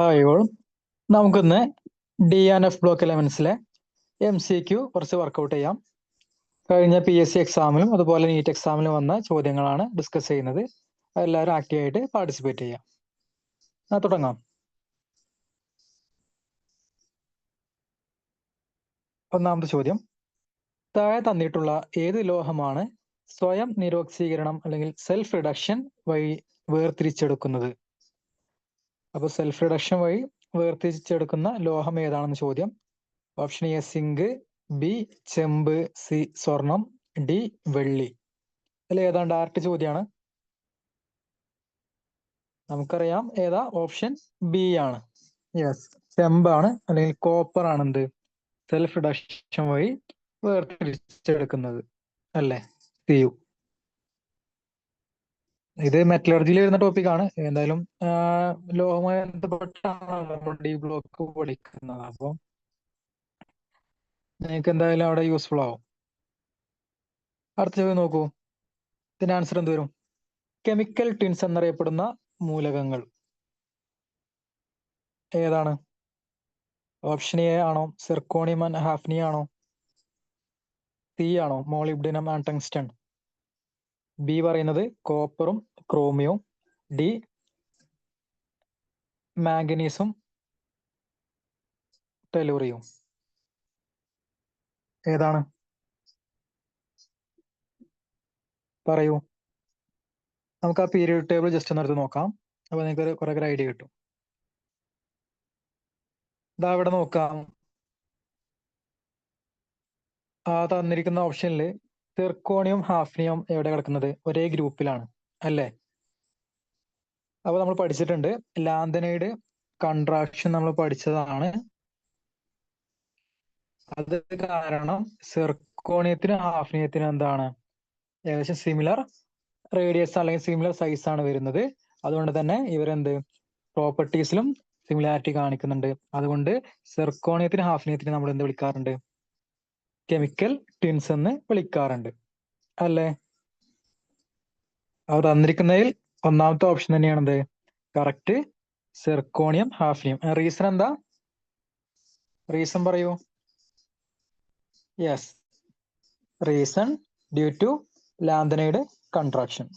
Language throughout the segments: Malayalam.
ഹായ് ഓൾ, നമുക്കിന്ന് DNF ബ്ലോക്ക് എലമെന്റ്സിലെ MCQ കുറച്ച് വർക്കൗട്ട് ചെയ്യാം. കഴിഞ്ഞ PSC എക്സാമിലും അതുപോലെ നീറ്റ് എക്സാമിലും വന്ന ചോദ്യങ്ങളാണ് ഡിസ്കസ് ചെയ്യുന്നത്. എല്ലാവരും ആക്റ്റീവായിട്ട് പാർട്ടിസിപ്പേറ്റ് ചെയ്യാം. തുടങ്ങാം. ഒന്നാമത്തെ ചോദ്യം, താഴെ തന്നിട്ടുള്ള ഏത് ലോഹമാണ് സ്വയം നിരോക്സീകരണം അല്ലെങ്കിൽ സെൽഫ് റിഡക്ഷൻ വഴി വേർതിരിച്ചെടുക്കുന്നത്? അപ്പോൾ സെൽഫ് റിഡക്ഷൻ വഴി വേർതിരിച്ചെടുക്കുന്ന ലോഹം ഏതാണെന്ന് ചോദ്യം. ഓപ്ഷൻ എ സിങ്ക്, ബി ചെമ്പ്, സി സ്വർണം, ഡി വെള്ളി. അതിൽ ഏതാണ് ഡയറക്റ്റ് ചോദ്യമാണ്. നമുക്കറിയാം ഏതാ, ഓപ്ഷൻ ബി ആണ്. യെസ്, ചെമ്പാണ് അല്ലെങ്കിൽ കോപ്പർ ആണ് എന്ത് സെൽഫ് റിഡക്ഷൻ വഴി വേർതിരിച്ചെടുക്കുന്നത് അല്ലേ. സിയു. ഇത് മെറ്റലർജിയിൽ വരുന്ന ടോപ്പിക്കാണ്. എന്തായാലും ലോഹവുമായി ബന്ധപ്പെട്ടാണ് നമ്മൾ ഡി ബ്ലോക്ക് പഠിക്കുന്നത്. അപ്പോൾ നിങ്ങൾക്ക് എന്തായാലും അവിടെ യൂസ്ഫുൾ ആവും. അടുത്ത ചോദ്യം നോക്കൂ. ഇതിന്റെ ആൻസർ എന്ത് വരും? കെമിക്കൽ ട്വിൻസ് എന്നറിയപ്പെടുന്ന മൂലകങ്ങൾ ഏതാണ്? ഓപ്ഷൻ എ ആണോ സിർക്കോണിയം ആൻഡ് ഹാഫ്നി ആണോ? സി ആണോ മോളിബ്ഡിനം ആൻഡ് ടങ്സ്റ്റൺ? ബി പറയുന്നത് കോപ്പറും ക്രോമിയവും, ഡി മാംഗനീസും ടെലൂറിയും. ഏതാണ്? പറയൂ. നമുക്ക് ആ പീരിയഡ് ടേബിൾ ജസ്റ്റ് ഒന്ന് എടുത്ത് നോക്കാം. അപ്പൊ നിങ്ങൾക്ക് കുറെ ഐഡിയ കിട്ടും. ഇതാ ഇവിടെ നോക്കാം. ആ തന്നിരിക്കുന്ന ഓപ്ഷനിൽ സിർക്കോണിയം ഹാഫ്നിയം എവിടെ കിടക്കുന്നത്? ഒരേ ഗ്രൂപ്പിലാണ് അല്ലേ. അപ്പൊ നമ്മൾ പഠിച്ചിട്ടുണ്ട് ലാന്തനൈഡ് കൺട്രാക്ഷൻ നമ്മൾ പഠിച്ചതാണ്. അത് കാരണം സിർക്കോണിയത്തിനും ഹാഫ്നിയത്തിനും എന്താണ് ഏകദേശം സിമിലർ റേഡിയസ് അല്ലെങ്കിൽ സിമിലർ സൈസ് ആണ് വരുന്നത്. അതുകൊണ്ട് തന്നെ ഇവരെന്ത് പ്രോപ്പർട്ടീസിലും സിമിലാരിറ്റി കാണിക്കുന്നുണ്ട്. അതുകൊണ്ട് സിർക്കോണിയത്തിന് ഹാഫ്നിയത്തിന് നമ്മൾ എന്ത് വിളിക്കാറുണ്ട്? കെമിക്കൽ ട്വിൻസ് എന്ന് വിളിക്കാറുണ്ട് അല്ലേ. അത് തന്നിരിക്കുന്നതിൽ ഒന്നാമത്തെ ഓപ്ഷൻ തന്നെയാണെന്ത് കറക്റ്റ്, സിർക്കോണിയം ഹാഫ്നിയം. റീസൺ എന്താ? റീസൺ പറയൂ. Yes, reason due to lanthanide contraction.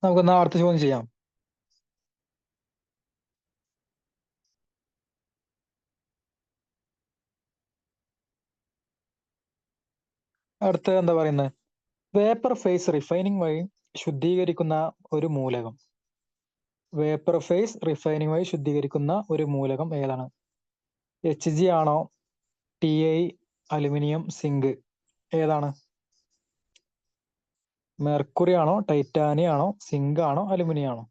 നമുക്കൊന്ന് അടുത്ത ചോദ്യം ചെയ്യാം. അടുത്ത എന്താ പറയുന്നത്? വേപ്പർ ഫേസ് റിഫൈനിങ് വഴി ശുദ്ധീകരിക്കുന്ന ഒരു മൂലകം. വേപ്പർ ഫേസ് റിഫൈനിങ് വഴി ശുദ്ധീകരിക്കുന്ന ഒരു മൂലകം ഏതാണ്? HG ആണോ, TI, അലുമിനിയം, സിങ്ക്? ഏതാണ്? മെർക്കുറി ആണോ, ടൈറ്റാനിയം ആണോ, സിങ്ക് ആണോ, അലുമിനിയം ആണോ?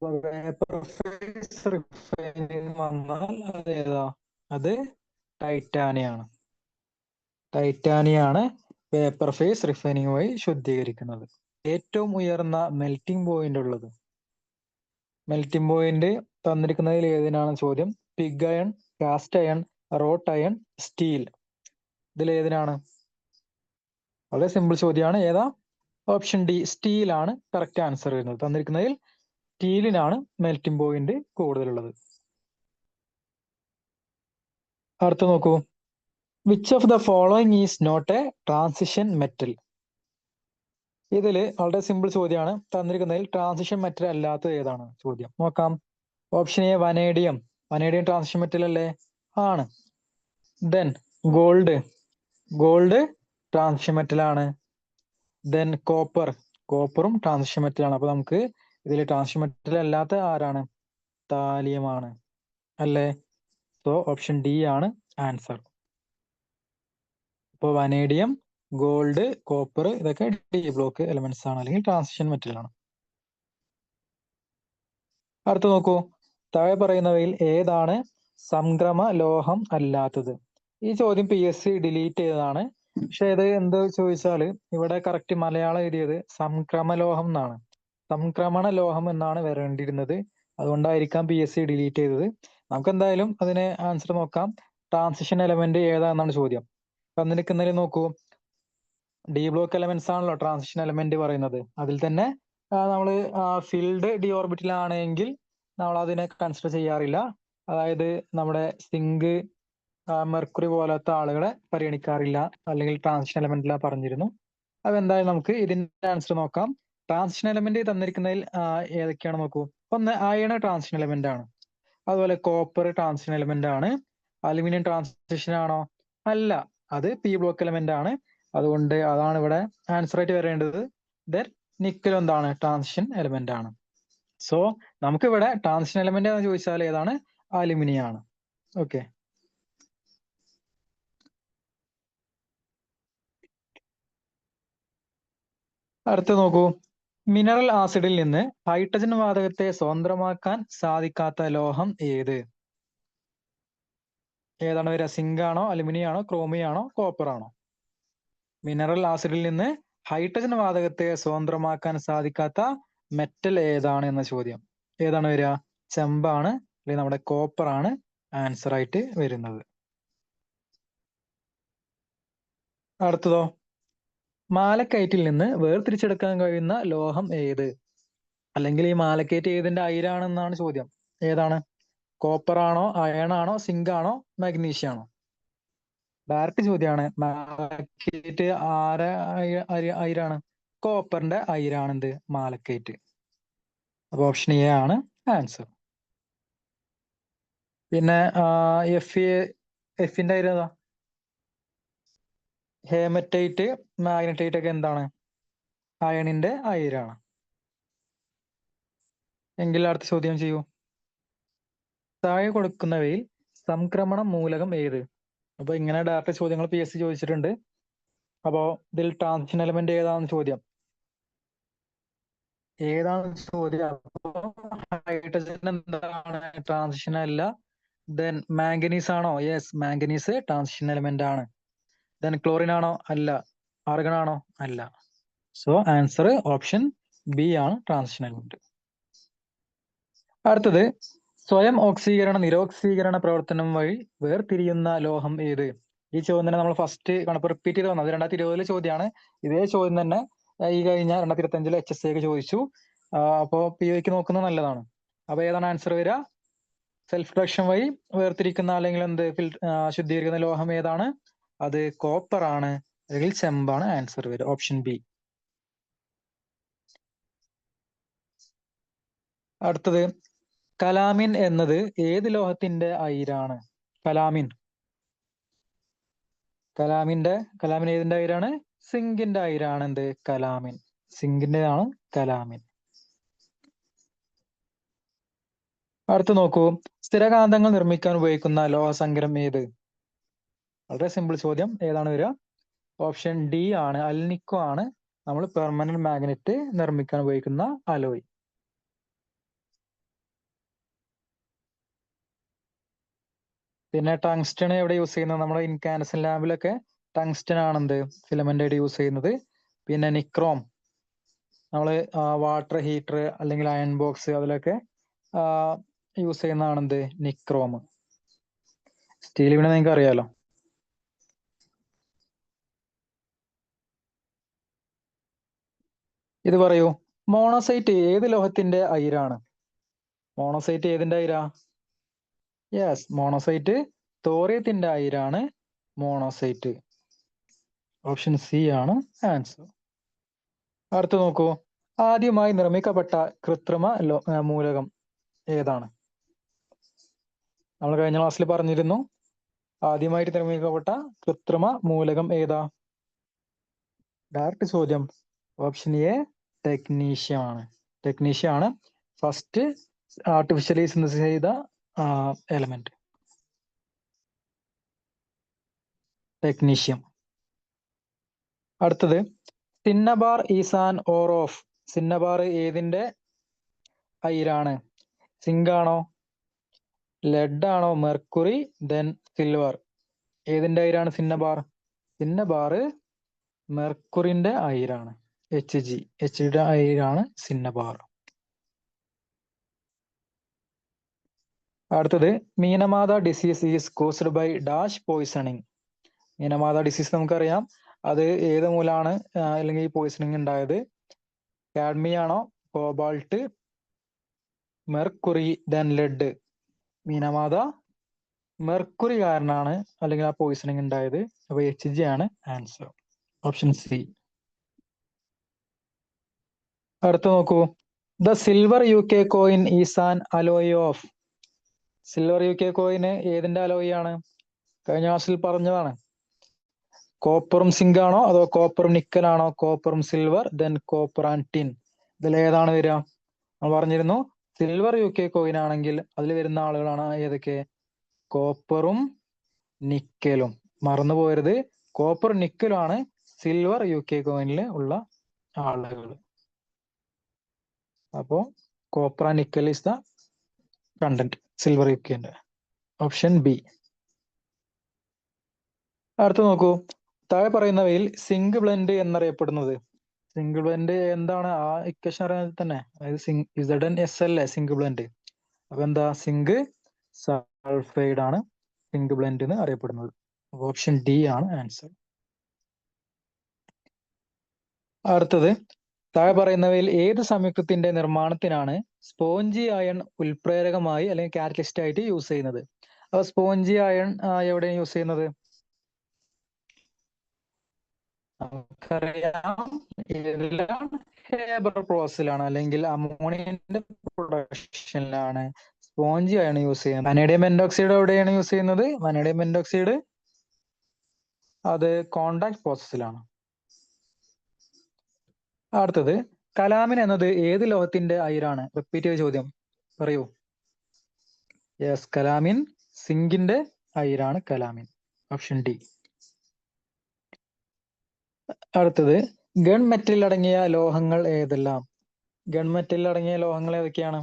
വേപ്പർ ഫേസ് റിഫൈനിങ് വന്നാൽ അത് ഏതാ? അത് ടൈറ്റാനിയാണ്. ടൈറ്റാനിയാണ് വേപ്പർ ഫേസ് റിഫൈനിങ് വഴി ശുദ്ധീകരിക്കുന്നത്. ഏറ്റവും ഉയർന്ന മെൽറ്റിംഗ് പോയിന്റ് ഉള്ളത്. മെൽറ്റിംഗ് പോയിന്റ് തന്നിരിക്കുന്നതിൽ ഏതിനാണ് ചോദ്യം? Pig iron, cast iron, wrought iron, steel. ഇതിൽ ഏതിനാണ്? വളരെ സിമ്പിൾ ചോദ്യമാണ്. ഏതാ? ഓപ്ഷൻ ഡി സ്റ്റീൽ ആണ് കറക്റ്റ് ആൻസർ വരുന്നത്. തന്നിരിക്കുന്നതിൽ സ്റ്റീലിനാണ് മെൽറ്റിംഗ് പോയിന്റ് കൂടുതലുള്ളത്. അടുത്ത നോക്കൂ. Which of the following is not a transition metal? ഇതില് വളരെ സിമ്പിൾ ചോദ്യമാണ്. തന്നിരിക്കുന്നതിൽ ട്രാൻസിഷൻ മെറ്റൽ അല്ലാത്തത് ഏതാണ് ചോദ്യം. നോക്കാം. Option A vanadium. Vanadium transition metal അല്ലേ? ആണ്. Then gold. Gold transition metal ആണ്. Then copper. കോപ്പറും ട്രാൻസിഷൻ മെറ്റൽ ആണ്. അപ്പൊ നമുക്ക് ഇതിൽ ട്രാൻസിഷൻ മെറ്റൽ അല്ലാത്ത ആരാണ്? താലിയമാണ് അല്ലേ. സോ ഓപ്ഷൻ ഡി ആണ് ആൻസർ. ഇപ്പോൾ വനേഡിയം, ഗോൾഡ്, കോപ്പർ ഇതൊക്കെ ഡി ബ്ലോക്ക് എലമെന്റ്സ് ആണ് അല്ലെങ്കിൽ ട്രാൻസിഷൻ മെറ്റൽ ആണ്. അടുത്ത നോക്കൂ. താഴെ പറയുന്നവയിൽ ഏതാണ് സംക്രമ ലോഹം അല്ലാത്തത്? ഈ ചോദ്യം PSC ഡിലീറ്റ് ചെയ്തതാണ്. പക്ഷെ ഇത് എന്ത് ചോദിച്ചാല് ഇവിടെ കറക്റ്റ് മലയാളം എഴുതിയത് സംക്രമലോഹം എന്നാണ്. സംക്രമണ ലോഹം എന്നാണ് വരേണ്ടിയിരുന്നത്. അതുകൊണ്ടായിരിക്കാം PSC ഡിലീറ്റ് ചെയ്തത്. നമുക്ക് എന്തായാലും അതിന് ആൻസർ നോക്കാം. ട്രാൻസിഷൻ എലമെന്റ് ഏതാണെന്നാണ് ചോദ്യം. തന്നിരിക്കുന്നതിൽ നോക്കൂ. ഡി ബ്ലോക്ക് എലമെന്റ്സ് ആണല്ലോ ട്രാൻസിഷൻ എലമെന്റ് പറയുന്നത്. അതിൽ തന്നെ നമ്മൾ ഫിൽഡ് ഡി ഓർബിറ്റിലാണെങ്കിൽ നമ്മൾ അതിനെ കൺസിഡർ ചെയ്യാറില്ല. അതായത് നമ്മുടെ സിങ്ക്, മെർക്കുറി പോലത്തെ ആളുകളെ പരിഗണിക്കാറില്ല, അല്ലെങ്കിൽ ട്രാൻസിഷൻ എലമെന്റിലാ പറഞ്ഞിരുന്നു. അപ്പൊ എന്തായാലും നമുക്ക് ഇതിന്റെ ആൻസർ നോക്കാം. ട്രാൻസിഷൻ എലമെന്റ് തന്നിരിക്കുന്നതിൽ ഏതൊക്കെയാണ് നോക്കൂ. ഒന്ന് അയൺ ട്രാൻസിഷൻ എലമെന്റ് ആണ്. അതുപോലെ കോപ്പർ ട്രാൻസിഷൻ എലമെന്റ് ആണ്. അലുമിനിയം ട്രാൻസിഷൻ ആണോ? അല്ല, അത് പി ബ്ലോക്ക് എലമെന്റ് ആണ്. അതുകൊണ്ട് അതാണ് ഇവിടെ ആൻസർ ആയിട്ട് വരേണ്ടത്. ദെൻ നിക്കൽ എന്താണ്? ട്രാൻസിഷൻ എലമെന്റ് ആണ്. സോ നമുക്കിവിടെ ട്രാൻസിഷൻ എലമെന്റ് എന്ന് ചോദിച്ചാൽ ഏതാണ്? അലുമിനിയം ആണ്. ഓക്കെ. അടുത്ത് നോക്കൂ. മിനറൽ ആസിഡിൽ നിന്ന് ഹൈഡ്രജൻ വാതകത്തെ സ്വതന്ത്രമാക്കാൻ സാധിക്കാത്ത ലോഹം ഏത്? ഏതാണ് വരിക? സിങ്ക് ആണോ, അലുമിനിയം ആണോ, ക്രോമിയം ആണോ, കോപ്പർ ആണോ? മിനറൽ ആസിഡിൽ നിന്ന് ഹൈഡ്രജൻ വാതകത്തെ സ്വതന്ത്രമാക്കാൻ സാധിക്കാത്ത മെറ്റൽ ഏതാണ് എന്ന ചോദ്യം. ഏതാണ് വരിക? ചെമ്പാണ്, അല്ലെങ്കിൽ നമ്മുടെ കോപ്പർ ആണ് ആൻസർ ആയിട്ട് വരുന്നത്. അടുത്തതോ, മാലക്കയറ്റിൽ നിന്ന് വേർതിരിച്ചെടുക്കാൻ കഴിയുന്ന ലോഹം ഏത്? അല്ലെങ്കിൽ ഈ മാലക്കയറ്റ് ഏതിന്റെ അയിരാണെന്നാണ് ചോദ്യം. ഏതാണ്? കോപ്പർ ആണോ, അയൺ ആണോ, സിങ്ക് ആണോ, മാഗ്നീഷ്യം ആണോ? ഡയറക്റ്റ് ചോദ്യമാണ്. മാലക്കയറ്റ് ആരെ അയിരാണ്? കോപ്പറിന്റെ അയിരാണ് എന്ത്? മാലക്കയറ്റ്. അപ്പൊ ഓപ്ഷൻ എ ആണ് ആൻസർ. പിന്നെ എഫിന്റെ അയിര് ഏതാ? ഹേമറ്റൈറ്റ്, മാഗ്നറ്റൈറ്റ് ഒക്കെ എന്താണ്? അയണിന്റെ അയിരാണ്. എങ്കിൽ അടുത്ത ചോദ്യം ചെയ്യൂ. താഴെ കൊടുക്കുന്നവയിൽ സംക്രമണം മൂലകം ഏത്? അപ്പൊ ഇങ്ങനെ ഡയറക്റ്റ് ചോദ്യങ്ങൾ PSC ചോദിച്ചിട്ടുണ്ട്. അപ്പോ ഇതിൽ ട്രാൻസിഷൻ എലമെന്റ് ഏതാണെന്ന് ചോദ്യം. ഏതാണ് ചോദ്യം? ഹൈഡ്രജൻ എന്താണ്? ട്രാൻസിഷൻ അല്ല. ദെൻ മാംഗനീസ് ആണോ? യെസ്, മാംഗനീസ് ട്രാൻസിഷൻ എലമെന്റ് ആണ്. ദെൻ ക്ലോറിൻ ആണോ? അല്ല. ആർഗൺ ആണോ? അല്ല. സോ ആൻസർ ഓപ്ഷൻ ബി ആണ് ട്രാൻസിഷൻ എലമെന്റ്. അടുത്തത്, സ്വയം ഓക്സീകരണ നിരോക്സീകരണ പ്രവർത്തനം വഴി വേർതിരിയുന്ന ലോഹം ഏത്? ഈ ചോദ്യം തന്നെ നമ്മൾ ഫസ്റ്റ് കണ്ടപ്പോൾ റിപ്പീറ്റ് ചെയ്ത് വന്നത് 2020 ചോദ്യമാണ്. ഇതേ ചോദ്യം തന്നെ ഈ കഴിഞ്ഞ 2025 HSA ചോദിച്ചു. അപ്പോ POക്ക് നോക്കുന്നത് നല്ലതാണ്. അപ്പൊ ഏതാണ് ആൻസർ വരിക? സെൽഫ് റിഡക്ഷൻ വഴി വേർതിരിക്കുന്ന അല്ലെങ്കിൽ എന്ത് ശുദ്ധീകരിക്കുന്ന ലോഹം ഏതാണ്? അത് കോപ്പർ ആണ്, അല്ലെങ്കിൽ ചെമ്പാണ് ആൻസർ വരിക. Option B. അടുത്തത്, കലാമിൻ എന്നത് ഏത് ലോഹത്തിന്റെ അയിരാണ്? കലാമിൻ കലാമിൻ ഏതിന്റെ അയിരാണ്? സിങ്കിന്റെ അയിരാണ് എന്ത്? കലാമിൻ. സിങ്കിന്റെതാണ് കലാമിൻ. അടുത്ത് നോക്കൂ. സ്ഥിരകാന്തങ്ങൾ നിർമ്മിക്കാൻ ഉപയോഗിക്കുന്ന ലോഹസങ്കരം ഏത്? വളരെ സിമ്പിൾ ചോദ്യം. ഏതാണ് വരിക? ഓപ്ഷൻ ഡി ആണ്, അൽനിക്കോ ആണ് നമ്മൾ പെർമനന്റ് മാഗ്നറ്റ് നിർമ്മിക്കാൻ ഉപയോഗിക്കുന്ന അലോയ്. പിന്നെ ടങ്സ്റ്റൺ എവിടെ യൂസ് ചെയ്യുന്നത്? നമ്മുടെ ഇൻകാൻഡസെന്റ് ലാബിലൊക്കെ ടങ്സ്റ്റൺ ആണ് എന്ത്? ഫിലമെന്റ് ആയിട്ട് യൂസ് ചെയ്യുന്നത്. പിന്നെ നിക്രോം നമ്മൾ വാട്ടർ ഹീറ്റർ അല്ലെങ്കിൽ അയൺ ബോക്സ് അതിലൊക്കെ യൂസ് ചെയ്യുന്നതാണ് എന്ത്? നിക്രോം. സ്റ്റീൽ പിന്നെ നിങ്ങൾക്ക് അറിയാലോ. ഇത് പറയൂ, മോണോസൈറ്റ് ഏത് ലോഹത്തിന്റെ അയിരാണ്? മോണോസൈറ്റ് ഏതിന്റെ അയിരാ? യെസ്, മോണോസൈറ്റ് തോറിയത്തിന്റെ അയിരാണ് മോണോസൈറ്റ്. ഓപ്ഷൻ സി ആണ് ആൻസർ. അടുത്ത് നോക്കൂ. ആദ്യമായി നിർമ്മിക്കപ്പെട്ട കൃത്രിമ മൂലകം ഏതാണ്? നമ്മൾ കഴിഞ്ഞ ക്ലാസ്സിൽ പറഞ്ഞിരുന്നു. ആദ്യമായിട്ട് നിർമ്മിക്കപ്പെട്ട കൃത്രിമ മൂലകം ഏതാ? ഡയറക്റ്റ് ചോദ്യം. ഓപ്ഷൻ എ ടെക്നീഷ്യം ആണ്. ടെക്നീഷ്യം ആണ് ഫസ്റ്റ് ആർട്ടിഫിഷ്യലി സിന്തസിസ് ചെയ്ത എലമെന്റ്. ടെക്നീഷ്യം. അടുത്തത്, cinnabar is an ore of. Cinnabar ഏതിന്റെ അയിരാണ്? സിങ്ക് ആണോ, ലെഡ് ആണോ, മെർക്കുറി, ദെൻ സിൽവർ? ഏതിന്റെ അയിരാണ് സിന്നബാർ? സിന്നബാർ മെർക്കുറിന്റെ അയിരാണ്. Hg അയിരാണ് സിന്നബാർ. അടുത്തത്, Minamata disease is caused by dash poisoning. Minamata disease നമുക്കറിയാം, അത് ഏത് മൂലമാണ് അല്ലെങ്കിൽ ഈ പോയിസണിങ് ഉണ്ടായത്? കാഡ്മിയം ആണോ, cobalt, mercury, then lead? മീനമാത, mercury കാരണമാണ് അല്ലെങ്കിൽ ആ പോയിസണിങ് ഉണ്ടായത്. അപ്പൊ HG ആണ് ആൻസർ, ഓപ്ഷൻ സി. അടുത്ത നോക്കൂ. The silver UK coin is an alloy of. Silver UK കോയിന് ഏതിന്റെ അലോയ് ആണ്? കഴിഞ്ഞ ക്ലാസ്സിൽ പറഞ്ഞതാണ്. കോപ്പറും സിങ്ക് ആണോ, അതോ കോപ്പറും നിക്കൽ ആണോ, കോപ്പറും silver, then copper and tin? ഇതിൽ ഏതാണ് വരിക? നമ്മൾ പറഞ്ഞിരുന്നു സിൽവർ UK കോയിൻ ആണെങ്കിൽ അതിൽ വരുന്ന ആളുകളാണ് ഏതൊക്കെ? കോപ്പറും നിക്കലും. മറന്നു പോകരുത്, കോപ്പർ നിക്കലും ആണ് സിൽവർ UK കോയിനിൽ ഉള്ള ആളുകൾ. അപ്പോ copper and nickel is the content silver UKന്റെ. Option B. അടുത്ത നോക്കൂ. താഴെ പറയുന്നവയിൽ സിങ്ക് ബ്ലെൻഡ് എന്നറിയപ്പെടുന്നത്? സിങ്ക് ബ്ലെൻഡ് എന്താണ്? ആ ഇക്വേഷൻ അറിയാൻ തന്നെ, അതായത് ZnSl സിങ്ക് ബ്ലെൻഡ്. അപ്പൊ എന്താ? സിങ്ക് സൾഫൈഡ് ആണ് സിങ്ക് ബ്ലെൻഡ് എന്ന് അറിയപ്പെടുന്നത്. ഓപ്ഷൻ ഡി ആണ് ആൻസർ. അടുത്തത്, താഴെ പറയുന്നവയിൽ ഏത് സംയുക്തത്തിന്റെ നിർമ്മാണത്തിനാണ് സ്പോഞ്ചി അയൺ ഉൽപ്രേരകമായി അല്ലെങ്കിൽ കാറ്റലിസ്റ്റ് ആയിട്ട് യൂസ് ചെയ്യുന്നത്? അപ്പൊ സ്പോഞ്ചി അയൺ എവിടെയാണ് യൂസ് ചെയ്യുന്നത്? നമുക്കറിയാം ഏതിലാണ്? ഹേബർ പ്രോസസ്സിലാണ് അല്ലെങ്കിൽ അമോണിയന്റെ പ്രൊഡക്ഷനിലാണ് സ്പോഞ്ചി അയൺ യൂസ് ചെയ്യുന്നത്. വനേഡിയം പെന്റോക്സൈഡ് എവിടെയാണ് യൂസ് ചെയ്യുന്നത്? വനേഡിയം പെന്റോക്സൈഡ് അത് കോണ്ടാക്ട് പ്രോസസ്സിലാണ്. അടുത്തത്, കലാമിൻ എന്നത് ഏത് ലോഹത്തിന്റെ അയിരാണ്? റിപ്പീറ്റ് ചെയ്ത ചോദ്യം, പറയൂ. യെസ്, കലാമിൻ സിങ്കിന്റെ അയിരാണ് കലാമിൻ, ഓപ്ഷൻ ഡി. അടുത്തത്, ഗൺ മെറ്റലിൽ അടങ്ങിയ ലോഹങ്ങൾ ഏതെല്ലാം? ഗൺ മെറ്റലിൽ അടങ്ങിയ ലോഹങ്ങൾ ഏതൊക്കെയാണ്?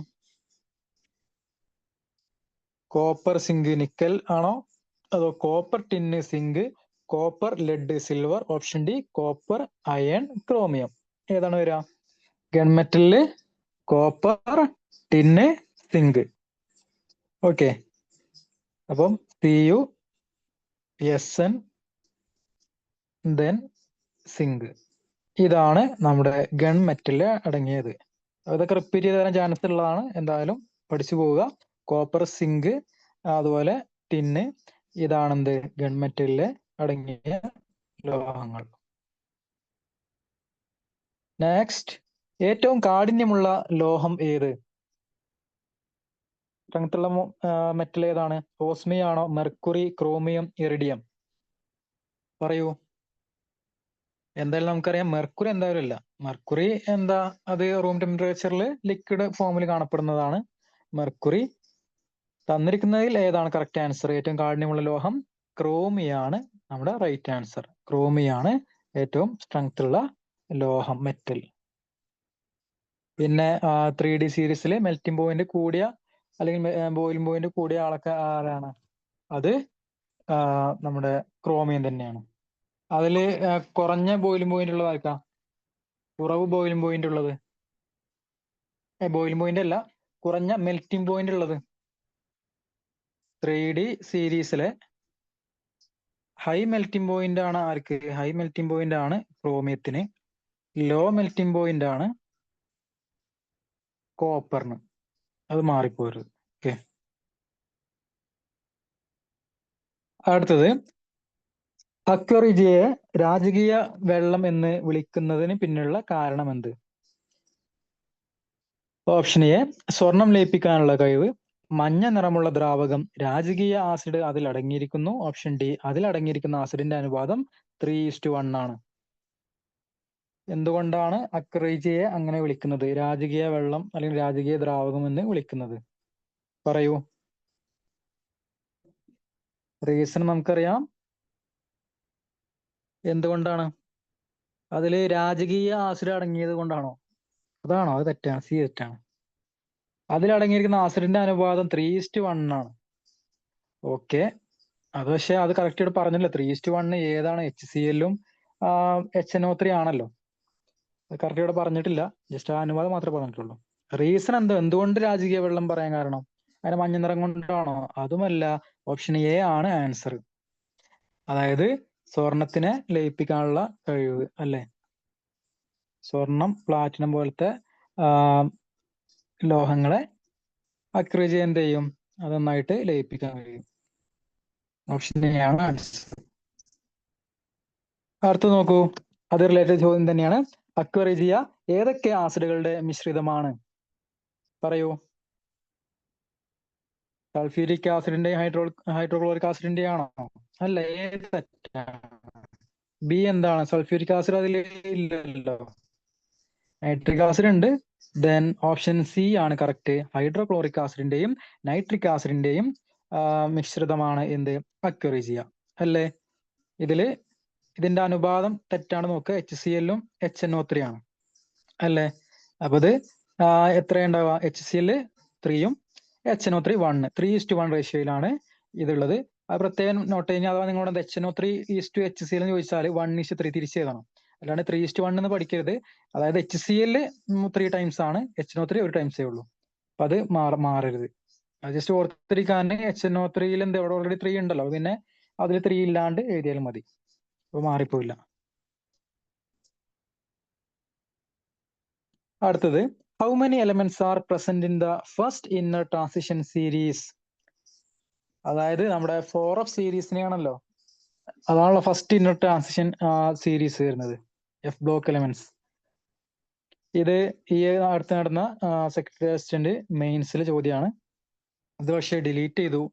കോപ്പർ സിങ്ക് നിക്കൽ ആണോ, അതോ copper tin zinc, copper lead silver? Option D, copper iron chromium. ഏതാണ് വരിക? ഗൺ മെറ്റലില് കോപ്പർ ടിന്ന് സിങ്ക്. ഓക്കെ, അപ്പം Cu Sn ദെൻ സിങ്ക്. ഇതാണ് നമ്മുടെ ഗൺ മെറ്റലിൽ അടങ്ങിയത്. അതൊക്കെ റിപ്പീറ്റ് ചെയ്ത് തരാൻ ചാൻസ് ഉള്ളതാണ്, എന്തായാലും പഠിച്ചു പോവുക. കോപ്പർ സിങ്ക് അതുപോലെ ടിന്ന്, ഇതാണെന്ത്? ഗൺ മെറ്റലില് അടങ്ങിയ ലോഹങ്ങൾ. നെക്സ്റ്റ്, ഏറ്റവും കാഠിന്യമുള്ള ലോഹം ഏത്? സ്ട്രെങ്ത്തുള്ള മെറ്റൽ ഏതാണ്? ഓസ്മിയം ആണോ, മെർക്കുറി, ക്രോമിയം, ഇറിഡിയം? പറയൂ. എന്തായാലും നമുക്കറിയാം മെർക്കുറി എന്തായാലും ഇല്ല. മെർക്കുറി എന്താ, അത് റൂം ടെമ്പറേച്ചറിൽ ലിക്വിഡ് ഫോമിൽ കാണപ്പെടുന്നതാണ് മെർക്കുറി. തന്നിരിക്കുന്നതിൽ ഏതാണ് കറക്റ്റ് ആൻസർ? ഏറ്റവും കാഠിന്യമുള്ള ലോഹം ക്രോമിയാണ് നമ്മുടെ റൈറ്റ് ആൻസർ. ക്രോമിയാണ് ഏറ്റവും സ്ട്രെങ്ത് ഉള്ള ലോഹം, മെറ്റൽ. പിന്നെ 3D സീരീസിൽ മെൽറ്റിംഗ് പോയിന്റ് കൂടിയ അല്ലെങ്കിൽ ബോയിലിംഗ് പോയിന്റ് കൂടിയ ആളൊക്കെ ആരാണ്? അത് നമ്മുടെ ക്രോമിയം തന്നെയാണ്. അതില് കുറഞ്ഞ ബോയിലിംഗ് പോയിന്റ് ഉള്ളത് ആർക്കാ? കുറവ് ബോയിലിംഗ് പോയിന്റ് ഉള്ളത്? ബോയിലിംഗ് പോയിന്റ് അല്ല, കുറഞ്ഞ മെൽറ്റിംഗ് പോയിന്റ് ഉള്ളത്. 3D സീരീസിലെ ഹൈ മെൽറ്റിംഗ് പോയിന്റ് ആണ് ആർക്ക്? ഹൈ മെൽറ്റിംഗ് പോയിന്റ് ആണ് ക്രോമിയത്തിന്. ലോ മെൽറ്റിംഗ് പോയിന്റ് ആണ് കോപ്പറിന്. അത് മാറിപ്പോരുത്. ഓക്കെ. അടുത്തത്, അക്വറിജിയെ രാജകീയ വെള്ളം എന്ന് വിളിക്കുന്നതിന് പിന്നിലുള്ള കാരണം എന്ത്? ഓപ്ഷൻ എ, സ്വർണം ലയിപ്പിക്കാനുള്ള കഴിവ്. മഞ്ഞ നിറമുള്ള ദ്രാവകം രാജകീയ ആസിഡ് അതിൽ അടങ്ങിയിരിക്കുന്നു. ഓപ്ഷൻ ഡി, അതിൽ അടങ്ങിയിരിക്കുന്ന ആസിഡിന്റെ അനുപാതം 3:1 ആണ്. എന്തുകൊണ്ടാണ് അക്വറിജിയെ അങ്ങനെ വിളിക്കുന്നത്, രാജകീയ വെള്ളം അല്ലെങ്കിൽ രാജകീയ ദ്രാവകം എന്ന് വിളിക്കുന്നത്? പറയൂ. റീസൺ നമുക്കറിയാം. എന്തുകൊണ്ടാണ്? അതില് രാജകീയ ആസിഡ് അടങ്ങിയത് കൊണ്ടാണോ? അതാണോ? അത് തെറ്റാണ്, സി തെറ്റാണ്. അതിലടങ്ങിയിരിക്കുന്ന ആസിഡിന്റെ അനുപാതം 3:1 ആണ്. ഓക്കെ, അത് പക്ഷെ അത് കറക്റ്റ് ആയിട്ട് പറഞ്ഞല്ലോ. 3:1 ഏതാണ്? HCl-ഉം HNO3 ആണല്ലോ. അത് കറക്റ്റ് ഇവിടെ പറഞ്ഞിട്ടില്ല, ജസ്റ്റ് ആ അനുപാതം മാത്രമേ പറഞ്ഞിട്ടുള്ളൂ. റീസൺ എന്തോ, എന്തുകൊണ്ട് രാജകീയ വെള്ളം പറയാൻ കാരണം? അതിന് മഞ്ഞ നിറം കൊണ്ടാണോ? അതുമല്ല, ഓപ്ഷൻ എ ആണ് ആൻസർ. അതായത് സ്വർണത്തിനെ ലയിപ്പിക്കാനുള്ള കഴിവ് അല്ലെ? സ്വർണം, പ്ലാറ്റിനം പോലത്തെ ലോഹങ്ങളെ അക്രിയ ചെയ്യാൻ എന്ത് ചെയ്യും? അത് നന്നായിട്ട് ലയിപ്പിക്കാൻ കഴിയും. ഓപ്ഷൻ എ ആണ് ആൻസർ. അടുത്ത് നോക്കൂ, അത് റിലേറ്റഡ് ചോദ്യം തന്നെയാണ്. അക്വറിജിയ ഏതൊക്കെ ആസിഡുകളുടെ മിശ്രിതമാണ്? പറയൂ. സൾഫ്യൂരിക് ആസിഡിന്റെ ഹൈഡ്രോക്ലോറിക് ആസിഡിന്റെ ആണോ? അല്ല, ഏത് തെറ്റാണ്? ബി എന്താണ്? സൾഫ്യൂരിക് ആസിഡ് അതിൽ ഇല്ലല്ലോ. നൈട്രിക് ആസിഡ് ഉണ്ട്. ദെൻ ഓപ്ഷൻ സി ആണ് കറക്റ്റ്. ഹൈഡ്രോക്ലോറിക് ആസിഡിന്റെയും നൈട്രിക് ആസിഡിന്റെയും മിശ്രിതമാണ് എന്ത്? അക്വറിജിയ അല്ലേ? ഇതിന്റെ അനുപാതം തെറ്റാണ്. നോക്കുക, HCl-ഉം HNO3 ആണ് അല്ലേ? അപ്പൊ ഇത് എത്രയുണ്ടാവുക? HCl 3-യും HNO3 1. 3:1 റേഷ്യോയിലാണ് ഇതുള്ളത്. അത് പ്രത്യേകം നോട്ട് കഴിഞ്ഞാൽ, അഥവാ നിങ്ങളോട് HNO3:HCl എന്ന് ചോദിച്ചാൽ 1:3 തിരിച്ചു എഴുതണം. അല്ലാണ്ട് 3:1 എന്ന് പഠിക്കരുത്. അതായത് HCl 3 ടൈംസ് ആണ്, HNO3 ഒരു ടൈംസേ ഉള്ളൂ. അപ്പൊ അത് മാറരുത്. അത് ജസ്റ്റ് ഓർത്തിരിക്കാൻ HNO3-ൽ എന്ത് ഇവിടെ ഓൾറെഡി 3 ഉണ്ടല്ലോ, പിന്നെ അതിൽ 3 ഇല്ലാണ്ട് എഴുതിയാലും മതി. അപ്പൊ മാറിപ്പോയില്ല. അടുത്തത്, how many elements R present in the first inner transition series? അതായത് നമ്മുടെ 4F സീരീസിനെയാണല്ലോ, അതാണല്ലോ ഫസ്റ്റ് ഇന്നർ ട്രാൻസിഷൻ സീരീസ് വരുന്നത്, എഫ് ബ്ലോക്ക് എലമെന്റ്സ്. ഇത് ഈ അടുത്ത് നടന്ന സെക്രട്ടറി അസിസ്റ്റന്റ് മെയിൻസിലെ ചോദ്യമാണ്. ഇത് പക്ഷെ ഡിലീറ്റ് ചെയ്തു.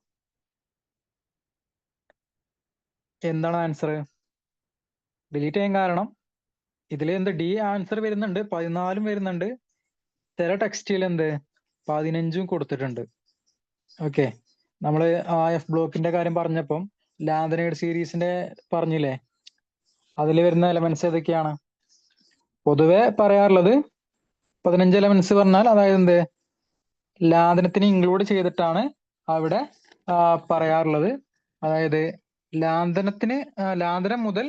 എന്താണ് ആൻസർ? ഡിലീറ്റ് ചെയ്യാൻ കാരണം ഇതിൽ എന്ത് ഡി ആൻസർ വരുന്നുണ്ട്, 14 വരുന്നുണ്ട്. ചില ടെക്സ്റ്റിൽ എന്ത് 15 കൊടുത്തിട്ടുണ്ട്. ഓക്കെ, നമ്മള് എഫ് ബ്ലോക്കിന്റെ കാര്യം പറഞ്ഞപ്പം ലാന്തനൈഡ് സീരീസിന്റെ പറഞ്ഞില്ലേ, അതിൽ വരുന്ന എലമെന്റ്സ് ഏതൊക്കെയാണ്? പൊതുവെ പറയാറുള്ളത് 15 എലമെന്റ്സ് പറഞ്ഞാൽ, അതായത് എന്ത് ലാന്തനത്തിന് ഇൻക്ലൂഡ് ചെയ്തിട്ടാണ് അവിടെ പറയാറുള്ളത്. അതായത് ലാന്തനം മുതൽ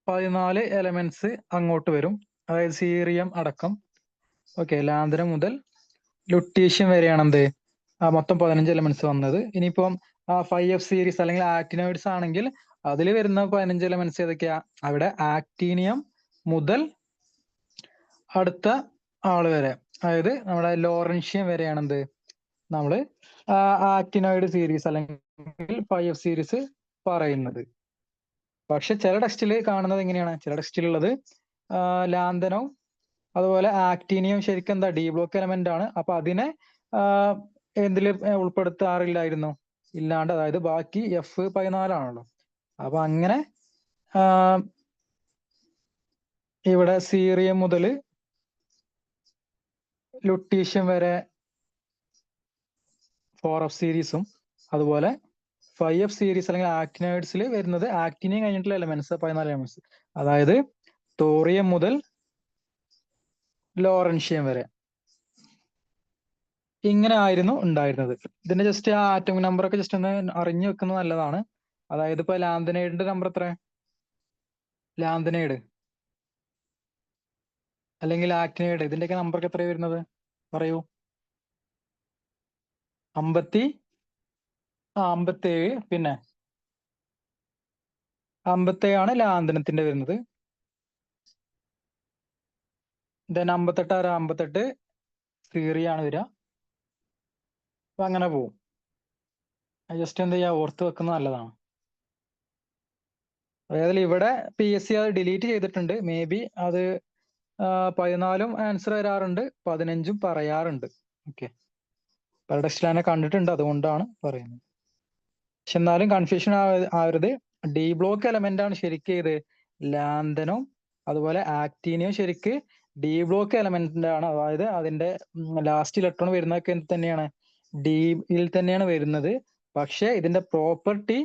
14 എലമെന്റ്സ് അങ്ങോട്ട് വരും, അതായത് സീറിയം അടക്കം. ഓക്കെ, ലാന്തനം മുതൽ ലുട്ടീഷ്യം വരെയാണ് എന്ത് മൊത്തം 15 എലമെന്റ്സ് വന്നത്. ഇനിയിപ്പം 5F സീരീസ് അല്ലെങ്കിൽ ആക്ടിനോയിഡ്സ് ആണെങ്കിൽ അതിൽ വരുന്ന 15 എലമെന്റ്സ് ഏതൊക്കെയാ? അവിടെ ആക്ടീനിയം മുതൽ അടുത്ത ആള് വരെ, അതായത് നമ്മുടെ ലോറൻഷ്യം വരെയാണ് എന്ത് നമ്മള് ആക്ടിനോയിഡ് സീരീസ് അല്ലെങ്കിൽ 5F സീരീസ് പറയുന്നത്. പക്ഷെ ചില ടെക്സ്റ്റിൽ കാണുന്നത് എങ്ങനെയാണ്? ചില ടെക്സ്റ്റിലുള്ളത് ലാന്തനവും അതുപോലെ ആക്ടീനിയം ശരിക്കും എന്താ ഡി ബ്ലോക്ക് എലമെന്റ് ആണ്. അപ്പൊ അതിനെ എന്തിൽ ഉൾപ്പെടുത്താറില്ലായിരുന്നു? ഇല്ലാണ്ട്, അതായത് ബാക്കി F14 ആണല്ലോ. അപ്പൊ അങ്ങനെ ഇവിടെ സീറിയം മുതൽ ലുട്ടീഷ്യം വരെ 4F സീരീസും അതുപോലെ 5F സീരീസ് അല്ലെങ്കിൽ ആക്ടിനോയിഡ്സിൽ വരുന്നത് ആക്ടിനിയം കഴിഞ്ഞിട്ടുള്ള എലമെന്റ്സ് 14 എലമെന്റ്സ്, അതായത് തോറിയം മുതൽ ലോറൻഷ്യം വരെ. ഇങ്ങനെ ആയിരുന്നു ഉണ്ടായിരുന്നത്. ഇതിന്റെ ജസ്റ്റ് ആ ആറ്റം നമ്പർ ഒക്കെ ജസ്റ്റ് ഒന്ന് അറിഞ്ഞു വെക്കുന്നത് നല്ലതാണ്. അതായത് ഇപ്പൊ ലാന്തനൈഡിന്റെ നമ്പർ എത്ര? ലാന്തനൈഡ് അല്ലെങ്കിൽ ആക്ടിനൈഡ് ഇതിന്റെയൊക്കെ നമ്പർക്ക് എത്രയാണ് വരുന്നത്? പറയൂ. 57. പിന്നെ 57 ആണ് ലാന്തനത്തിന്റെ വരുന്നത്. ദെൻ 58 58 സീറിയാണ് വരിക. അപ്പൊ അങ്ങനെ പോവും. ജസ്റ്റ് എന്ത് ചെയ്യാ, ഓർത്ത് വെക്കുന്നത് നല്ലതാണ്. അതായത് ഇവിടെ PSC അത് ഡിലീറ്റ് ചെയ്തിട്ടുണ്ട്. മേ ബി അത് 14 ആൻസർ വരാറുണ്ട്, 15 പറയാറുണ്ട്. ഓക്കെ, പല ടെക്സ്റ്റിൽ കണ്ടിട്ടുണ്ട്, അതുകൊണ്ടാണ് പറയുന്നത്. പക്ഷെ എന്നാലും കൺഫ്യൂഷൻ ആവരുത്. ഡി ബ്ലോക്ക് എലമെന്റ് ആണ് ശരിക്കും ഇത് ലാന്തനും അതുപോലെ ആക്ടീനിയം ശരിക്ക് ഡി ബ്ലോക്ക് എലമെന്റ് ആണ്. അതായത് അതിന്റെ ലാസ്റ്റ് ഇലക്ട്രോൺ വരുന്നതൊക്കെ എന്ത് തന്നെയാണ്? ഡിയിൽ തന്നെയാണ് വരുന്നത്. പക്ഷെ ഇതിന്റെ പ്രോപ്പർട്ടി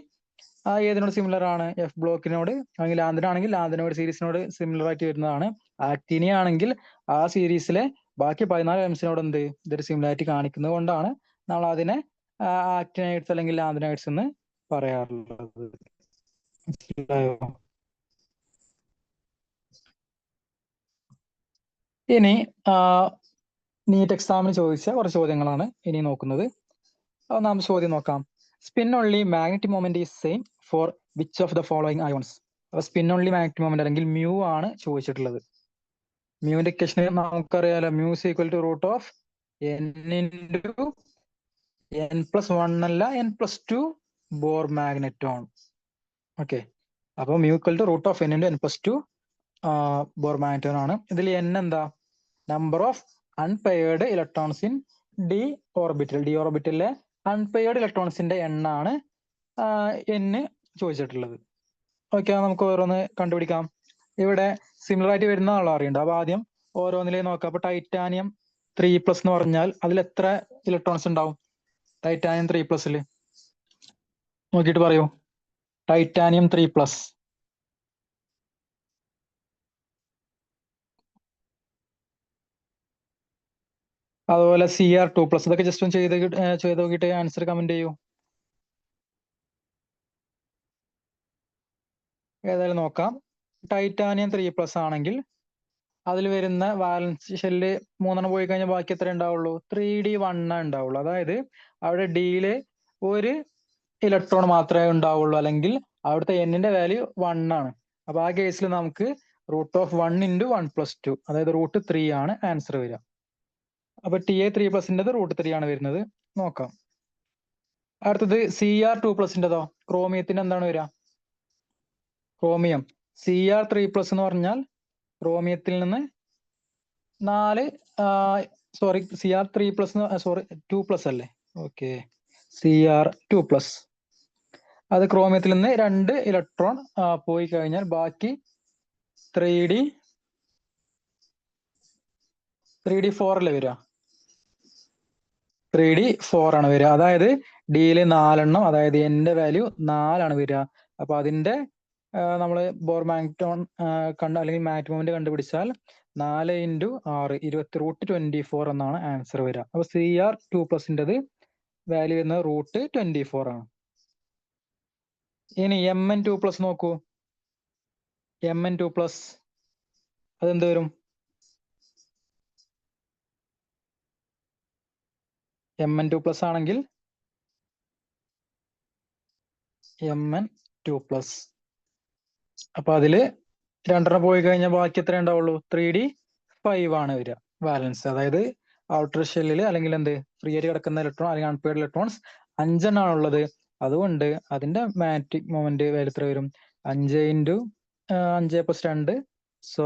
ഏതിനോട് സിമിലർ ആണ്? എഫ് ബ്ലോക്കിനോട്, അല്ലെങ്കിൽ ലാന്തനാണെങ്കിൽ ലാന്തനോട് സീരീസിനോട് സിമിലർ ആയിട്ട് വരുന്നതാണ്. ആക്ടീനിയ ആണെങ്കിൽ ആ സീരീസിലെ ബാക്കി 14 എലമെന്റ്സിനോട് എന്ത് ഇതൊരു സിമിലാരിറ്റി കാണിക്കുന്നത് കൊണ്ടാണ് നമ്മൾ അതിനെ ആക്ടിനൈഡ്സ് അല്ലെങ്കിൽ ലാന്തനൈഡ്സ് എന്ന് പറയാറുള്ളത്. മനസ്സിലായോ? ഇനി നീറ്റ് എക്സാമിന് ചോദിച്ച കുറച്ച് ചോദ്യങ്ങളാണ് ഇനി നോക്കുന്നത്. ഒന്നാമത്തെ ചോദ്യം നോക്കാം. Spin only magnetic moment is same for which of the following ions. അപ്പൊ സ്പിൻ ഓൺലി മാഗ്നറ്റിക് മൊമെന്റ് അല്ലെങ്കിൽ മ്യൂ ആണ് ചോദിച്ചിട്ടുള്ളത്. മ്യൂവിന്റെ ഇക്വേഷൻ നമുക്കറിയാലോ, mu is equal to root of n into n+1 അല്ല n+2 ബോർ മാഗ്നറ്റോൺ. ഓക്കെ, അപ്പൊ mu equal to root of n into n+2 bohr magneton ആണ്. ഇതിൽ n എന്താ? Number of unpaired electrons in D orbital. D ഓർബിറ്റലിലെ അൺപെയർഡ് ഇലക്ട്രോൺസിന്റെ എണ്ണാണ് n ചോദിച്ചിട്ടുള്ളത്. ഓക്കെ, നമുക്ക് ഓരോന്ന് കണ്ടുപിടിക്കാം. ഇവിടെ സിമിലർ ആയിട്ട് വരുന്ന ആളോ അറിയണ്ട. അപ്പൊ ആദ്യം ഓരോന്നിലേക്ക് നോക്കാം. അപ്പൊ ടൈറ്റാനിയം 3+ എന്ന് പറഞ്ഞാൽ അതിൽ എത്ര ഇലക്ട്രോൺസ് ഉണ്ടാവും? ടൈറ്റാനിയം 3+ൽ നോക്കിയിട്ട് പറയൂ. ടൈറ്റാനിയം 3+. അതുപോലെ Cr2+. ഇതൊക്കെ ജസ്റ്റ് ഒന്ന് ചെയ്ത് നോക്കിയിട്ട് ആൻസർ കമന്റ് ചെയ്യൂ. ഏതായാലും നോക്കാം. ടൈറ്റാനിയം 3+ ആണെങ്കിൽ അതിൽ വരുന്ന വാലൻസ് ഷെല്ല് 3 പോയി കഴിഞ്ഞാൽ ബാക്കി എത്ര ഉണ്ടാവുള്ളൂ? 3d1 ഉണ്ടാവുള്ളൂ. അതായത് അവിടെ ഡിയില് ഒരു ഇലക്ട്രോൺ മാത്രമേ ഉണ്ടാവുള്ളൂ, അല്ലെങ്കിൽ അവിടുത്തെ എന്നിന്റെ വാല്യൂ 1 ആണ്. അപ്പൊ ആ കേസിൽ നമുക്ക് √1 × 1+2, അതായത് √3 ആണ് ആൻസർ വരിക. അപ്പൊ Ta3+ൻ്റെത് √3 ആണ് വരുന്നത്. നോക്കാം. അടുത്തത് Cr2+ൻ്റെതോ? ക്രോമിയത്തിന് എന്താണ് വരിക? ക്രോമിയം Cr3+ എന്ന് പറഞ്ഞാൽ ക്രോമിയത്തിൽ നിന്ന് 4 Cr3+, 2+ അല്ലേ? Okay, Cr2+. അത് ക്രോമിയത്തിൽ നിന്ന് 2 ഇലക്ട്രോൺ പോയി കഴിഞ്ഞാൽ ബാക്കി 3d4 അല്ലേ വരിക? 3d4 ആണ് വരിക. അതായത് ഡിയില് 4 എണ്ണം, അതായത് എൻ്റെ വാല്യൂ 4 ആണ് വരിക. അപ്പൊ അതിന്റെ നമ്മൾ ബോർ മാഗ്നറ്റോൺ അല്ലെങ്കിൽ മാഗ്നറ്റിക് മൊമെന്റ് കണ്ടുപിടിച്ചാൽ 4 × 6 √24 എന്നാണ് ആൻസർ വരിക. അപ്പൊ Cr2+ൻ്റെത് വാല്യൂ വരുന്നത് √24 ആണ്. ഇനി Mn2+ നോക്കൂ. Mn2+ അതെന്ത് വരും? Mn2+ ആണെങ്കിൽ Mn2+. അപ്പൊ അതില് 2 പോയി കഴിഞ്ഞാൽ ബാക്കി എത്ര ഉണ്ടാവുള്ളൂ? 3d5 ആണ് വരിക ബാലൻസ്. അതായത് ഔട്ടർ ഷെല്ലിൽ അല്ലെങ്കിൽ ഫ്രീ ആയിട്ട് കിടക്കുന്ന ഇലക്ട്രോൺ അല്ലെങ്കിൽ അൺപെയർഡ് ഇലക്ട്രോൺസ് 5 എണ്ണമാണ് ഉള്ളത്. അതുകൊണ്ട് അതിന്റെ മാഗ്നറ്റിക് മൊമെന്റ് വാല്യൂ എത്ര വരും? 5 × 5 + 2, സോ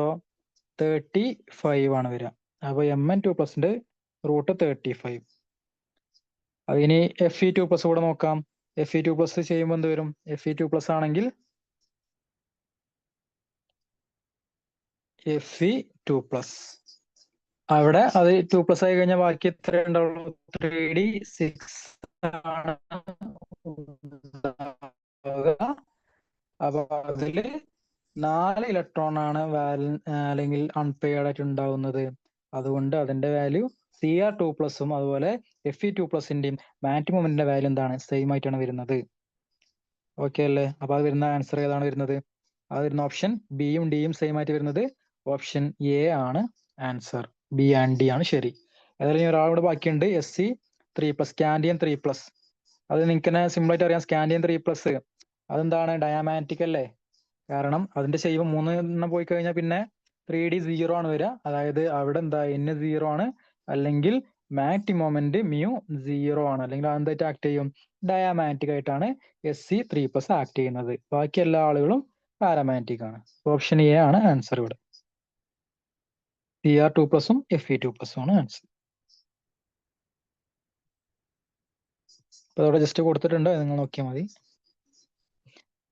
35 ആണ് വരിക. അപ്പൊ Mn2+ന്റെ √35. അത് ഇനി Fe2+ കൂടെ നോക്കാം. Fe2+ ചെയ്യുമ്പോൾ എന്ത് വരും? Fe2+ ആണെങ്കിൽ Fe2+, അവിടെ അത് 2+ ആയി കഴിഞ്ഞാൽ ബാക്കി എത്ര ഉണ്ടാവുള്ളൂ? 3d6 ആണ്. അപ്പൊ അതില് 4 ഇലക്ട്രോൺ ആണ് അല്ലെങ്കിൽ അൺപെയർഡ് ആയിട്ട് ഉണ്ടാവുന്നത്. അതുകൊണ്ട് അതിന്റെ വാല്യൂ Cr2+ഉം അതുപോലെ Fe2+ന്റെയും മാഗ്നറ്റിക് മൊമെന്റിന്റെ വാല്യൂ എന്താണ്? സെയിം ആയിട്ടാണ് വരുന്നത്. ഓക്കെ അല്ലേ? അപ്പൊ അത് വരുന്ന ആൻസർ ഏതാണ് വരുന്നത്? അത് വരുന്ന ഓപ്ഷൻ ബിയും ഡിയും സെയിം ആയിട്ട് വരുന്നത് ഓപ്ഷൻ എ ആണ് ആൻസർ. ബി ആൻഡ് ഡി ആണ് ശരി. ഏതായാലും ഒരാളോട് ബാക്കിയുണ്ട്. Sc3+, scandium 3+. അത് നിങ്ങൾക്ക് തന്നെ സിമ്പിൾ ആയിട്ട് അറിയാം. സ്കാൻഡിയം 3+, അതെന്താണ്? ഡയാമാഗ്നറ്റിക് അല്ലേ? കാരണം അതിന്റെ ഷേപ്പ് 3 എണ്ണം പോയി കഴിഞ്ഞാൽ പിന്നെ 3d0 ആണ് വരിക. അതായത് അവിടെ n 0 ആണ്, അല്ലെങ്കിൽ മാഗ്നറ്റിക് മൊമെന്റ് മ്യൂ 0 ആണ്, അല്ലെങ്കിൽ അതെന്തായിട്ട് ആക്ട് ചെയ്യും? ഡയാമാഗ്നറ്റിക് ആയിട്ടാണ് Sc3+ ആക്ട് ചെയ്യുന്നത്. ബാക്കി എല്ലാ ആളുകളും പാരാമാഗ്നറ്റിക് ആണ്. ഓപ്ഷൻ എ ആണ് ആൻസർ ഇവിടെ. Cr2+ഉം Fe2+ഉം ആണ് ആൻസർ. അപ്പൊ അവിടെ ജസ്റ്റ് കൊടുത്തിട്ടുണ്ട്, നിങ്ങൾ നോക്കിയാൽ മതി.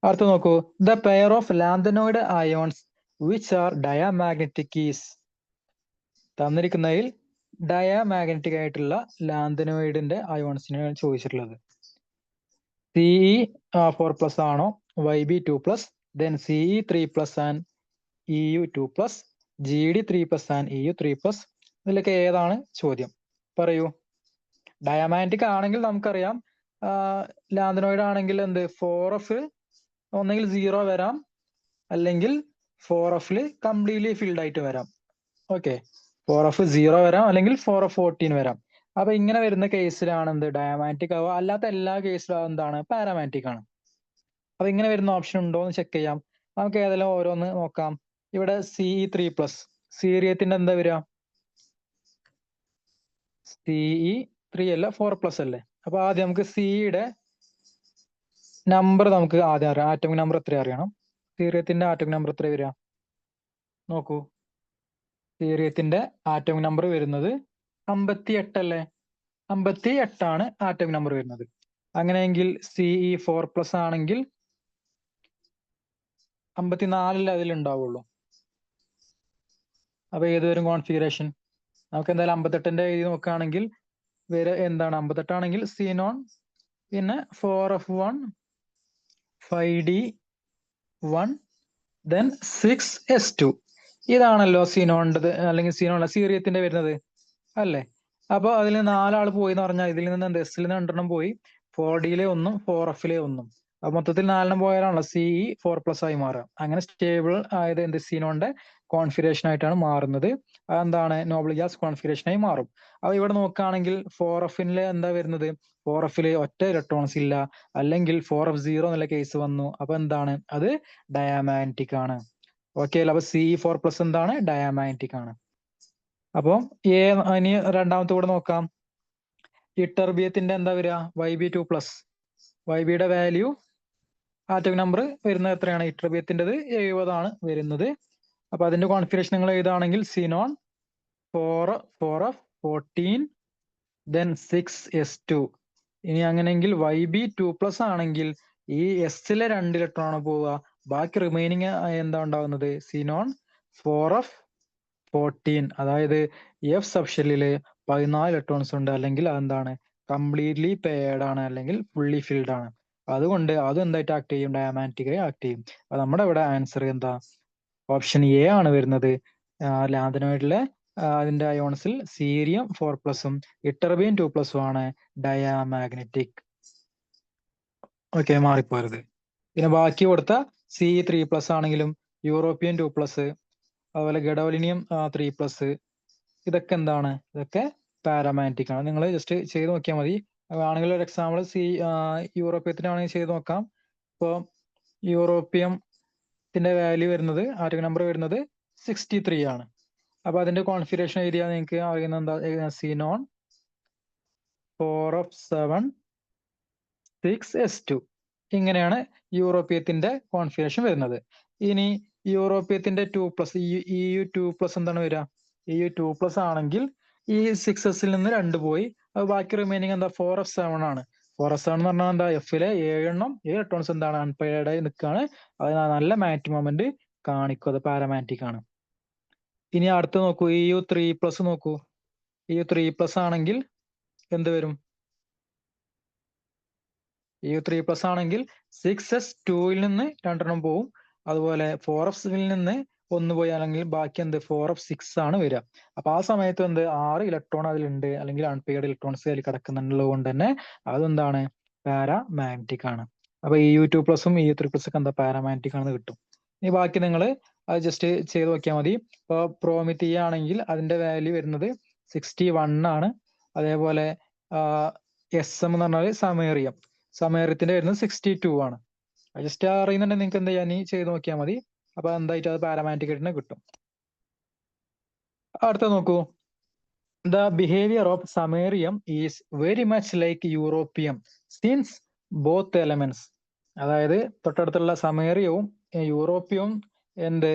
അടുത്ത നോക്കൂ. The pair of lanthanoid ions which are diamagnetic is. തന്നിരിക്കുന്നതിൽ ഡയാമാഗ്നറ്റിക് ആയിട്ടുള്ള ലാന്തനോയിഡിന്റെ അയോൺസിനെയാണ് ചോദിച്ചിട്ടുള്ളത്. Ce4+ ആണോ? Yb2+, then Ce3+ and Eu2+, Gd3+ and Eu3+. ഇതിലൊക്കെ ഏതാണ് ചോദ്യം? പറയൂ. ഡയാമാഗ്നറ്റിക് ആണെങ്കിൽ നമുക്കറിയാം, ലാന്തനോയിഡ് ആണെങ്കിൽ 4f ഒന്നെങ്കിൽ 0 വരാം, അല്ലെങ്കിൽ 4f കംപ്ലീറ്റ്ലി ഫിൽഡ് ആയിട്ട് വരാം. ഓക്കെ, 4f 0 വരാം, അല്ലെങ്കിൽ 4f 14 വരാം. അപ്പൊ ഇങ്ങനെ വരുന്ന കേസിലാണ് എന്ത് ഡയമാറ്റിക് ആവുക, അല്ലാത്ത എല്ലാ കേസിലും എന്താണ് പാരാമാറ്റിക് ആണ്. അപ്പൊ ഇങ്ങനെ വരുന്ന ഓപ്ഷൻ ഉണ്ടോ എന്ന് ചെക്ക് ചെയ്യാം. നമുക്ക് ഏതെല്ലാം ഓരോന്ന് നോക്കാം. ഇവിടെ CE3+, സീരിയത്തിന്റെ എന്താ വരിക? CE3 അല്ല 4+ അല്ലേ? അപ്പൊ ആദ്യം നമുക്ക് സിയുടെ നമ്പർ നമുക്ക് ആദ്യം അറിയാം. ആറ്റോമിക് നമ്പർ എത്ര അറിയണം? സീരിയത്തിന്റെ ആറ്റോമിക് നമ്പർ എത്ര വരിക നോക്കൂ. സീരിയത്തിന്റെ ആറ്റോമിക് നമ്പർ വരുന്നത് 58 അല്ലേ? 58 ആറ്റോമിക് നമ്പർ വരുന്നത്. അങ്ങനെയെങ്കിൽ CE4+ ആണെങ്കിൽ 54 അതിലുണ്ടാവുള്ളൂ. അപ്പൊ ഏത് വരും കോൺഫിഗറേഷൻ? നമുക്ക് എന്തായാലും 58 എഴുതി നോക്കുകയാണെങ്കിൽ വേറെ എന്താണ് 58 ആണെങ്കിൽ C0 പിന്നെ 4f1 5d1 then 6s2 ഇതാണല്ലോ C0 അല്ലെങ്കിൽ C0 സീരിയത്തിന്റെ വരുന്നത് അല്ലേ? അപ്പൊ അതിൽ 4 പോയി എന്ന് പറഞ്ഞാൽ ഇതിൽ നിന്ന് എന്ത് എസിൽ നിന്ന് 2 പോയി, 4Dയിലെ 1 4Fലെ 1. അപ്പൊ മൊത്തത്തിൽ 4 പോയാലാണല്ലോ CE4+ ആയി മാറുക. അങ്ങനെ സ്റ്റേബിൾ ആയത് എന്ത് C0 കോൺഫിഗറേഷൻ ആയിട്ടാണ് മാറുന്നത്. അതെന്താണ് നോബിൾ ഗ്യാസ് കോൺഫിഗറേഷൻ ആയി മാറും. അപ്പൊ ഇവിടെ നോക്കുകയാണെങ്കിൽ 4Fലെ എന്താ വരുന്നത്? 4Fല് ഒറ്റ ഇലക്ട്രോൺസ് ഇല്ല, അല്ലെങ്കിൽ 4f0 എന്നുള്ള കേസ് വന്നു. അപ്പൊ എന്താണ് അത് ഡയാമാഗ്നറ്റിക് ആണ്. ഓക്കെ അല്ല? അപ്പൊ CE4+ എന്താണ് ഡയാമാഗ്നറ്റിക് ആണ്. അപ്പം ഇനി രണ്ടാമത്തെ കൂടെ നോക്കാം. ഇട്ടർബിയത്തിന്റെ എന്താ വരിക? YB2+. YBയുടെ വാല്യൂ ആറ്റോമിക് നമ്പർ വരുന്നത് എത്രയാണ്? ഇട്ടർബിയത്തിൻ്റെത് 70 ആണ് വരുന്നത്. അപ്പൊ അതിന്റെ കോൺഫിഗറേഷൻ നിങ്ങൾ എഴുതുകയാണെങ്കിൽ C0 4f 14 then 6s2. ഇനി അങ്ങനെയെങ്കിൽ YB2+ ആണെങ്കിൽ ഈ എസിലെ 2 ഇലക്ട്രോൺ ആണ് പോവുക, ബാക്കി റിമൈനിങ് എന്താ ഉണ്ടാവുന്നത്? C0 4f 14. അതായത് എഫ് സബ്ഷെല്ലില് 14 ഇലക്ട്രോൺസ് ഉണ്ട്, അല്ലെങ്കിൽ അതെന്താണ് കംപ്ലീറ്റ്ലി പെയർഡ് ആണ്, അല്ലെങ്കിൽ ഫുള്ളി ഫിൽഡ് ആണ്. അതുകൊണ്ട് അത് എന്തായിട്ട് ആക്ട് ചെയ്യും? ഡയാമാഗ്നറ്റിക്കായി ആക്ട് ചെയ്യും. അത് നമ്മുടെ ഇവിടെ ആൻസർ എന്താ? ഓപ്ഷൻ എ ആണ് വരുന്നത്. ലാന്തനോയിഡിലെ അതിന്റെ അയോൺസിൽ സീരിയം 4+ഉം ഇട്ടർബിയം 2+ഉം ആണ് ഡയാമാഗ്നറ്റിക്. ഓക്കെ, മാറിപ്പോരുത്. പിന്നെ ബാക്കി കൊടുത്ത CE3+ ആണെങ്കിലും യൂറോപ്യൻ 2+, അതുപോലെ ഗഡോലിനിയം 3+, ഇതൊക്കെ എന്താണ്? ഇതൊക്കെ പാരാമാഗ്നറ്റിക് ആണ്. നിങ്ങൾ ജസ്റ്റ് ചെയ്ത് നോക്കിയാൽ മതി. ആണെങ്കിൽ ഒരു എക്സാമ്പിൾ യൂറോപ്യത്തിനാണെങ്കിൽ ചെയ്ത് നോക്കാം. ഇപ്പോൾ യൂറോപ്യത്തിന്റെ വാല്യൂ വരുന്നത്, ആറ്റോമിക് നമ്പർ വരുന്നത് 63 ആണ്. അപ്പൊ അതിന്റെ കോൺഫിഗറേഷൻ എഴുതിയാൽ നിങ്ങൾക്ക് അറിയുന്ന എന്താ? C0 4f7 6s2. ഇങ്ങനെയാണ് യൂറോപ്യത്തിന്റെ കോൺഫിഗറേഷൻ വരുന്നത്. ഇനി യൂറോപ്യത്തിന്റെ 2+, EU2+ എന്താണ് വരിക? EU2+ ആണെങ്കിൽ ഈ 6s നിന്ന് 2 പോയി, അത് ബാക്കി റിമൈനിങ് എന്താ? 4f7 ആണ്. 4f7 എന്ന് പറഞ്ഞാൽ എന്താ? എഫിലെ 7 ഇലക്ട്രോൺസ് എന്താണ് അൺപെയർഡ് ആയി നിൽക്കുകയാണ്. അത് നല്ല മാഗ്നറ്റിക് മൊമെന്റ് കാണിക്കും. അത് പാരാമാഗ്നറ്റിക് ആണ്. ഇനി അടുത്ത് നോക്കൂ, EU3+ നോക്കൂ. EU3+ ആണെങ്കിൽ എന്ത് വരും? EU3+ ആണെങ്കിൽ 6s2ൽ നിന്ന് 2 പോവും, അതുപോലെ 4fൽ നിന്ന് 1 പോയി, അല്ലെങ്കിൽ ബാക്കി എന്ത്? 4f6 ആണ് വരിക. അപ്പൊ ആ സമയത്ത് എന്ത് 6 ഇലക്ട്രോൺ അതിലുണ്ട്, അല്ലെങ്കിൽ അൺപെയർഡ് ഇലക്ട്രോൺസ് അതിൽ കിടക്കുന്നുള്ളത് കൊണ്ട് തന്നെ അതെന്താണ് പാരാമാഗ്നറ്റിക് ആണ്. അപ്പൊ EU2+ഉം EU3+ ഒക്കെ എന്താ പാരാമാഗ്നറ്റിക് ആണെന്ന് കിട്ടും. ഇനി ബാക്കി നിങ്ങൾ അത് ജസ്റ്റ് ചെയ്ത് നോക്കിയാൽ മതി. ഇപ്പോൾ പ്രോമിത്തിയ ആണെങ്കിൽ അതിന്റെ വാല്യൂ വരുന്നത് 61 ആണ്. അതേപോലെ SM എന്ന് പറഞ്ഞാൽ സമേറിയത്തിന്റെ വരുന്നത് 62 ആണ്. ജസ്റ്റ് അറിയുന്നുണ്ടെങ്കിൽ നിങ്ങൾക്ക് എന്താ ചെയ്യാൻ ചെയ്ത് നോക്കിയാൽ മതി. അപ്പൊ എന്തായിട്ട് അത് പാരാമാഗ്നറ്റിക് ആയിട്ട് തന്നെ കിട്ടും. അടുത്ത നോക്കൂ. The behaviour of സമേറിയം is very much like europium since both elements. അതായത് തൊട്ടടുത്തുള്ള സമേറിയവും യൂറോപ്യവും എന്ത്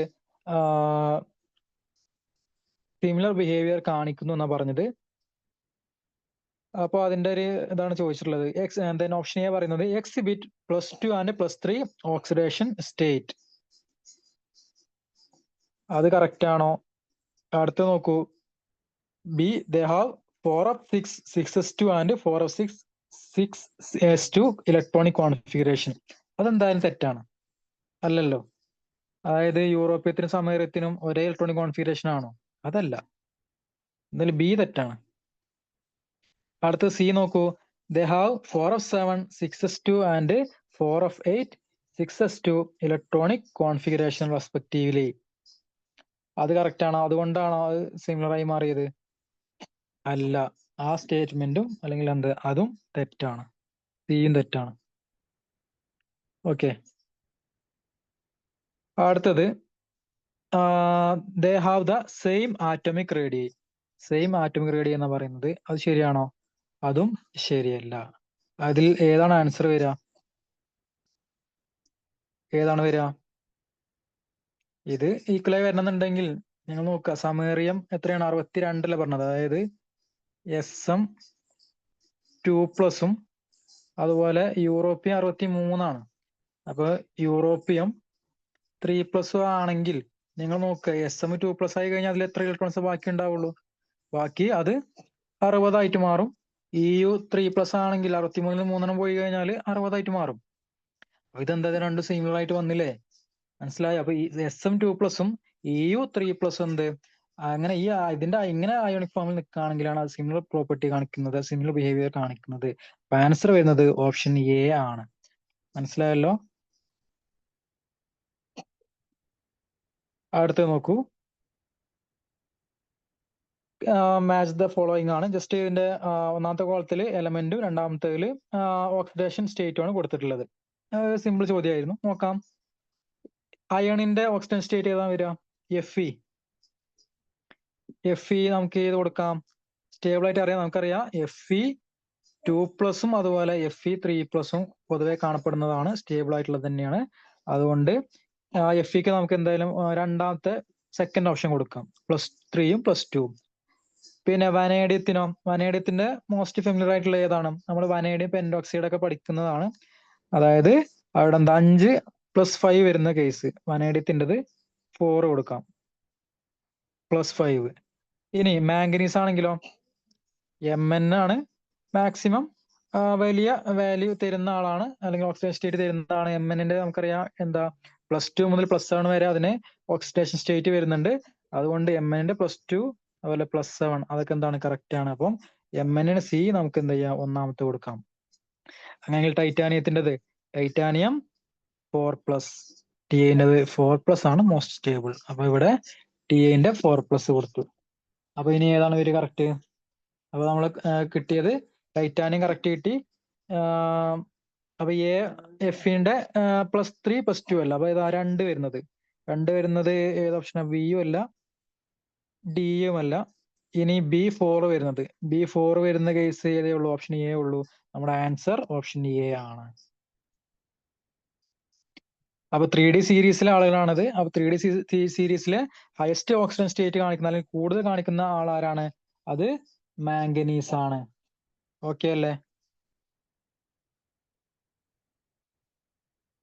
സിമിലർ ബിഹേവിയർ കാണിക്കുന്നു എന്നാ പറഞ്ഞത്. അപ്പൊ അതിന്റെ ഒരു ഇതാണ് ചോദിച്ചിട്ടുള്ളത്. ഓപ്ഷൻ എ പറയുന്നത് എക്സിബിറ്റ് +2 ആൻഡ് +3 ഓക്സിഡേഷൻ സ്റ്റേറ്റ്. അത് കറക്റ്റ് ആണോ? അടുത്ത് നോക്കൂ. B they have 4f6 6s2 and 4f6 6s2 electronic configuration. അതെന്തായാലും തെറ്റാണ്, അല്ലല്ലോ. അതായത് യൂറോപ്യത്തിനും സമേറിയത്തിനും ഒരേ ഇലക്ട്രോണിക് കോൺഫിഗറേഷൻ ആണോ? അതല്ല. എന്തായാലും ബി തെറ്റാണ്. അടുത്ത സി നോക്കൂ. They have 4f7 6s2 and 4f8 6s2 electronic configuration respectively. അത് കറക്റ്റ് ആണോ? അതുകൊണ്ടാണോ അത് സിമിലർ ആയി മാറിയത്? അല്ല. ആ സ്റ്റേറ്റ്മെന്റും അല്ലെങ്കിൽ എന്ത് അതും തെറ്റാണ്. സിയും തെറ്റാണ്. ഓക്കെ. അടുത്തത് they have the same atomic radii. Same atomic radii എന്ന് പറയുന്നത് അത് ശരിയാണോ? അതും ശരിയല്ല. അതിൽ ഏതാണ് ആൻസർ വരിക? ഏതാണ് വരിക? ഇത് ഈക്വലായി വരണമെന്നുണ്ടെങ്കിൽ നിങ്ങൾ നോക്കുക, സമേറിയം എത്രയാണ്? 62 പറഞ്ഞത്. അതായത് SM2+ഉം അതുപോലെ യൂറോപ്യം 63 അപ്പൊ യൂറോപ്യം 3+ ആണെങ്കിൽ നിങ്ങൾ നോക്കുക, SM2+ ആയി കഴിഞ്ഞാൽ അതിൽ എത്ര ഇലക്ട്രോൺസ് ബാക്കി ഉണ്ടാവുള്ളൂ? ബാക്കി അത് 60 മാറും. EU 3+ ആണെങ്കിൽ 63 3 പോയി കഴിഞ്ഞാൽ 60 മാറും. അപ്പൊ ഇതെന്താ, രണ്ടും സിമിലർ ആയിട്ട് വന്നില്ലേ? മനസ്സിലായോ? അപ്പൊ ഈ SM2+ഉം EU 3+ എന്ത് അങ്ങനെ ഇതിന്റെ ഇങ്ങനെ അയോണിക് ഫോമിൽ നിൽക്കുകയാണെങ്കിലാണ് അത് സിമിലർ പ്രോപ്പർട്ടി കാണിക്കുന്നത്, സിമിലർ ബിഹേവിയർ കാണിക്കുന്നത്. അപ്പൊ ആൻസർ വരുന്നത് ഓപ്ഷൻ എ ആണ്. മനസ്സിലായല്ലോ? അടുത്ത് നോക്കൂ, മാച്ച് ദ ഫോളോയിങ് ആണ്. ജസ്റ്റ് ഇതിന്റെ ഒന്നാമത്തെ കോളത്തിൽ എലമെന്റും രണ്ടാമത്തേതിൽ ഓക്സിഡേഷൻ സ്റ്റേറ്റും ആണ് കൊടുത്തിട്ടുള്ളത്. സിമ്പിൾ ചോദ്യമായിരുന്നു. നോക്കാം. അയണിന്റെ ഓക്സിഡേഷൻ സ്റ്റേറ്റ് ഏതാ വരിക? Fe. നമുക്ക് ഏത് കൊടുക്കാം? സ്റ്റേബിൾ ആയിട്ട് അറിയാം, നമുക്കറിയാം Fe2+ഉം അതുപോലെ Fe3+ഉം പൊതുവെ കാണപ്പെടുന്നതാണ്, സ്റ്റേബിൾ ആയിട്ടുള്ളത് തന്നെയാണ്. അതുകൊണ്ട് Feക്ക് നമുക്ക് എന്തായാലും രണ്ടാമത്തെ സെക്കൻഡ് ഓപ്ഷൻ കൊടുക്കാം, +3ഉം +2ഉം. പിന്നെ വനേഡിയത്തിന്റെ മോസ്റ്റ് ഫെമിലിയർ ആയിട്ടുള്ള ഏതാണ്? നമ്മൾ വനേഡിയം പെന്റോക്സൈഡ് ഒക്കെ പഠിക്കുന്നതാണ്. അതായത് അവിടെ എന്താ 5+5 വരുന്ന കേസ്, വനേഡിയത്തിൻ്റെത് 4 കൊടുക്കാം, +5. ഇനി മാംഗനീസ് ആണെങ്കിലോ Mn ആണ് മാക്സിമം വലിയ വാല്യൂ തരുന്ന ആളാണ്, അല്ലെങ്കിൽ ഓക്സിഡേഷൻ സ്റ്റേറ്റ് തരുന്ന ആളാണ്. Mnന്റെ നമുക്കറിയാം എന്താ, +2 മുതൽ +7 വരെ അതിന് ഓക്സിഡേഷൻ സ്റ്റേറ്റ് വരുന്നുണ്ട്. അതുകൊണ്ട് Mnന്റെ +2 അതുപോലെ +7 അതൊക്കെ എന്താണ്, കറക്റ്റ് ആണ്. അപ്പം Mn സി നമുക്ക് എന്ത് ചെയ്യാം, ഒന്നാമത്തെ കൊടുക്കാം. അങ്ങനെയെങ്കിൽ ടൈറ്റാനിയം 4+, ടിഐൻ്റെത് 4+ ആണ് മോസ്റ്റ് സ്റ്റേബിൾ. അപ്പൊ ഇവിടെ ടിഐന്റെ 4+ കൊടുത്തു. അപ്പൊ ഇനി ഏതാണ് ഒരു കറക്റ്റ്? അപ്പൊ നമ്മൾ കിട്ടിയത് ടൈറ്റാനിയം കറക്റ്റ് കിട്ടി. അപ്പൊ Feന്റെ +3 +2 അല്ല, അപ്പൊ ഏതാ 2 വരുന്നത്? 2 വരുന്നത് ഏത് ഓപ്ഷനാ? ബിയും അല്ല ഡിയും അല്ല. ഇനി B4 വരുന്നത്, B4 വരുന്ന കേസ് ഏതേ ഉള്ളൂ? ഓപ്ഷൻ എ ഉള്ളൂ. നമ്മുടെ ആൻസർ ഓപ്ഷൻ എ ആണ്. അപ്പൊ 3D സീരീസിലെ ആളുകളാണത്. അപ്പൊ 3D സീരീസിലെ ഹയസ്റ്റ് ഓക്സിജൻ സ്റ്റേറ്റ് കാണിക്കുന്ന അല്ലെങ്കിൽ കൂടുതൽ കാണിക്കുന്ന ആൾ ആരാണ്? അത് മാംഗനീസ് ആണ്. ഓക്കെ അല്ലേ?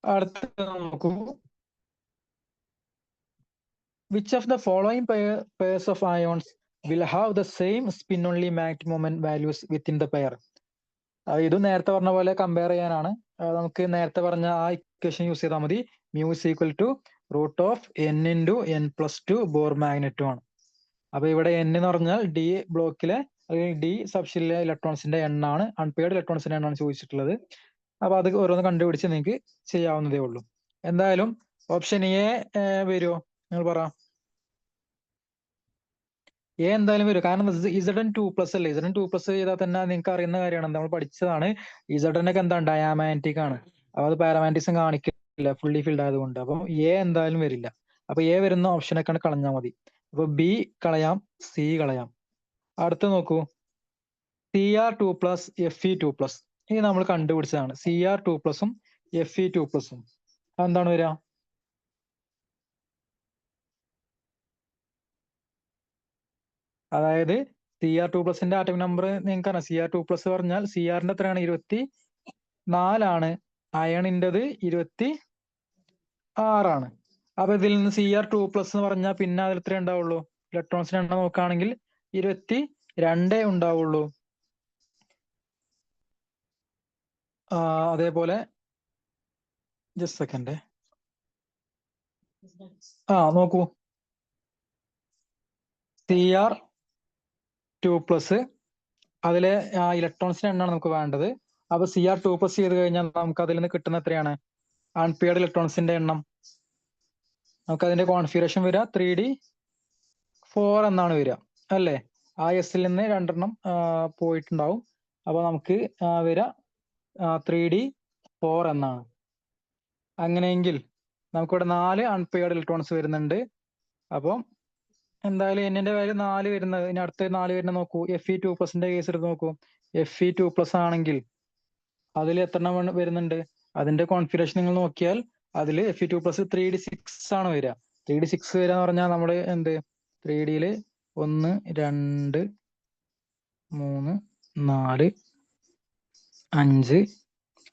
അടുത്ത നോക്കൂ, which of the following pairs of ions will have the same spin only magnetic moment values within the pair? ഇത് നേരത്തെ പറഞ്ഞ പോലെ കമ്പയർ ചെയ്യാനാണ്. നമുക്ക് നേരത്തെ പറഞ്ഞ ആ ഇക്വേഷൻ യൂസ് ചെയ്താൽ മതി. μ √n×n+2 ബോർ മാഗ്നറ്റും ആണ്. അപ്പൊ ഇവിടെ n എന്ന് പറഞ്ഞാൽ ഡി ബ്ലോക്കിലെ അല്ലെങ്കിൽ ഡി സബ്ഷെല്ലിലെ ഇലക്ട്രോൺസിന്റെ എണ്ണാണ്, അൺപെയർഡ് ഇലക്ട്രോൺസിന്റെ എണ്ണാണ് ചോദിച്ചിട്ടുള്ളത്. അപ്പൊ അത് ഓരോന്ന് കണ്ടുപിടിച്ച് നിങ്ങൾക്ക് ചെയ്യാവുന്നതേ ഉള്ളൂ. എന്തായാലും ഓപ്ഷൻ എ വരുമോ? നിങ്ങൾ പറ. എ എന്തായാലും വരും, കാരണം Z2+ അല്ലേ? Z2+ ചെയ്താൽ തന്നെ നിങ്ങൾക്ക് അറിയുന്ന കാര്യമാണ്, നമ്മൾ പഠിച്ചതാണ്. Zn ഒക്കെ എന്താണ്, ഡയാമാഗ്നറ്റിക് ആണ്. അപ്പൊ അത് പാരാമാഗ്നറ്റിസം കാണിക്കില്ല, ഫുള്ളി ഫിൽഡ് ആയതുകൊണ്ട്. അപ്പം എ എന്തായാലും വരില്ല. അപ്പൊ എ വരുന്ന ഓപ്ഷനൊക്കെ കളഞ്ഞാൽ മതി. അപ്പൊ ബി കളയാം, സി കളയാം. അടുത്ത് നോക്കൂ, Cr2+, Fe2+. ഇത് നമ്മൾ കണ്ടുപിടിച്ചതാണ്. Cr2+ഉം Fe2+ഉം എന്താണ് വരിക? അതായത് Cr2+ന്റെ ആറ്റം നമ്പർ നിങ്ങൾക്കറിയാം. Cr2+ പറഞ്ഞാൽ Crന്റെ എത്രയാണ്? 24 അയണിൻ്റെത് 26. അപ്പൊ ഇതിൽ നിന്ന് Cr2+ എന്ന് പറഞ്ഞാൽ പിന്നെ അതിൽ എത്ര ഉണ്ടാവുള്ളൂ? ഇലക്ട്രോൺസിന്റെ എണ്ണം നോക്കുകയാണെങ്കിൽ 22 ഉണ്ടാവുള്ളൂ. അതേപോലെ ജസ്റ്റ് സെക്കൻഡ്, നോക്കൂ, Cr2+, അതിലെ ഇലക്ട്രോൺസിന്റെ എണ്ണമാണ് നമുക്ക് വേണ്ടത്. അപ്പൊ Cr2+ ചെയ്ത് കഴിഞ്ഞാൽ നമുക്ക് അതിൽ നിന്ന് കിട്ടുന്ന എത്രയാണ്? അൺപെയർഡ് ഇലക്ട്രോൺസിന്റെ എണ്ണം. നമുക്ക് അതിന്റെ കോൺഫിഗറേഷൻ വരിക 3D4 എന്നാണ് വരിക, അല്ലേ? ആ എസിൽ നിന്ന് 2 പോയിട്ടുണ്ടാവും. അപ്പൊ നമുക്ക് വരിക 3d4 എന്നാണ്. അങ്ങനെയെങ്കിൽ നമുക്കിവിടെ 4 അൺപെയർഡ് ഇലക്ട്രോൺസ് വരുന്നുണ്ട്. അപ്പം എന്തായാലും എന്നിന്റെ വാല്യൂ 4 വരുന്നത്. ഇനി അടുത്ത 4 വരുന്നത് നോക്കൂ. Fe2+ന്റെ കേസ് എടുത്ത് നോക്കൂ. Fe2+ ആണെങ്കിൽ അതിൽ എത്ര എണ്ണം വരുന്നുണ്ട്? അതിന്റെ കോൺഫിഗറേഷൻ നിങ്ങൾ നോക്കിയാൽ അതിൽ Fe2+ 3d6 ആണ് വരിക. 3d6 വരിക എന്ന് പറഞ്ഞാൽ നമ്മൾ എന്ത് 3dയിൽ 1 2 3 4 5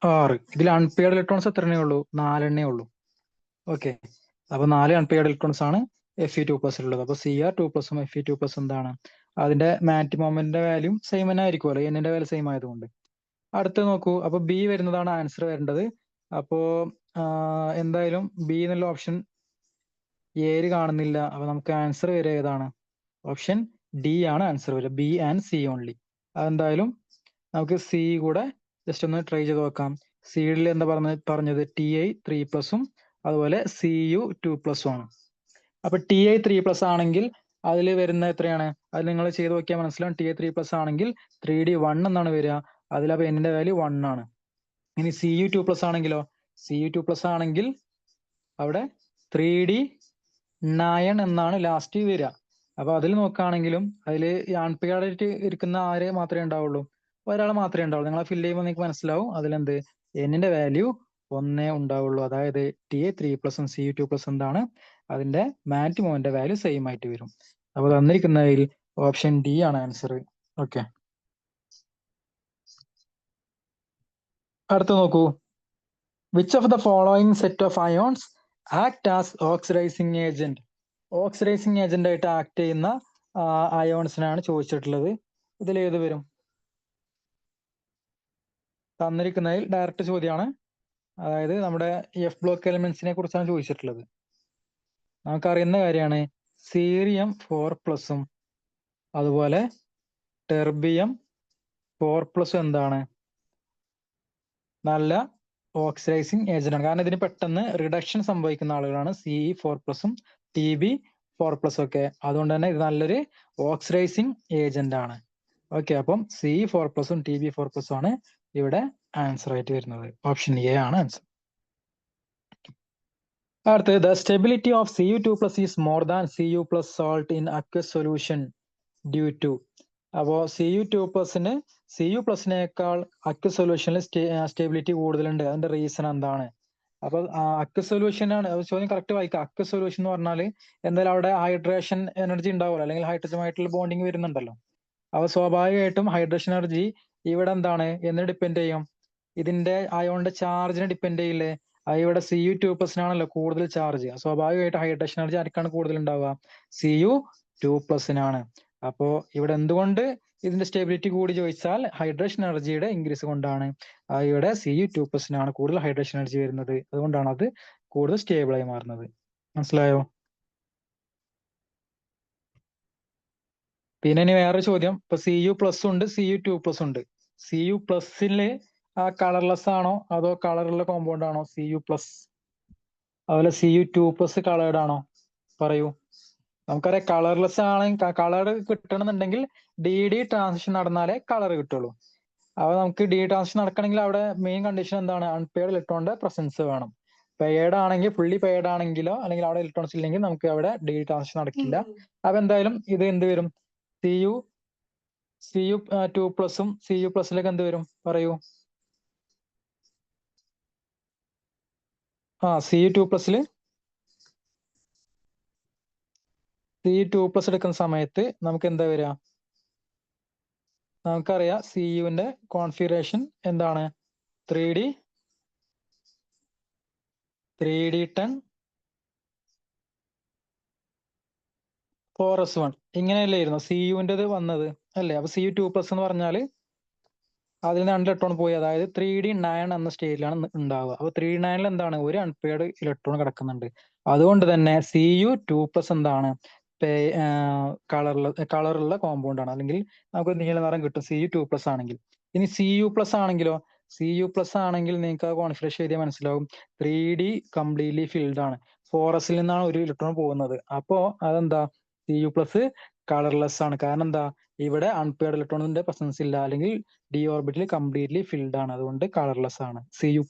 6. ഇതിൽ അൺപെയർഡ് ഇലക്ട്രോൺസ് എത്ര എണ്ണേ ഉള്ളൂ? 4 എണ്ണേ ഉള്ളൂ. ഓക്കെ, അപ്പൊ 4 അൺപെയർഡ് ഇലക്ട്രോൺസ് ആണ് Fe2+ ഉള്ളത്. അപ്പൊ Cr2+ഉം Fe2+ എന്താണ്? അതിന്റെ മാറ്റ് മൊമെന്റിന്റെ വാല്യൂ സെയിം തന്നെ ആയിരിക്കുമല്ലോ, എന്നിന്റെ വാല്യൂ സെയിം ആയതുകൊണ്ട്. അടുത്ത് നോക്കൂ. അപ്പൊ ബി വരുന്നതാണ് ആൻസർ വരേണ്ടത്. അപ്പോ എന്തായാലും ബി എന്നുള്ള ഓപ്ഷൻ എയിൽ കാണുന്നില്ല. അപ്പൊ നമുക്ക് ആൻസർ വരിക ഏതാണ്? ഓപ്ഷൻ ഡി ആണ് ആൻസർ വരിക. B and C only. അതെന്തായാലും നമുക്ക് സി കൂടെ ജസ്റ്റ് ഒന്ന് ട്രൈ ചെയ്ത് നോക്കാം. സിയിൽ എന്താ പറഞ്ഞത് Ti3+ഉം അതുപോലെ Cu2+ഉം ആണ്. അപ്പൊ Ti3+ ആണെങ്കിൽ അതിൽ വരുന്ന എത്രയാണ്? അത് നിങ്ങൾ ചെയ്ത് നോക്കിയാൽ മനസ്സിലാവും. Ti3+ ആണെങ്കിൽ 3d1 എന്നാണ് വരിക. അതിലപ്പോ എന്നിന്റെ വാല്യൂ 1 ആണ്. ഇനി Cu2+ ആണെങ്കിലോ? Cu2+ ആണെങ്കിൽ അവിടെ 3d9 എന്നാണ് ലാസ്റ്റ് വരിക. അപ്പൊ അതിൽ നോക്കുകയാണെങ്കിലും അതിൽ അൺപെയർഡ് ഇരിക്കുന്ന ആരെ മാത്രമേ ഉണ്ടാവുള്ളൂ? ഒരാൾ മാത്രമേ ഉണ്ടാവുള്ളൂ. നിങ്ങൾ ഫില്ല് ചെയ്യുമ്പോൾ നിങ്ങൾക്ക് മനസ്സിലാവും അതിലെന്ത് എന്നിന്റെ വാല്യൂ 1 ഉണ്ടാവുള്ളൂ. അതായത് Ti3+ഉം Cu2+ എന്താണ്? അതിന്റെ മാറ്റ് മൊമെന്റ് വാല്യൂ സെയിം ആയിട്ട് വരും. അപ്പൊ തന്നിരിക്കുന്നതിൽ ഓപ്ഷൻ ഡി ആണ് ആൻസർ. ഓക്കെ, അടുത്ത നോക്കൂ. Which of the following set of ions act as oxidising agent? Oxidising agent ആയിട്ട് ആക്ട് ചെയ്യുന്ന അയോൺസിനാണ് ചോദിച്ചിട്ടുള്ളത്. ഇതിൽ ഏത് വരും? തന്നിരിക്കുന്നതിൽ ഡയറക്റ്റ് ചോദ്യമാണ്. അതായത് നമ്മുടെ എഫ് ബ്ലോക്ക് എലിമെന്റ്സിനെ കുറിച്ചാണ് ചോദിച്ചിട്ടുള്ളത്. നമുക്കറിയുന്ന കാര്യമാണ് Cerium4+ഉം അതുപോലെ Terbium4+ എന്താണ്? നല്ല ഓക്സിഡൈസിങ് ഏജന്റ് ആണ്. കാരണം ഇതിന് പെട്ടെന്ന് റിഡക്ഷൻ സംഭവിക്കുന്ന ആളുകളാണ് Ce4+ഉം Tb4+ ഒക്കെ. അതുകൊണ്ട് തന്നെ ഇത് നല്ലൊരു ഓക്സിഡൈസിങ് ഏജന്റ് ആണ്. ഓക്കെ, അപ്പം Ce4+ഉം Tb4+ഉം ആണ് ഇവിടെ ആൻസർ ആയിട്ട് വരുന്നത്. ഓപ്ഷൻ എ ആണ് ആൻസർ. അടുത്തത് the stability of Cu2+ is more than Cu+ salt in aqueous solution due to. അപ്പോ Cu+നേക്കാൾ അക്വസ് സൊല്യൂഷനിൽ സ്റ്റെബിലിറ്റി കൂടുതലുണ്ട്. അതിന്റെ റീസൺ എന്താണ്? അപ്പൊ അക്വസ് സൊല്യൂഷൻ ആണ് ചോദ്യം. കറക്റ്റ് വായിക്കുക. അക്വസ് സൊല്യൂഷൻ എന്ന് പറഞ്ഞാൽ എന്തായാലും അവിടെ ഹൈഡ്രേഷൻ എനർജി ഉണ്ടാവുമല്ലോ, അല്ലെങ്കിൽ ഹൈഡ്രജനുമായിട്ടുള്ള ബോണ്ടിങ് വരുന്നുണ്ടല്ലോ. അപ്പൊ സ്വാഭാവികമായിട്ടും ഹൈഡ്രേഷൻ എനർജി ഇവിടെ എന്താണ് എന്ന് ഡിപ്പെൻഡ് ചെയ്യും? ഇതിന്റെ അയോണിന്റെ ചാർജിനെ ഡിപ്പെൻഡ് ചെയ്യില്ലേ? ഇവിടെ Cu2+നാണല്ലോ കൂടുതൽ ചാർജ്. സ്വാഭാവികമായിട്ട് ഹൈഡ്രേഷൻ എനർജി ആർക്കാണ് കൂടുതൽ ഉണ്ടാവുക? Cu2+നാണ്. അപ്പോ ഇവിടെ എന്തുകൊണ്ട് ഇതിന്റെ സ്റ്റെബിലിറ്റി കൂടി ചോദിച്ചാൽ ഹൈഡ്രേഷൻ എനർജിയുടെ ഇൻക്രീസ് കൊണ്ടാണ്. ഇവിടെ Cu2+നാണ് കൂടുതൽ ഹൈഡ്രേഷൻ എനർജി വരുന്നത്. അതുകൊണ്ടാണ് അത് കൂടുതൽ സ്റ്റേബിൾ ആയി മാറുന്നത്. മനസ്സിലായോ? പിന്നെ ഇനി വേറെ ചോദ്യം. ഇപ്പൊ Cu+ ഉണ്ട്, Cu2+ ഉണ്ട്. Cu+ല് കളർലെസ് ആണോ അതോ കളറുള്ള കോമ്പൗണ്ട് ആണോ Cu+? അതുപോലെ Cu2+ കളേർഡ് ആണോ? പറയൂ. നമുക്കറിയാം കളർലെസ് ആണെങ്കിൽ കളർ കിട്ടണമെന്നുണ്ടെങ്കിൽ DD ട്രാൻസിഷൻ നടന്നാലേ കളർ കിട്ടുള്ളൂ. അപ്പൊ നമുക്ക് DD ട്രാൻസിഷൻ നടക്കണമെങ്കിൽ അവിടെ മെയിൻ കണ്ടീഷൻ എന്താണ്? അൺപെയർഡ് ഇലക്ട്രോണിന്റെ പ്രസൻസ് വേണം. പെയർഡ് ആണെങ്കിൽ, ഫുള്ളി പെയർഡ് ആണെങ്കിലോ അല്ലെങ്കിൽ അവിടെ ഇലക്ട്രോൺസ് ഇല്ലെങ്കിൽ നമുക്ക് അവിടെ DD ട്രാൻസിഷൻ നടക്കില്ല. അപ്പൊ എന്തായാലും ഇത് എന്ത് വരും? Cu2+ഉം Cu+ലേക്ക് എന്ത് വരും? പറയൂ. Cu2+ല് C2+ എടുക്കുന്ന സമയത്ത് നമുക്ക് എന്താ വരിക? നമുക്കറിയാം Cuന്റെ കോൺഫിഗറേഷൻ എന്താണ്? 3d10 4s1 ഇങ്ങനെയല്ലായിരുന്നു Cuന്റേത് വന്നത് അല്ലേ? അപ്പൊ Cu2+ എന്ന് പറഞ്ഞാൽ അതിൽ നിന്ന് 2 ഇലക്ട്രോൺ പോയി, അതായത് 3d9 എന്ന സ്റ്റേറ്റിലാണ് ഉണ്ടാവുക. അപ്പൊ 3d9 എന്താണ്? ഒരു അൺപെയർഡ് ഇലക്ട്രോൺ കിടക്കുന്നുണ്ട്. അതുകൊണ്ട് തന്നെ Cu2+ എന്താണ്? കളറുള്ള കോമ്പൗണ്ട് ആണ്, അല്ലെങ്കിൽ നമുക്ക് നീല നിറം കിട്ടും Cu2+ ആണെങ്കിൽ. ഇനി Cu+ ആണെങ്കിലോ? Cu+ ആണെങ്കിൽ നിങ്ങൾക്ക് ആ കോൺഫിഗറേഷൻ എഴുതിയാൽ മനസ്സിലാവും. 3d കംപ്ലീറ്റ്ലി ഫിൽഡ് ആണ്. 4s നിന്നാണ് ഒരു ഇലക്ട്രോൺ പോകുന്നത്. അപ്പോ അതെന്താ? Cu+ കളർലെസ് ആണ്. കാരണം എന്താ, ഇവിടെ അൺപെയർഡ് ഇലക്ട്രോണിന്റെ പ്രസൻസ് ഇല്ല, അല്ലെങ്കിൽ ഡി ഓർബിറ്റൽ കംപ്ലീറ്റ്ലി ഫിൽഡ് ആണ്, അതുകൊണ്ട് കളർലെസ് ആണ്. Cu+.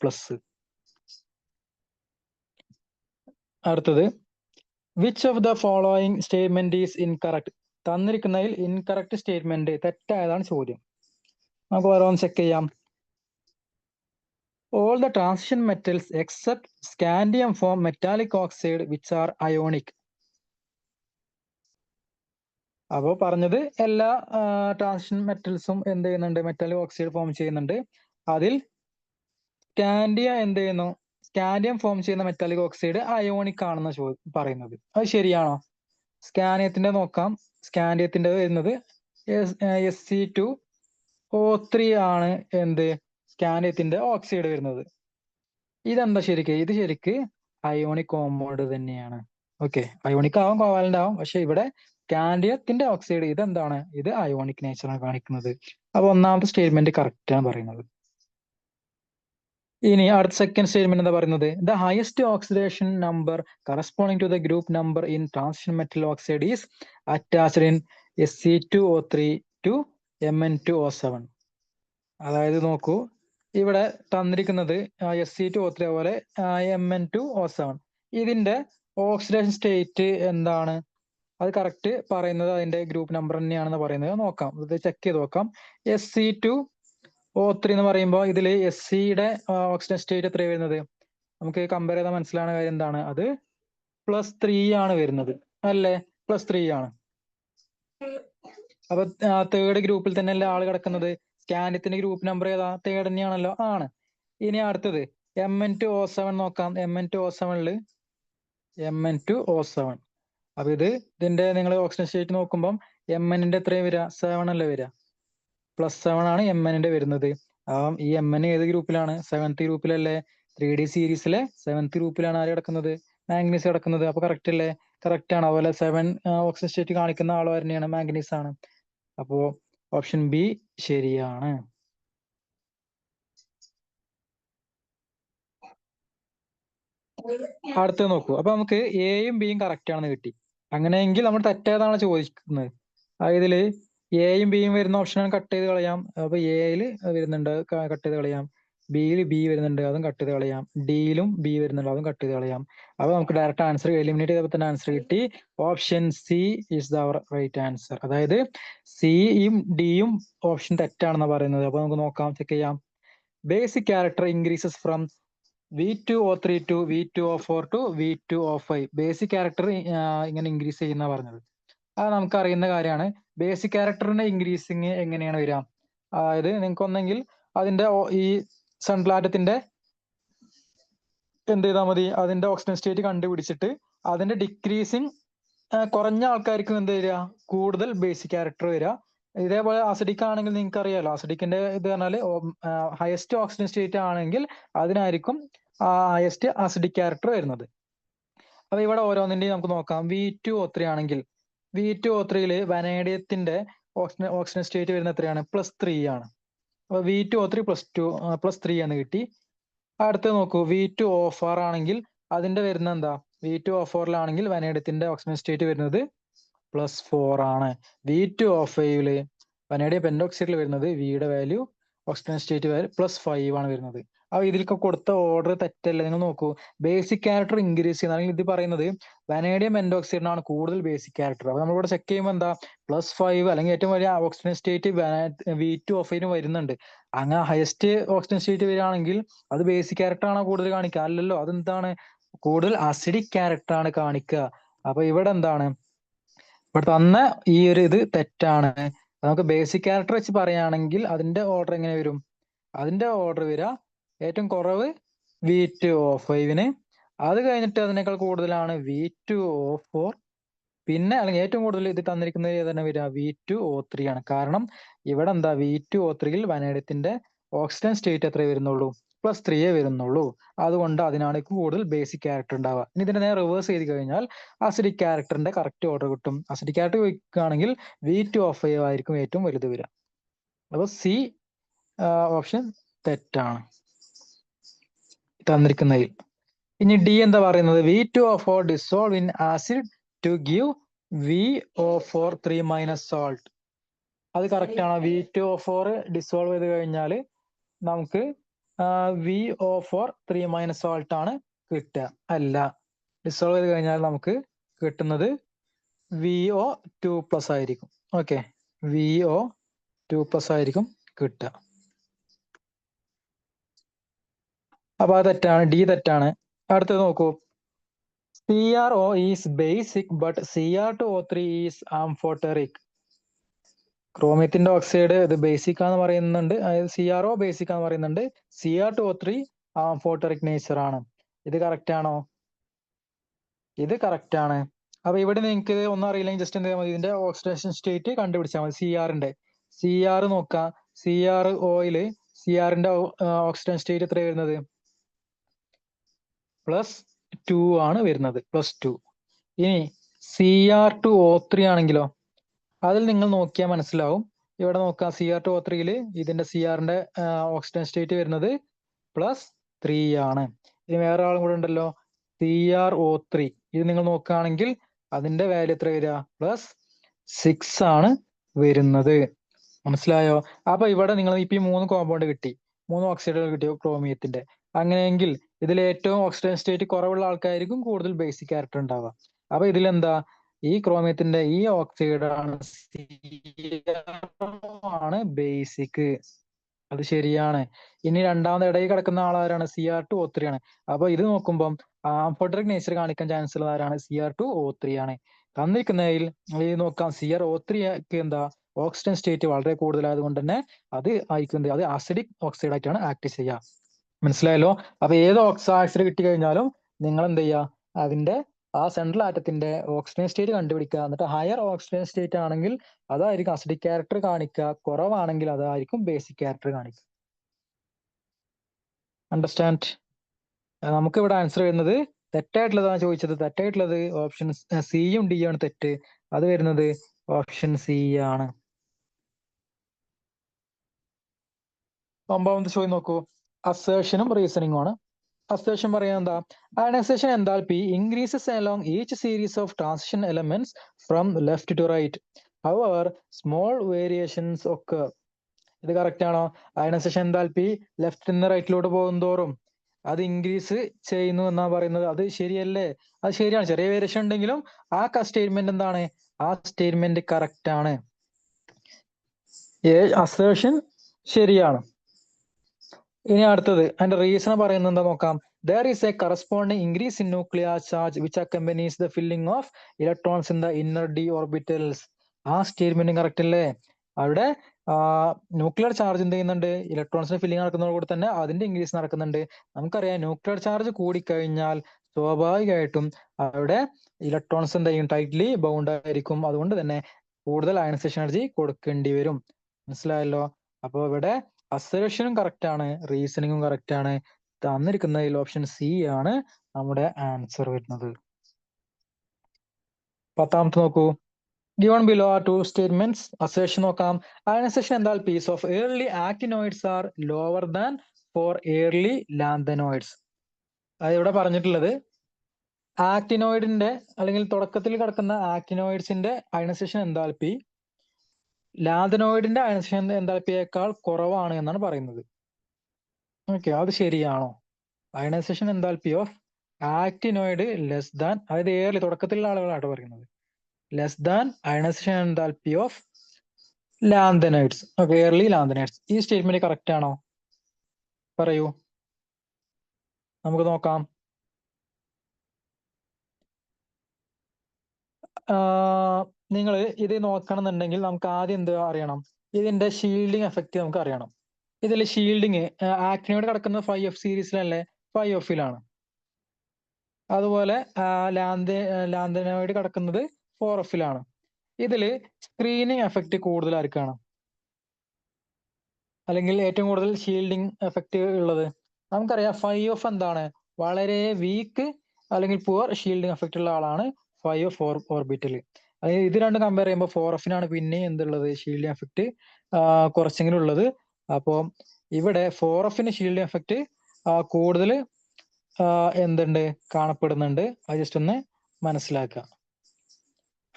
അടുത്തത്, which of the following statement is incorrect? തന്നിരിക്കുന്നതിൽ ഇൻകറക്റ്റ് സ്റ്റേറ്റ്മെന്റ് തെറ്റായതാണ് ചോദ്യം. നമുക്ക് ഓരോന്ന് ചെക്ക് ചെയ്യാം. All the transition metals except scandium form metallic oxide which are ionic. അപ്പോൾ പറഞ്ഞത് എല്ലാ ട്രാൻസിഷൻ മെറ്റൽസും എന്ത് ചെയ്യുന്നുണ്ട്, മെറ്റാലിക് ഓക്സൈഡ് ഫോം ചെയ്യുന്നുണ്ട്. അതിൽ സ്കാൻഡിയം എന്ത് ചെയ്യുന്നു, സ്കാൻഡിയം ഫോം ചെയ്യുന്ന മെറ്റാലിക് ഓക്സൈഡ് അയോണിക് ആണെന്ന് പറയുന്നത്. അത് ശരിയാണോ? സ്കാനിയത്തിന്റെ നോക്കാം. സ്കാൻഡിയത്തിന്റെ വരുന്നത് Sc2O3 ആണ് എന്ത്, സ്കാൻഡിയത്തിന്റെ ഓക്സൈഡ് വരുന്നത്. ഇതെന്താ ശരിക്ക്? ഇത് ശരിക്ക് അയോണിക് കോമ്പൗണ്ട് തന്നെയാണ്. ഓക്കെ, അയോണിക് ആവാം, കോവാലന്റ് ആവാം, പക്ഷെ ഇവിടെ സ്കാൻഡിയത്തിന്റെ ഓക്സൈഡ് ഇതെന്താണ്, ഇത് അയോണിക് നേച്ചറാണ് കാണിക്കുന്നത്. അപ്പൊ ഒന്നാമത്തെ സ്റ്റേറ്റ്മെന്റ് കറക്റ്റ് ആണ് പറയുന്നത്. ഇനി അടുത്ത സെക്കൻഡ് സ്റ്റേറ്റ്മെന്റ് എന്താ പറയുന്നത്? The highest oxidation number corresponding to the group number in transition metal oxide is attached in Sc2O3 to Mn2O7. അതായത് നോക്കൂ, ഇവിടെ തന്നിരിക്കുന്നത് Sc2O3 പോലെ Mn2O7. ഇതിന്റെ ഓക്സിഡേഷൻ സ്റ്റേറ്റ് എന്താണ്? അത് കറക്റ്റ് പറയുന്നത് അതിന്റെ ഗ്രൂപ്പ് നമ്പർ തന്നെയാണെന്ന് പറയുന്നത്. നോക്കാം, ഇത് ചെക്ക് ചെയ്ത് നോക്കാം. Sc2O3 എന്ന് പറയുമ്പോൾ ഇതിൽ Sc-യുടെ ഓക്സിഡേഷൻ സ്റ്റേറ്റ് എത്രയാണ് വരുന്നത്? നമുക്ക് കമ്പയർ ചെയ്താൽ മനസ്സിലാവുന്ന കാര്യം എന്താണ്, അത് +3 ആണ് വരുന്നത്, അല്ലേ? +3 ആണ്. അപ്പൊ തേർഡ് ഗ്രൂപ്പിൽ തന്നെ അല്ലേ ആള് കിടക്കുന്നത്? സ്കാൻഡിയത്തിന്റെ ഗ്രൂപ്പ് നമ്പർ ഏതാ? തേർഡ് തന്നെയാണല്ലോ, ആണ്. ഇനി അടുത്തത് Mn2O7 നോക്കാം. Mn2O7. അപ്പൊ ഇതിന്റെ നിങ്ങൾ ഓക്സിജൻ സ്റ്റേറ്റ് നോക്കുമ്പോൾ Mn-ന്റെ എത്രയും വരിക? 7 അല്ലേ വരിക? +7 ആണ് Mn-ന്റെ വരുന്നത്. അപ്പം ഈ Mn ഏത് ഗ്രൂപ്പിലാണ്? 7th ഗ്രൂപ്പിലല്ലേ? 3D സീരീസിലെ 7th ഗ്രൂപ്പിലാണ് ആര് കിടക്കുന്നത്? മാംഗനീസ് കിടക്കുന്നത്. അപ്പൊ കറക്റ്റ് അല്ലേ? കറക്റ്റ് ആണ്. അതുപോലെ 7 ഓക്സിജൻ സ്റ്റേറ്റ് കാണിക്കുന്ന ആൾ തന്നെയാണ്, മാംഗനീസ് ആണ്. അപ്പോ ഓപ്ഷൻ ബി ശരിയാണ്. അടുത്തത് നോക്കൂ. അപ്പൊ നമുക്ക് എയും ബിയും കറക്റ്റ് ആണെന്ന് കിട്ടി. അങ്ങനെയെങ്കിൽ നമ്മൾ തെറ്റേതാണ് ചോദിക്കുന്നത്. ഇതില് എയും ബിയും വരുന്ന ഓപ്ഷനാണ് കട്ട് ചെയ്ത് കളയാം. അപ്പൊ എയില് വരുന്നുണ്ട്, കട്ട് ചെയ്ത് കളയാം. ബിയിൽ ബി വരുന്നുണ്ട്, അതും കട്ട് ചെയ്ത് കളയാം. ഡിയിലും ബി വരുന്നുണ്ട്, അതും കട്ട് ചെയ്ത് കളയാം. അപ്പൊ നമുക്ക് ഡയറക്റ്റ് ആൻസർ എലിമിനേറ്റ് ചെയ്തപ്പോൾ തന്നെ ആൻസർ കിട്ടി. Option c is the right answer. അതായത് സിയും ഡിയും ഓപ്ഷൻ തെറ്റാണെന്ന് പറയുന്നത്. അപ്പൊ നമുക്ക് നോക്കാം, ചെക്ക് ചെയ്യാം. Basic character increases from V2O3 to V2O4 to V2O5. Basic character ഇങ്ങനെ ഇൻക്രീസ് ചെയ്യുന്ന പറഞ്ഞത്. അത് നമുക്ക് അറിയുന്ന കാര്യമാണ്. ബേസിക് ക്യാരക്ടറിന്റെ ഇൻക്രീസിങ് എങ്ങനെയാണ് വരിക? അതായത് നിങ്ങൾക്ക് ഒന്നെങ്കിൽ അതിന്റെ ഈ സൺപ്ലാറ്റത്തിന്റെ എന്ത് ചെയ്താൽ മതി, അതിന്റെ ഓക്സിജൻ സ്റ്റേറ്റ് കണ്ടുപിടിച്ചിട്ട് അതിന്റെ ഡിക്രീസിങ് കുറഞ്ഞ ആൾക്കാർക്ക് എന്ത് വരിക, കൂടുതൽ ബേസിക് ക്യാരക്ടർ വരിക. ഇതേപോലെ അസിഡിക് ആണെങ്കിൽ നിങ്ങൾക്ക് അറിയാലോ, അസിഡിക്കിന്റെ ഇത് പറഞ്ഞാല് ഹയസ്റ്റ് ഓക്സിജൻ സ്റ്റേറ്റ് ആണെങ്കിൽ അതിനായിരിക്കും ഹയസ്റ്റ് അസിഡിക് ക്യാരക്ടർ വരുന്നത്. അപ്പൊ ഇവിടെ ഓരോന്നിന്റെയും നമുക്ക് നോക്കാം. V2O3 ആണെങ്കിൽ V2O3 വനേഡിയത്തിന്റെ ഓക്സിജൻ സ്റ്റേറ്റ് വരുന്നത് എത്രയാണ്? +3 ആണ്. അപ്പൊ V2O3 +3 എന്ന് കിട്ടി. അടുത്തത് നോക്കൂ, V2O4 ആണെങ്കിൽ അതിന്റെ വരുന്ന എന്താ? V2O4 വനേഡിയത്തിന്റെ ഓക്സിജൻ സ്റ്റേറ്റ് വരുന്നത് +4 ആണ്. V2O5 വനേഡിയം പെന്റോക്സൈഡിൽ വരുന്നത് വിയുടെ വാല്യൂ ഓക്സിജൻ സ്റ്റേറ്റ് +5 ആണ് വരുന്നത്. അപ്പൊ ഇതിലൊക്കെ കൊടുത്ത ഓർഡർ തെറ്റല്ലേ? നിങ്ങൾ നോക്കൂ, ബേസിക് ക്യാരക്ടർ ഇൻക്രീസ് ചെയ്യുന്ന ഇത് പറയുന്നത് വനേഡിയം പെന്റോക്സൈഡിനാണ് കൂടുതൽ ബേസിക് ക്യാരക്ടർ. അപ്പൊ നമ്മളിവിടെ ചെക്ക് ചെയ്യുമ്പോൾ എന്താ, +5 അല്ലെങ്കിൽ ഏറ്റവും വലിയ ഓക്സിജൻ സ്റ്റേറ്റ് V2O5 വരുന്നുണ്ട്. അങ്ങനെ ഹയസ്റ്റ് ഓക്സിജൻ സ്റ്റേറ്റ് വരികയാണെങ്കിൽ അത് ബേസിക് ക്യാരക്ടർ ആണോ കൂടുതൽ കാണിക്കുക? അല്ലല്ലോ, അതെന്താണ്, കൂടുതൽ അസിഡിക് ക്യാരക്ടർ ആണ് കാണിക്കുക. അപ്പൊ ഇവിടെ എന്താണ്, ഇവിടെ തന്ന ഈ ഒരു ഇത് തെറ്റാണ്. നമുക്ക് ബേസിക് ക്യാരക്ടർ വെച്ച് പറയുകയാണെങ്കിൽ അതിന്റെ ഓർഡർ എങ്ങനെ വരും? അതിന്റെ ഓർഡർ വരിക ഏറ്റവും കുറവ് V2O5, അത് കഴിഞ്ഞിട്ട് അതിനേക്കാൾ കൂടുതലാണ് V2O4, പിന്നെ അല്ലെങ്കിൽ ഏറ്റവും കൂടുതൽ ഇത് തന്നിരിക്കുന്നത് ഏതാണ് വരിക? V2O3 ആണ്. കാരണം ഇവിടെ എന്താ, V2O3 വനേഡിയത്തിന്റെ ഓക്സിജൻ സ്റ്റേറ്റ് എത്രയേ വരുന്നുള്ളൂ? +3 വരുന്നുള്ളൂ. അതുകൊണ്ട് അതിനാണ് കൂടുതൽ ബേസിക് ക്യാരക്ടർ ഉണ്ടാവുക. ഇനി ഇതിനെ റിവേഴ്സ് ചെയ്ത് കഴിഞ്ഞാൽ അസിഡിക് ക്യാരക്ടറിന്റെ കറക്റ്റ് ഓർഡർ കിട്ടും. അസിഡിക് ക്യാരക്ടർ വയ്ക്കുകയാണെങ്കിൽ V2O5 ആയിരിക്കും ഏറ്റവും വലുത് വരിക. അപ്പൊ സി ഓപ്ഷൻ തെറ്റാണ് തന്നിരിക്കുന്നതിൽ. ഇനി ഡി എന്താ പറയുന്നത്? V2O4 dissolve in acid to give VO4 3 - salt. അത് കറക്റ്റ് ആണോ? V2O4 ഡിസോൾവ് ചെയ്ത് കഴിഞ്ഞാൽ നമുക്ക് VO4 3 - salt ആണ് കിട്ടുക. അല്ല, ഡിസോൾവ് ചെയ്ത് കഴിഞ്ഞാൽ നമുക്ക് കിട്ടുന്നത് VO2+ ആയിരിക്കും. ഓക്കെ, VO2+ ആയിരിക്കും കിട്ടുക. അപ്പൊ അത് തെറ്റാണ്, ഡി തെറ്റാണ്. അടുത്തത് നോക്കൂ. CrO is basic but Cr2O3 is amphoteric. ക്രോമിയത്തിന്റെ ഓക്സൈഡ് ഇത് ബേസിക് ആണെന്ന് പറയുന്നുണ്ട്, അതായത് CrO ബേസിക് ആണെന്ന് പറയുന്നുണ്ട്, Cr2O3 ആംഫോട്ടറിക് നേച്ചർ ആണ്. ഇത് കറക്റ്റ് ആണോ? ഇത് കറക്റ്റ് ആണ്. അപ്പൊ ഇവിടെ നിങ്ങൾക്ക് ഒന്നും അറിയില്ലെങ്കിൽ ജസ്റ്റ് എന്ത് ചെയ്യാൽ മതി, ഇതിന്റെ ഓക്സിഡേഷൻ സ്റ്റേറ്റ് കണ്ടുപിടിച്ചാൽ മതി. Cr നോക്കാം. CrOയില് Crന്റെ ഓക്സിഡേഷൻ സ്റ്റേറ്റ് എത്ര വരുന്നത്? +2 ആണ് വരുന്നത്, +2. ഇനി Cr2O3 ആണെങ്കിലോ, അതിൽ നിങ്ങൾ നോക്കിയാൽ മനസ്സിലാവും. ഇവിടെ നോക്കാം, Cr2O3യില് ഇതിന്റെ Crന്റെ ഓക്സിഡേഷൻ സ്റ്റേറ്റ് വരുന്നത് +3 ആണ്. ഇനി വേറെ ആളും കൂടെ ഉണ്ടല്ലോ, CrO3. ഇത് നിങ്ങൾ നോക്കുകയാണെങ്കിൽ അതിന്റെ വാല്യൂ എത്ര വരിക? +6 ആണ് വരുന്നത്. മനസ്സിലായോ? അപ്പൊ ഇവിടെ നിങ്ങൾ ഇപ്പൊ 3 കോമ്പൗണ്ട് കിട്ടി, 3 ഓക്സൈഡുകൾ കിട്ടിയോ ക്രോമിയത്തിന്റെ. അങ്ങനെയെങ്കിൽ ഇതിൽ ഏറ്റവും ഓക്സിഡേഷൻ സ്റ്റേറ്റ് കുറവുള്ള ആൾക്കാർക്കും കൂടുതൽ ബേസിക് ക്യാരക്ടർ ഉണ്ടാവുക. അപ്പൊ ഇതിലെന്താ, ഈ ക്രോമിയത്തിന്റെ ഈ ഓക്സൈഡ് ആണ് ബേസിക്. അത് ശരിയാണ്. ഇനി രണ്ടാമത് ഇടയിൽ കിടക്കുന്ന ആളാരാണ്? Cr2O3 ആണ്. അപ്പൊ ഇത് നോക്കുമ്പോൾ ആംഫോട്ടറിക് നേച്ചർ കാണിക്കാൻ ചാൻസ് ഉള്ള ആരാണ്? Cr2O3 ആണ്. തന്നിരിക്കുന്നതിൽ ഇത് നോക്കാം, CrO3ക്ക് എന്താ ഓക്സിജൻ സ്റ്റേറ്റ് വളരെ കൂടുതലായത് കൊണ്ട് തന്നെ അത് അയക്കുന്നത്, അത് ആസിഡിക് ഓക്സൈഡ് ആയിട്ടാണ് ആക്ട് ചെയ്യുക. മനസ്സിലായല്ലോ? അപ്പൊ ഏത് ആസിഡ് കിട്ടിക്കഴിഞ്ഞാലും നിങ്ങൾ എന്ത് ചെയ്യുക, അതിന്റെ ആ സെൻട്രൽ ആറ്റത്തിന്റെ ഓക്സിജൻ സ്റ്റേറ്റ് കണ്ടുപിടിക്കുക. എന്നിട്ട് ഹയർ ഓക്സിജൻ സ്റ്റേറ്റ് ആണെങ്കിൽ അതായിരിക്കും അസിഡിക് ക്യാരക്ടർ കാണിക്കുക, കുറവാണെങ്കിൽ അതായിരിക്കും ബേസിക് ക്യാരക്ടർ കാണിക്കുക. അണ്ടർസ്റ്റാൻഡ്? നമുക്ക് ഇവിടെ ആൻസർ വരുന്നത് തെറ്റായിട്ടുള്ളതാണ് ചോദിച്ചത്. തെറ്റായിട്ടുള്ളത് ഓപ്ഷൻ സിയും ഡി ആണ് തെറ്റ്. അത് വരുന്നത് ഓപ്ഷൻ സി ആണ്. 9ാമത്തെ ചോദ്യം നോക്കൂ. അസേർഷനും റീസണിങ്ങും ആണ്. അസേർഷൻ പറയാൻ എന്താ? Ionisation enthalpy increases along each series of transition elements from left to right. However, small variations occur. ഇത് കറക്റ്റ് ആണോ? അയണൈസേഷൻ എൻതാൽപ്പി ലെഫ്റ്റിൽ നിന്ന് റൈറ്റിലോട്ട് പോകുന്തോറും അത് ഇൻക്രീസ് ചെയ്യുന്നു എന്നാ പറയുന്നത്. അത് ശരിയല്ലേ? അത് ശരിയാണ്. ചെറിയ വേരിയേഷൻ ഉണ്ടെങ്കിലും ആ സ്റ്റേറ്റ്മെന്റ് എന്താണ്? ആ സ്റ്റേറ്റ്മെന്റ് കറക്റ്റ് ആണ്. അസേർഷൻ ശരിയാണ്. ഇനി അടുത്തത് അതിന്റെ റീസൺ പറയുന്നത് എന്താ നോക്കാം. There is a corresponding increase in nuclear charge which accompanies the filling of electrons in the inner d orbitals. ആ സ്റ്റേറ്റ്മെന്റ് കറക്റ്റ് അല്ലേ? അവിടെ ന്യൂക്ലിയർ ചാർജ് എന്ത് ചെയ്യുന്നുണ്ട്? ഇലക്ട്രോൺസിന് ഫില്ലിംഗ് നടക്കുന്നതോടുകൂടി തന്നെ അതിന്റെ ഇൻക്രീസ് നടക്കുന്നുണ്ട്. നമുക്കറിയാം, ന്യൂക്ലിയർ ചാർജ് കൂടിക്കഴിഞ്ഞാൽ സ്വാഭാവികമായിട്ടും അവിടെ ഇലക്ട്രോൺസ് എന്ത് ചെയ്യും? ടൈറ്റ്ലി ബൗണ്ട് ആയിരിക്കും. അതുകൊണ്ട് തന്നെ കൂടുതൽ അയണൈസേഷൻ എനർജി കൊടുക്കേണ്ടി വരും. മനസ്സിലായല്ലോ? അപ്പൊ ഇവിടെ അസേർഷനും കറക്റ്റ് ആണ്, റീസണിങ്ങും കറക്റ്റ് ആണ്. തന്നിരിക്കുന്നതിൽ ഓപ്ഷൻ സി ആണ് നമ്മുടെ ആൻസർ വരുന്നത്. 10ാമത്തെ നോക്കൂ. Given below are two statements. Assertion നോക്കാം. Ionization enthalpies of early actinoids are lower than for early lanthanoids. അത് ഇവിടെ പറഞ്ഞിട്ടുള്ളത് ആക്ടിനോയിഡിന്റെ അല്ലെങ്കിൽ തുടക്കത്തിൽ കിടക്കുന്ന ആക്ടിനോയിഡ്സിന്റെ അയണൈസേഷൻ എൻതാൽപ്പി ലാന്തനോയിഡിന്റെ അയണൈസേഷൻ എൻതാൽപ്പിയേക്കാൾ കുറവാണ് എന്നാണ് പറയുന്നത്. ഓക്കെ, അത് ശരിയാണോ? Ionisation enthalpy of actinoid less than, അതായത് ഏർലി തുടക്കത്തിലുള്ള ആളുകളാണ് പറയുന്നത്, less than ionisation enthalpy of lanthanides. Okay, early lanthanides. ഈ സ്റ്റേറ്റ്മെന്റ് കറക്റ്റ് ആണോ? പറയൂ, നമുക്ക് നോക്കാം. നിങ്ങൾ ഇത് നോക്കണമെന്നുണ്ടെങ്കിൽ നമുക്ക് ആദ്യം എന്ത് അറിയണം? ഇതിന്റെ ഷീൽഡിങ് എഫക്റ്റ് നമുക്ക് അറിയണം. ഇതിൽ ഷീൽഡിങ് ആക്ടിനോയിഡ് കിടക്കുന്നത് 5F സീരീസിലല്ലേ? 5Fലാണ്. അതുപോലെ ലാന്തനോയിഡ് കിടക്കുന്നത് 4Fലാണ്. ഇതില് സ്ക്രീനിങ് എഫക്റ്റ് കൂടുതൽ ആർക്കാണ്, അല്ലെങ്കിൽ ഏറ്റവും കൂടുതൽ ഷീൽഡിങ് എഫക്റ്റ് ഉള്ളത്? നമുക്കറിയാം 5F എന്താണ്? വളരെ വീക്ക് അല്ലെങ്കിൽ പുവർ ഷീൽഡിങ് എഫക്റ്റ് ഉള്ള ആളാണ് 5F ഓർബിറ്റൽ. അതായത് ഇത് രണ്ടും കമ്പയർ ചെയ്യുമ്പോൾ 4Fനാണ് പിന്നെ എന്തുള്ളത്? ഷീൽഡിങ് എഫക്റ്റ് കുറച്ചെങ്കിലും ഉള്ളത്. അപ്പോൾ ഇവിടെ 4Fന് ഷീൽഡിങ് എഫക്റ്റ് കൂടുതൽ എന്തുണ്ട്? കാണപ്പെടുന്നുണ്ട്. അത് ജസ്റ്റ് ഒന്ന് മനസ്സിലാക്കുക.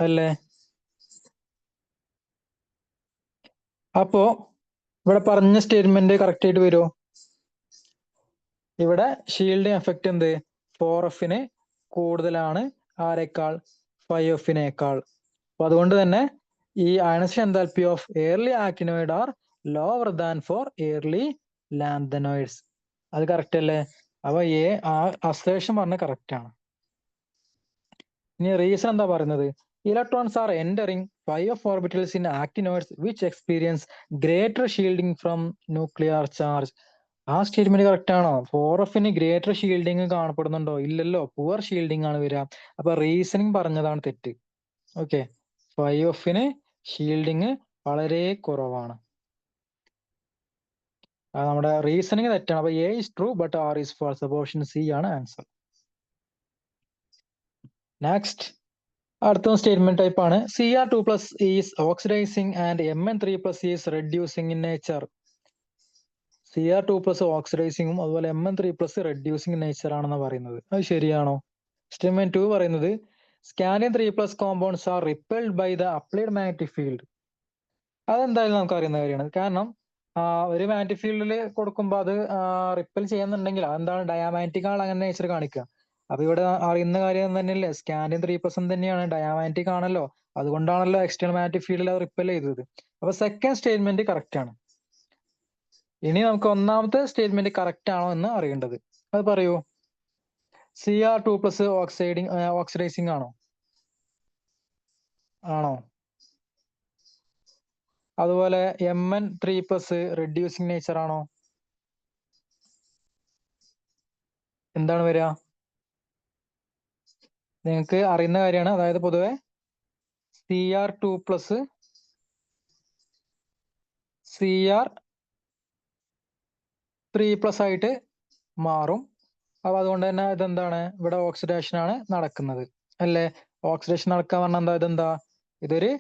അല്ലേ? അപ്പോ ഇവിടെ പറഞ്ഞ സ്റ്റേറ്റ്മെന്റ് കറക്റ്റ് ആയിട്ട് വരുമോ? ഇവിടെ ഷീൽഡിങ് എഫക്റ്റ് എന്ത് 4F കൂടുതലാണ് ആരെക്കാൾ 5F അപ്പൊ അതുകൊണ്ട് തന്നെ ഈ ionisation enthalpy of early actinoid are lower than for early lanthanoids. അത് കറക്റ്റ് അല്ലേ? അപ്പൊ ആ അസേഷൻ പറഞ്ഞ കറക്റ്റ് ആണ്. ഇനി റീസൺ എന്താ പറയുന്നത്? Electrons are entering 5F orbitals in actinoids which experience greater shielding from nuclear charge. ആ സ്റ്റേറ്റ്മെന്റ് കറക്റ്റ് ആണോ? 4F greater shielding കാണപ്പെടുന്നുണ്ടോ? ഇല്ലല്ലോ, പുവർ ഷീൽഡിംഗ് ആണ് വരിക. അപ്പൊ റീസണിങ് പറഞ്ഞതാണ് തെറ്റ്. ഓക്കെ, 5F ഷീൽഡിങ് വളരെ കുറവാണ്. നമ്മുടെ റീസണിങ് തെറ്റാണ്. അപ്പൊ a is true but r is false. അപ്പൊ ഓപ്ഷൻ സി ആണ് ആൻസർ. നെക്സ്റ്റ്, അടുത്ത സ്റ്റേറ്റ്മെന്റ് ടൈപ്പ് ആണ് Cr2+ is oxidising and Mn3+ is reducing in nature. Cr2+ ഓക്സിഡൈസിങ്ങും അതുപോലെ Mn3+ റെഡ്യൂസിങ് നേച്ചർ ആണെന്ന് പറയുന്നത്. അത് ശരിയാണോ? സ്റ്റേറ്റ്മെന്റ് 2 പറയുന്നത് Scandium3+ compounds are repelled by the applied magnetic field. അതെന്തായാലും നമുക്ക് അറിയുന്ന കാര്യമാണ്. കാരണം ഒരു മാഗ്നറ്റിക് ഫീൽഡിൽ കൊടുക്കുമ്പോൾ അത് റിപ്പൽ ചെയ്യുന്നുണ്ടെങ്കിൽ അതെന്താണ് ഡയാമാഗ്നറ്റിക് ആണ് അങ്ങനെ നേച്ചർ കാണിക്കുക. അപ്പൊ ഇവിടെ അറിയുന്ന കാര്യം തന്നെയല്ലേ, Scandium3+ തന്നെയാണ്, ഡയാമാഗ്നറ്റിക് ആണല്ലോ. അതുകൊണ്ടാണല്ലോ എക്സ്റ്റേണൽ മാഗ്നറ്റിക് ഫീൽഡിൽ അത് റിപ്പൽ ചെയ്തത്. അപ്പൊ സെക്കൻഡ് സ്റ്റേറ്റ്മെന്റ് കറക്റ്റ് ആണ്. ഇനി നമുക്ക് ഒന്നാമത്തെ സ്റ്റേറ്റ്മെന്റ് കറക്റ്റ് ആണോ എന്ന് അറിയേണ്ടത്. അത് പറയൂ. Cr2+ ഓക്സിഡൈസിങ് ആണോ? ആണോ? അതുപോലെ Mn3+ റെഡ്യൂസിങ് നേച്ചർ ആണോ? എന്താണ് വരിക? നിങ്ങൾക്ക് അറിയുന്ന കാര്യമാണ്. അതായത് പൊതുവെ Cr2+ Cr3+ ആയിട്ട് മാറും. അപ്പൊ അതുകൊണ്ട് തന്നെ ഇതെന്താണ്, ഇവിടെ ഓക്സിഡേഷൻ ആണ് നടക്കുന്നത് അല്ലേ? ഓക്സിഡേഷൻ നടക്കാൻ പറഞ്ഞാൽ എന്താ, ഇതെന്താ, ഇതൊരു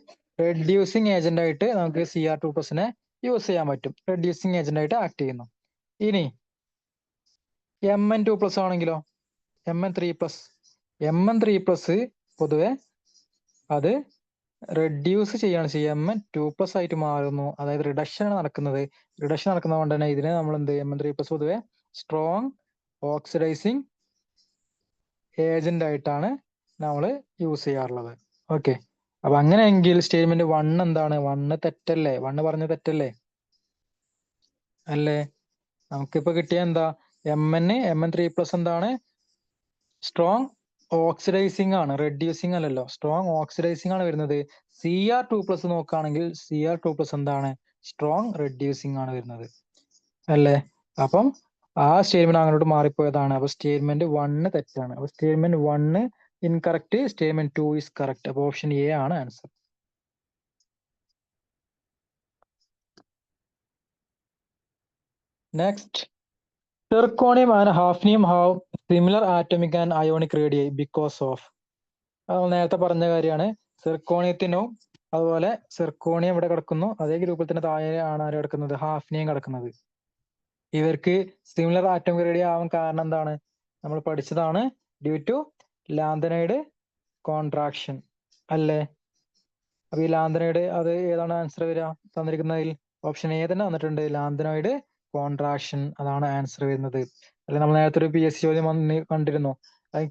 റെഡ്യൂസിങ് ഏജന്റ് ആയിട്ട് നമുക്ക് Cr2+ യൂസ് ചെയ്യാൻ പറ്റും. റെഡ്യൂസിങ് ഏജന്റ് ആയിട്ട് ആക്ട് ചെയ്യുന്നു. ഇനി Mn2+ ആണെങ്കിലോ? Mn3+ പൊതുവെ അത് റെഡ്യൂസ് ചെയ്യാണ് ചെയ്യുക. Mn2+ ആയിട്ട് മാറുന്നു. അതായത് റിഡക്ഷൻ ആണ് നടക്കുന്നത്. റിഡക്ഷൻ നടക്കുന്നത് കൊണ്ട് തന്നെ ഇതിനെ നമ്മൾ എന്ത് Mn3+ പൊതുവെ സ്ട്രോങ് ഓക്സിഡൈസിങ് ഏജന്റ് ആയിട്ടാണ് നമ്മൾ യൂസ് ചെയ്യാറുള്ളത്. ഓക്കെ, അപ്പൊ അങ്ങനെയെങ്കിൽ സ്റ്റേറ്റ്മെന്റ് 1 എന്താണ്? 1 തെറ്റല്ലേ? 1 പറഞ്ഞ തെറ്റല്ലേ? അല്ലേ? നമുക്കിപ്പോ കിട്ടിയ എന്താ, Mn3+ എന്താണ്, സ്ട്രോങ് ഓക്സിഡൈസിങ് ആണ്, റെഡ്യൂസിങ് അല്ലല്ലോ, സ്ട്രോങ് ഓക്സിഡൈസിങ് ആണ് വരുന്നത്. Cr2+ നോക്കുകയാണെങ്കിൽ Cr2+ എന്താണ്, സ്ട്രോങ് റെഡ്യൂസിങ് ആണ് വരുന്നത് അല്ലേ? അപ്പം ആ സ്റ്റേറ്റ്മെന്റ് അങ്ങോട്ട് മാറിപ്പോയതാണ്. അപ്പൊ സ്റ്റേറ്റ്മെന്റ് 1 തെറ്റാണ്. അപ്പൊ statement 1 incorrect, statement 2 is correct. അപ്പൊ ഓപ്ഷൻ എ ആണ് answer. Next, zirconium and hafnium have similar atomic and ionic radii because of. നേരത്തെ പറഞ്ഞ കാര്യമാണ്. സിർക്കോണിയത്തിനും അതുപോലെ സിർക്കോണിയം ഇവിടെ കിടക്കുന്നു, അതേ ഗ്രൂപ്പിൽ തന്നെ താഴെയാണ് ആര് കിടക്കുന്നത്, ഹാഫ്നിയം കിടക്കുന്നത്. ഇവർക്ക് സിമിലർ ആറ്റോമിക് റേഡിയൈ ആവാൻ കാരണം എന്താണ്? നമ്മൾ പഠിച്ചതാണ്, ഡ്യൂ ടു ലാന്തനൈഡ് കോൺട്രാക്ഷൻ അല്ലേ? അപ്പൊ ഈ ലാന്തനൈഡ് അത് ഏതാണ് ആൻസർ വരിക തന്നിരിക്കുന്നതിൽ? ഓപ്ഷൻ എ തന്നെ വന്നിട്ടുണ്ട്, ലാന്തനോയിഡ് കോൺട്രാക്ഷൻ, അതാണ് ആൻസർ വരുന്നത്. അല്ലെ, നമ്മൾ നേരത്തെ ഒരു PSC ചോദ്യം കണ്ടിരുന്നു.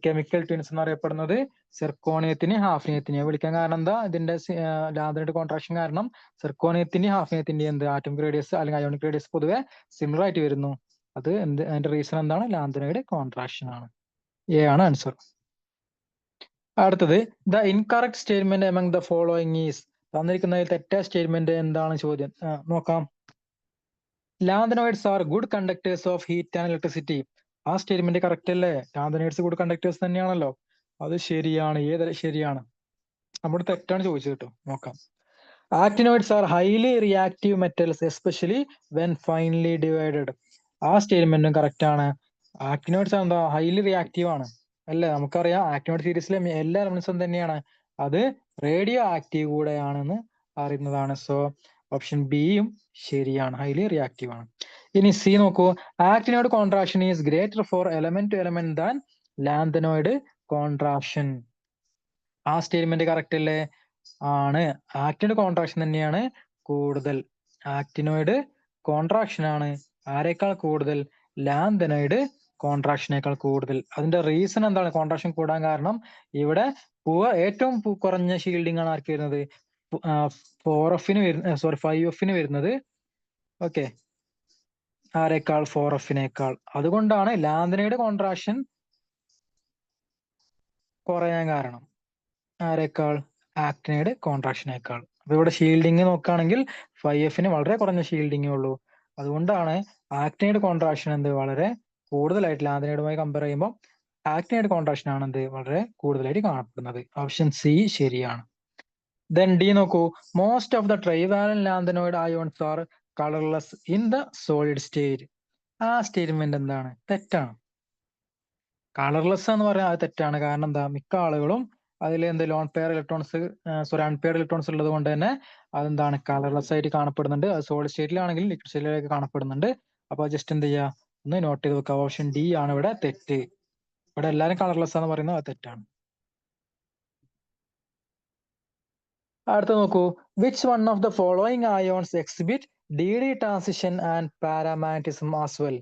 കെമിക്കൽ ട്വിൻസ് എന്നറിയപ്പെടുന്നത് സിർക്കോണിയത്തിന് ഹാഫ്നിയത്തിനെ വിളിക്കാൻ കാരണം എന്താ, ഇതിന്റെ ലാന്തനൈഡ് കോൺട്രാക്ഷൻ കാരണം സിർക്കോണിയത്തിന്റെ ഹാഫ്നിയത്തിന്റെ എന്ത് ആറ്റോമിക് റേഡിയസ് അല്ലെങ്കിൽ അയോണിക് റേഡിയസ് പൊതുവെ സിമിലർ ആയിട്ട് വരുന്നു. അത് അതിന്റെ റീസൺ എന്താണ്? ലാന്തനൈഡ് കോൺട്രാക്ഷൻ ആണ്. എ ആണ് ആൻസർ. അടുത്തത്, the incorrect statement among the following is. തന്നിരിക്കുന്നതിൽ തെറ്റായ സ്റ്റേറ്റ്മെന്റ് എന്താണ് ചോദ്യം? നോക്കാം. Lanthanoids are good conductors of heat and electricity. ആ സ്റ്റേറ്റ്മെന്റ് കറക്റ്റ് അല്ലേ? ലാന്തനോയിഡ്സ് ഗുഡ് കണ്ടക്ടേഴ്സ് തന്നെയാണല്ലോ. അത് ശരിയാണ്. ഏത് ശരിയാണ്? നമ്മുടെ തെറ്റാണ് ചോദിച്ചത് കേട്ടോ. നോക്കാം. Actinoids are highly reactive metals especially when finely divided. ആ സ്റ്റേറ്റ്മെന്റും കറക്റ്റ് ആണ്. ആക്ടിനോയിഡ്സ് എന്താ, ഹൈലി റിയാക്റ്റീവ് ആണ് അല്ലേ? നമുക്കറിയാം ആക്ടിനോയിഡ് സീരീസിലെ എല്ലാ എലമെന്റ്സും തന്നെയാണ് അത് റേഡിയോ ആക്റ്റീവ് കൂടെയാണെന്ന് അറിയുന്നതാണ്. സോ ഓപ്ഷൻ ബിയും ശരിയാണ്, ഹൈലി റിയാക്റ്റീവ് ആണ്. ഇനി സി നോക്കൂ. Actinoid contraction is greater for element to element than lanthanoid contraction. ആ സ്റ്റേറ്റ്മെന്റ് കറക്റ്റ് അല്ലേ? ആണ്. ആക്ടിനോയിഡ് കോൺട്രാക്ഷൻ തന്നെയാണ് കൂടുതൽ. ആക്ടിനോയിഡ് കോൺട്രാക്ഷൻ ആണ് ആരെക്കാൾ കൂടുതൽ? ലാന്തനോയിഡ് കോൺട്രാക്ഷനേക്കാൾ കൂടുതൽ. അതിന്റെ റീസൺ എന്താണ് കോൺട്രാക്ഷൻ കൂടാൻ കാരണം? ഇവിടെ ഏറ്റവും കുറഞ്ഞ ഷീൽഡിംഗ് ആണ് ആർക്ക് വരുന്നത്? 4Fന് വരുന്നത്, സോറി 5Fന് വരുന്നത്. ഓക്കെ, ആരെക്കാൾ? 4Fനേക്കാൾ. അതുകൊണ്ടാണ് ലാന്തനയുടെ കോൺട്രാക്ഷൻ കുറയാൻ കാരണം. ആരെക്കാൾ? ആക്ടിനൈഡ് കോൺട്രാക്ഷനേക്കാൾ. അപ്പൊ ഇവിടെ ഷീൽഡിങ് നോക്കുകയാണെങ്കിൽ 5Fന് വളരെ കുറഞ്ഞ ഷീൽഡിങ്ങേ ഉള്ളൂ. അതുകൊണ്ടാണ് ആക്ടിനൈഡ് കോൺട്രാക്ഷൻ എന്ത് വളരെ കൂടുതലായിട്ട് ലാന്തനൈഡുമായി കമ്പയർ ചെയ്യുമ്പോൾ ആക്ടിനൈഡ് കോൺട്രാക്ഷൻ ആണ് എന്ത് വളരെ കൂടുതലായിട്ട് കാണപ്പെടുന്നത്. ഓപ്ഷൻ സി ശരിയാണ്. ദെൻ ഡി നോക്കൂ. Most of the trivalent lanthanoid ions are colourless in the solid state. ആ സ്റ്റേറ്റ്മെന്റ് എന്താണ്? തെറ്റാണ്. കളർലെസ് എന്ന് പറയാൻ അത് തെറ്റാണ്. കാരണം എന്താ? മിക്ക ആളുകളും അതിൽ എന്ത് lone pair electrons, sorry unpaired electrons ഉള്ളത് കൊണ്ട് തന്നെ അതെന്താണ് കളർലെസ് ആയിട്ട് കാണപ്പെടുന്നുണ്ട്. അത് സോളിഡ് സ്റ്റേറ്റിലാണെങ്കിലും ലിക്വിഡ് സ്റ്റേറ്റിലൊക്കെ കാണപ്പെടുന്നുണ്ട്. അപ്പൊ ജസ്റ്റ് എന്ത് ചെയ്യുക, ഒന്ന് നോട്ട് ചെയ്ത് വെക്കുക. ഓപ്ഷൻ ഡി ആണ് ഇവിടെ തെറ്റ്. ഇവിടെ എല്ലാവരും കളർലെസ് എന്ന് പറയുന്നത് അത് തെറ്റാണ്. അടുത്ത നോക്കൂ. Which one of the following ions exhibit DD transition and paramagnetism as well?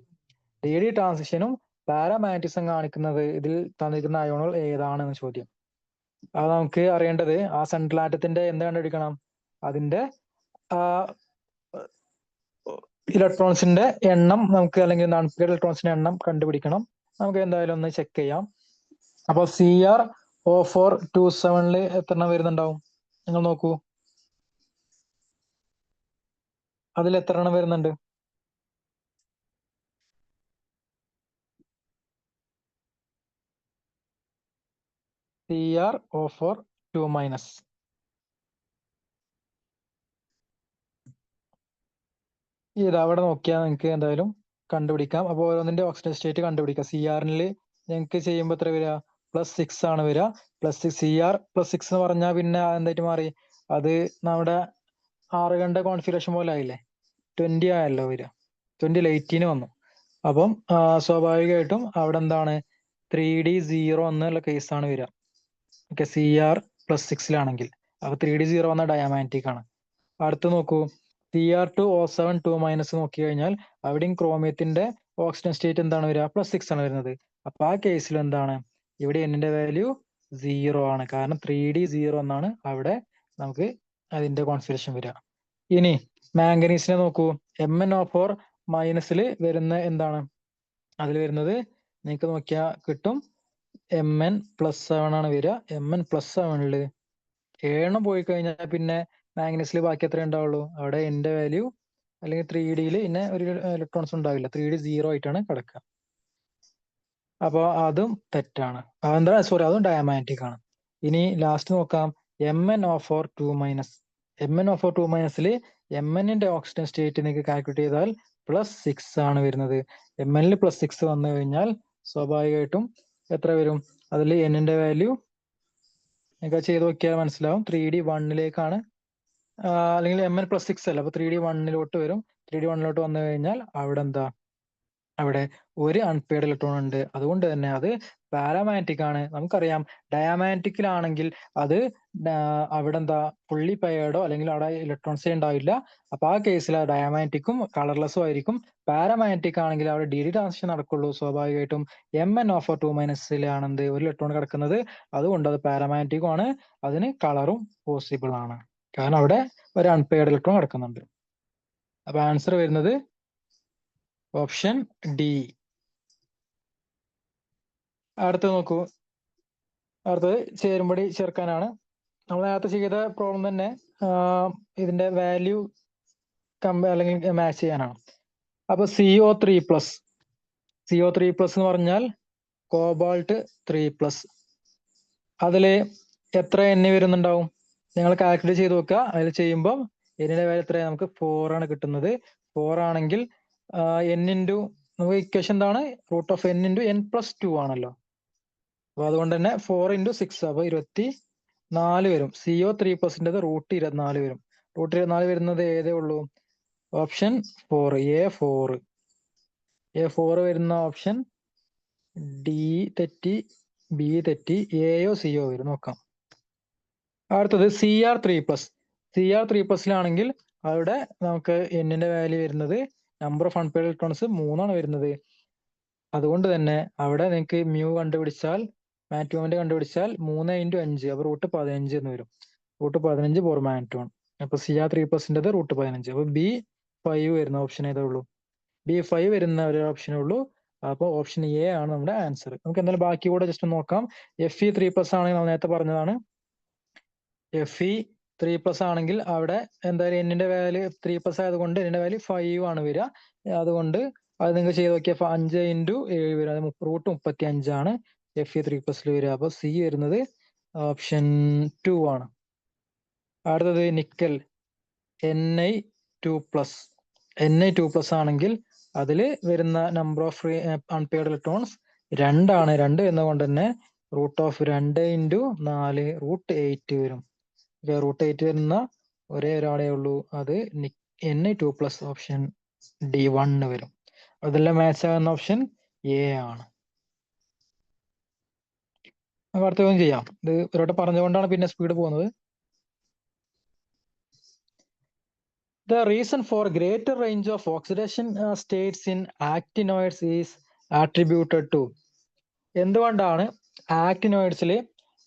DD ട്രാൻസിഷനും പാരാമാഗ്നറ്റിസം കാണിക്കുന്നത് ഇതിൽ തന്നിരിക്കുന്ന അയോണുകൾ ഏതാണെന്ന് ചോദ്യം. അത് നമുക്ക് അറിയേണ്ടത് ആ സെൻട്രൽ ആറ്റത്തിന്റെ എന്ത് കണ്ടുപിടിക്കണം? അതിന്റെ ഇലക്ട്രോൺസിന്റെ എണ്ണം നമുക്ക്, അല്ലെങ്കിൽ non-paired ഇലക്ട്രോൺസിന്റെ എണ്ണം കണ്ടുപിടിക്കണം. നമുക്ക് എന്തായാലും ഒന്ന് ചെക്ക് ചെയ്യാം. അപ്പൊ CrO427 എത്ര എണ്ണം വരുന്നുണ്ടാവും? നിങ്ങൾ നോക്കൂ, അതിൽ എത്ര എണ്ണം വരുന്നുണ്ട്? CrO4 2-. ഇത് അവിടെ നോക്കിയാൽ നിങ്ങൾക്ക് എന്തായാലും കണ്ടുപിടിക്കാം. അപ്പോൾ ഓരോന്നിന്റെ ഓക്സിഡേഷൻ സ്റ്റേറ്റ് കണ്ടുപിടിക്കാം. CRനിൽ ഞങ്ങൾക്ക് ചെയ്യുമ്പോൾ എത്ര വരിക? +6 ആണ് വരിക. CR+6 എന്ന് പറഞ്ഞാൽ പിന്നെ എന്തായിട്ട് മാറി? അത് നമ്മുടെ ആറുകണ്ട കോൺഫിഗറേഷൻ പോലെ ആയില്ലേ? 20 ആയല്ലോ വരിക. 2018 വന്നു. അപ്പം സ്വാഭാവികമായിട്ടും അവിടെ എന്താണ് 3D0 എന്നുള്ള കേസാണ് വരിക. ഓക്കെ, CR+6 അപ്പൊ 3D0 എന്ന ഡയാമാഗ്നറ്റിക് ആണ്. അടുത്ത് നോക്കൂ, Cr2O7 2- നോക്കി കഴിഞ്ഞാൽ അവിടെയും ക്രോമിയത്തിന്റെ ഓക്സിജൻ സ്റ്റേറ്റ് എന്താണ് വരിക? +6 ആണ് വരുന്നത്. അപ്പൊ ആ കേസിൽ എന്താണ് ഇവിടെ എന്നിന്റെ വാല്യൂ 0 ആണ്. കാരണം 3D0 എന്നാണ് അവിടെ നമുക്ക് അതിന്റെ കോൺഫിഗറേഷൻ വരിക. ഇനി മാംഗനീസിനെ നോക്കൂ. MnO4- വരുന്ന എന്താണ്? അതിൽ വരുന്നത് നിങ്ങൾക്ക് നോക്കിയാൽ കിട്ടും Mn+7 ആണ് വരിക. Mn+7 7 പോയി കഴിഞ്ഞാൽ പിന്നെ മാഗ്നസിൽ ബാക്കി എത്ര ഉണ്ടാവുള്ളൂ? അവിടെ എന്റെ വാല്യൂ അല്ലെങ്കിൽ 3Dയിൽ പിന്നെ ഒരു ഇലക്ട്രോൺസ് ഉണ്ടാവില്ല. 3D0 ആയിട്ടാണ് കിടക്കുക. അപ്പൊ അതും തെറ്റാണ്. അതെന്താ? സോറി, അതും ഡയാമാഗ്നറ്റിക് ആണ്. ഇനി ലാസ്റ്റ് നോക്കാം. MnO4 2-. MnO4 2- Mnന്റെ ഓക്സിജൻ സ്റ്റേറ്റ് നിങ്ങൾക്ക് കാൽക്കുലേറ്റ് ചെയ്താൽ +6 ആണ് വരുന്നത്. Mnൽ +6 വന്നു കഴിഞ്ഞാൽ സ്വാഭാവികമായിട്ടും എത്ര വരും? അതിൽ എന്നിന്റെ വാല്യൂ നിങ്ങൾക്ക് ചെയ്ത് നോക്കിയാൽ മനസ്സിലാവും. 3D1 അല്ലെങ്കിൽ Mn+6 അല്ല, അപ്പൊ 3D1 വരും. 3D1 വന്നു കഴിഞ്ഞാൽ അവിടെ എന്താ? അവിടെ ഒരു അൺപെയർഡ് ഇലക്ട്രോൺ ഉണ്ട്. അതുകൊണ്ട് തന്നെ അത് പാരാമാഗ്നറ്റിക് ആണ്. നമുക്കറിയാം ഡയാമാഗ്നറ്റിക്കിലാണെങ്കിൽ അത് അവിടെ എന്താ ഫുള്ളി പെയർഡോ അല്ലെങ്കിൽ അവിടെ ഇലക്ട്രോൺസേ ഉണ്ടാവില്ല. അപ്പൊ ആ കേസിൽ ഡയാമാഗ്നറ്റിക്കും കളർലെസ്സും ആയിരിക്കും. പാരാമാഗ്നറ്റിക് ആണെങ്കിൽ അവിടെ DD ട്രാൻസിഷൻ നടക്കുള്ളൂ. സ്വാഭാവികമായിട്ടും MnO4 2- എന്ത് ഒരു ഇലക്ട്രോൺ കിടക്കുന്നത്. അതുകൊണ്ട് അത് പാരാമാഗ്നറ്റിക്കും ആണ്. അതിന് കളറും പോസിബിൾ ആണ്. കാരണം അവിടെ ഒരു അൺപെയർഡ് ഇലക്ട്രോൺ കിടക്കുന്നുണ്ട്. അപ്പൊ ആൻസർ വരുന്നത് ഓപ്ഷൻ ഡി. അടുത്ത് നോക്കൂ. അടുത്തത് ചേരുംപടി ചേർക്കാനാണ്. നമ്മൾ നേരത്തെ ചെയ്ത പ്രോബ്ലം തന്നെ ഇതിന്റെ വാല്യൂ അല്ലെങ്കിൽ മാച്ച് ചെയ്യാനാണ്. അപ്പൊ CO3+. CO3+ എന്ന് പറഞ്ഞാൽ കോബാൾട്ട് 3+. അതില് എത്ര N വരുന്നുണ്ടാവും? നിങ്ങൾ കാൽക്കുലേറ്റ് ചെയ്ത് നോക്കുക. അതിൽ ചെയ്യുമ്പോൾ എന്നിന്റെ വാല്യൂ എത്രയാണ്? നമുക്ക് 4 ആണ് കിട്ടുന്നത്. 4 ആണെങ്കിൽ N ഇൻറ്റു നമുക്ക് ഇക്വേഷൻ എന്താണ്? √N ഇൻറ്റു N+2 ആണല്ലോ. അപ്പൊ അതുകൊണ്ട് തന്നെ 4 × 6 അപ്പൊ 24 വരും. CO3+ൻ്റെത് √24 വരും. √24 വരുന്നത് ഏതേ ഉള്ളൂ? Option 4 A4. A4 വരുന്ന ഓപ്ഷൻ ഡി തെറ്റി, ബി തെറ്റി, എയോ സിയോ വരും. നോക്കാം. അടുത്തത് CR3+. CR3+ലാണെങ്കിൽ അവിടെ നമുക്ക് എന്നിന്റെ വാല്യൂ വരുന്നത് നമ്പർ ഓഫ് അൺപെയർഡ് ഇലക്ട്രോൺസ് 3 വരുന്നത്. അതുകൊണ്ട് തന്നെ അവിടെ നിങ്ങൾക്ക് മ്യൂ കണ്ടുപിടിച്ചാൽ മാറ്റ് മൊമെന്റ് കണ്ടുപിടിച്ചാൽ 3 × 5 അപ്പൊ √15 എന്ന് വരും. √15 ഫോർ മാറ്റ് 1. അപ്പൊ CR3+ൻ്റെത് √15. അപ്പൊ B5 വരുന്ന ഓപ്ഷൻ ഏതേ ഉള്ളൂ? B5 വരുന്ന ഒരു ഓപ്ഷനേ ഉള്ളൂ. അപ്പൊ ഓപ്ഷൻ എ ആണ് നമ്മുടെ ആൻസർ. നമുക്ക് എന്തായാലും ബാക്കി കൂടെ ജസ്റ്റ് നോക്കാം. Fe3+ ആണെങ്കിൽ നമ്മൾ നേരത്തെ പറഞ്ഞതാണ്. Fe3+ ആണെങ്കിൽ അവിടെ എന്തായാലും എന്നിന്റെ വാല്യൂ 3+ ആയതുകൊണ്ട് എന്നിന്റെ വാല്യൂ 5 ആണ് വരിക. അതുകൊണ്ട് അത് നിങ്ങൾ ചെയ്ത് നോക്കിയാൽ 5 × 7 വരും. അത് √35 ആണ് Fe3+ൽ വരിക. അപ്പൊ സി വരുന്നത് ഓപ്ഷൻ 2 ആണ്. അടുത്തത് നിക്കൽ Ni2+. Ni2+ ആണെങ്കിൽ അതിൽ വരുന്ന നമ്പർ ഓഫ് അൺപെയർഡ് ഇലക്ട്രോൺസ് 2 ആണ്. 2 എന്നതുകൊണ്ട് തന്നെ √2 × 4 √8 വരും. √8 വരുന്ന ഒരേ ഒരാളേ ഉള്ളൂ, അത് Ni2+. ഓപ്ഷൻ D1 വരും. അതെല്ലാം മാച്ച് ആകുന്ന ഓപ്ഷൻ എ ആണ്. നമുക്ക് അടുത്ത ചോദ്യം ചെയ്യാം. ഇത് ഇവരോട്ട് പറഞ്ഞുകൊണ്ടാണ് പിന്നെ സ്പീഡ് പോകുന്നത്. The reason for greater range of oxidation states in actinoids is attributed to. എന്തുകൊണ്ടാണ് ആക്ടിനോയിഡ്സിൽ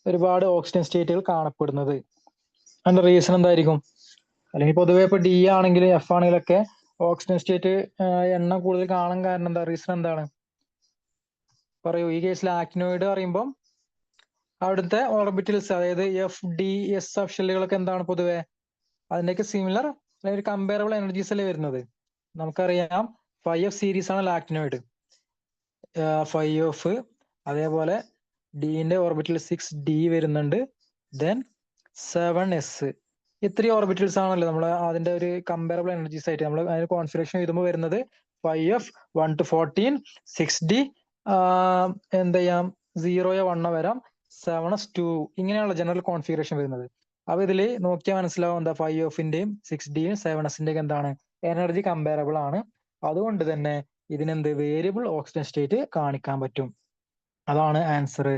ഒരുപാട് ഓക്സിജൻ സ്റ്റേറ്റുകൾ കാണപ്പെടുന്നത്? അതിന്റെ റീസൺ എന്തായിരിക്കും? അല്ലെങ്കിൽ പൊതുവെ ഇപ്പൊ ഡി ആണെങ്കിലും എഫ് ആണെങ്കിലൊക്കെ ഓക്സിജൻ സ്റ്റേറ്റ് എണ്ണം കൂടുതൽ കാണാൻ കാരണം എന്താ? റീസൺ എന്താണ് പറയൂ. ഈ കേസിൽ ആക്ടിനോയിഡ് പറയുമ്പോൾ അവിടുത്തെ ഓർബിറ്റൽസ്, അതായത് FDS സബ്ഷെല്ലുകളൊക്കെ എന്താണ് പൊതുവെ അതിന്റെയൊക്കെ സിമിലർ അല്ലെങ്കിൽ കമ്പയറബിൾ എനർജീസ് അല്ലേ വരുന്നത്? നമുക്കറിയാം 5F സീരീസ് ആണ് ആക്ടിനോയിഡ്. 5F, അതേപോലെ ഡിന്റെ ഓർബിറ്റൽ 6D വരുന്നുണ്ട്, ദെൻ 7S. ഇത്രയും ഓർബിറ്റൽസ് ആണല്ലോ നമ്മൾ അതിന്റെ ഒരു കമ്പയറബിൾ എനർജീസ് ആയിട്ട് നമ്മൾ അതിന്റെ കോൺഫിഗറേഷൻ എഴുതുമ്പോൾ വരുന്നത്. 5F 1 to 14, 6D എന്ത് ചെയ്യാം 0 1 വരാം, 7S 2, ഇങ്ങനെയുള്ള ജനറൽ കോൺഫിഗറേഷൻ വരുന്നത്. അപ്പൊ ഇതിൽ നോക്കിയാൽ മനസ്സിലാവും എന്താ 5Fന്റെയും 6Dയും 7Sന്റെയും എന്താണ് എനർജി കമ്പയറബിൾ ആണ്. അതുകൊണ്ട് തന്നെ ഇതിനെന്ത് വേരിയബിൾ ഓക്സിജൻ സ്റ്റേറ്റ് കാണിക്കാൻ പറ്റും. അതാണ് ആൻസർ.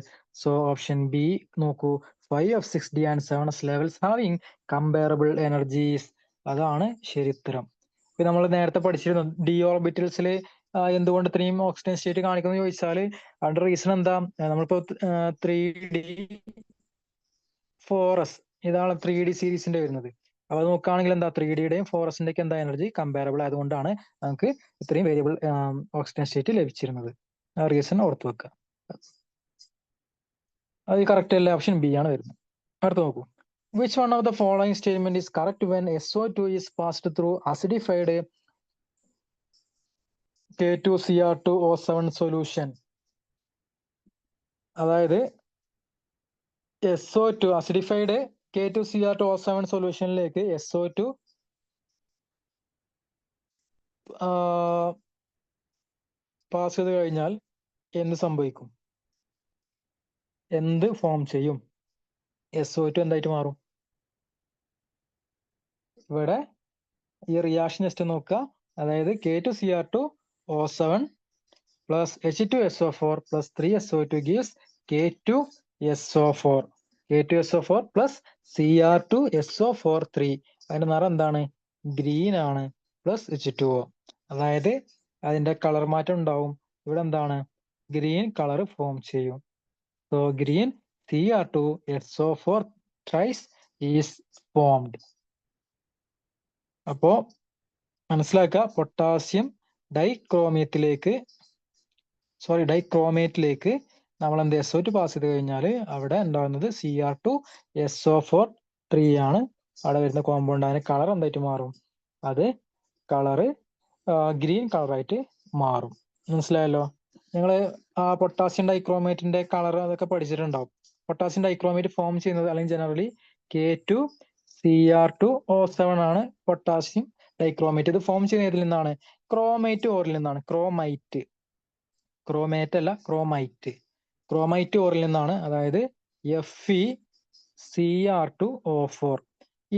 സോ ഓപ്ഷൻ ബി നോക്കൂ, 5F 6D and 7S levels having comparable energies. അതാണ് ശരി ഉത്തരം. ഇപ്പൊ നമ്മൾ നേരത്തെ പഠിച്ചിരുന്നു ഡി ഓർബിറ്റൽസിൽ എന്തുകൊണ്ട് ഇത്രയും ഓക്സിജൻ സ്റ്റേറ്റ് കാണിക്കുന്നു ചോദിച്ചാൽ അതിന്റെ റീസൺ എന്താ? നമ്മളിപ്പോ 3D 4S ഇതാണ് 3D സീരീസിന്റെ വരുന്നത്. അപ്പൊ അത് നോക്കുകയാണെങ്കിൽ എന്താ 3Dയുടെയും 4Sന്റെയും എന്താ എനർജി കമ്പയറബിൾ ആയതുകൊണ്ടാണ് നമുക്ക് ഇത്രയും വേരിയബിൾ ഓക്സിജൻ സ്റ്റേറ്റ് ലഭിച്ചിരുന്നത്. ആ റീസൺ ഓർത്ത് വെക്കുക. അത് കറക്റ്റ് അല്ല, ഓപ്ഷൻ ബി ആണ് വരുന്നത്. അടുത്ത് നോക്കൂ. Which one of the following statement is correct when SO2 is passed through acidified K2Cr2O7 solution? അതായത് SO2 acidified K2Cr2O7 സൊല്യൂഷനിലേക്ക് SO2 pass ചെയ്ത് കഴിഞ്ഞാൽ എന്ത് സംഭവിക്കും? എന്ത് ഫോം ചെയ്യും? SO2 എന്തായിട്ട് മാറും? ഇവിടെ ഈ റിയാക്ഷൻ ജസ്റ്റ് നോക്കുക. അതായത് K2Cr2O7 plus H2SO4 plus 3SO2 gives K2SO4. K2SO4 plus Cr2SO4 3. അതിന്റെ നിറം എന്താണ്? ഗ്രീൻ ആണ്, പ്ലസ് H2O. അതായത് അതിന്റെ കളർ മാറ്റം ഉണ്ടാവും. ഇവിടെ എന്താണ്? ഗ്രീൻ കളർ ഫോം ചെയ്യും. So green Cr2SO4 thrice is formed. അപ്പോ മനസ്സിലാക്കുക, പൊട്ടാസ്യം ഡൈക്രോമേറ്റിലേക്ക് നമ്മൾ എന്ത് SO2 പാസ് ചെയ്ത് കഴിഞ്ഞാൽ അവിടെ ഉണ്ടാകുന്നത് Cr2SO4 3 ആണ് അവിടെ വരുന്ന കോമ്പൗണ്ട്. അതിന്റെ കളർ എന്തായിട്ട് മാറും? അത് കളറ് ഗ്രീൻ കളറായിട്ട് മാറും. മനസ്സിലായല്ലോ? നിങ്ങൾ ആ പൊട്ടാസ്യം ഡൈക്രോമേറ്റിന്റെ കളർ അതൊക്കെ പഠിച്ചിട്ടുണ്ടാവും. പൊട്ടാസ്യം ഡൈക്രോമേറ്റ് ഫോം ചെയ്യുന്നത് അല്ലെങ്കിൽ ജനറലി K2Cr2O7 ആണ് പൊട്ടാസ്യം ഡൈക്രോമേറ്റ്. ഇത് ഫോം ചെയ്യുന്ന ഇതിൽ നിന്നാണ്? ക്രോമേറ്റ് ഓറിൽ നിന്നാണ്. ക്രോമേറ്റ് അല്ല, ക്രോമൈറ്റ് ഓറിൽ നിന്നാണ്. അതായത് FeCr2O4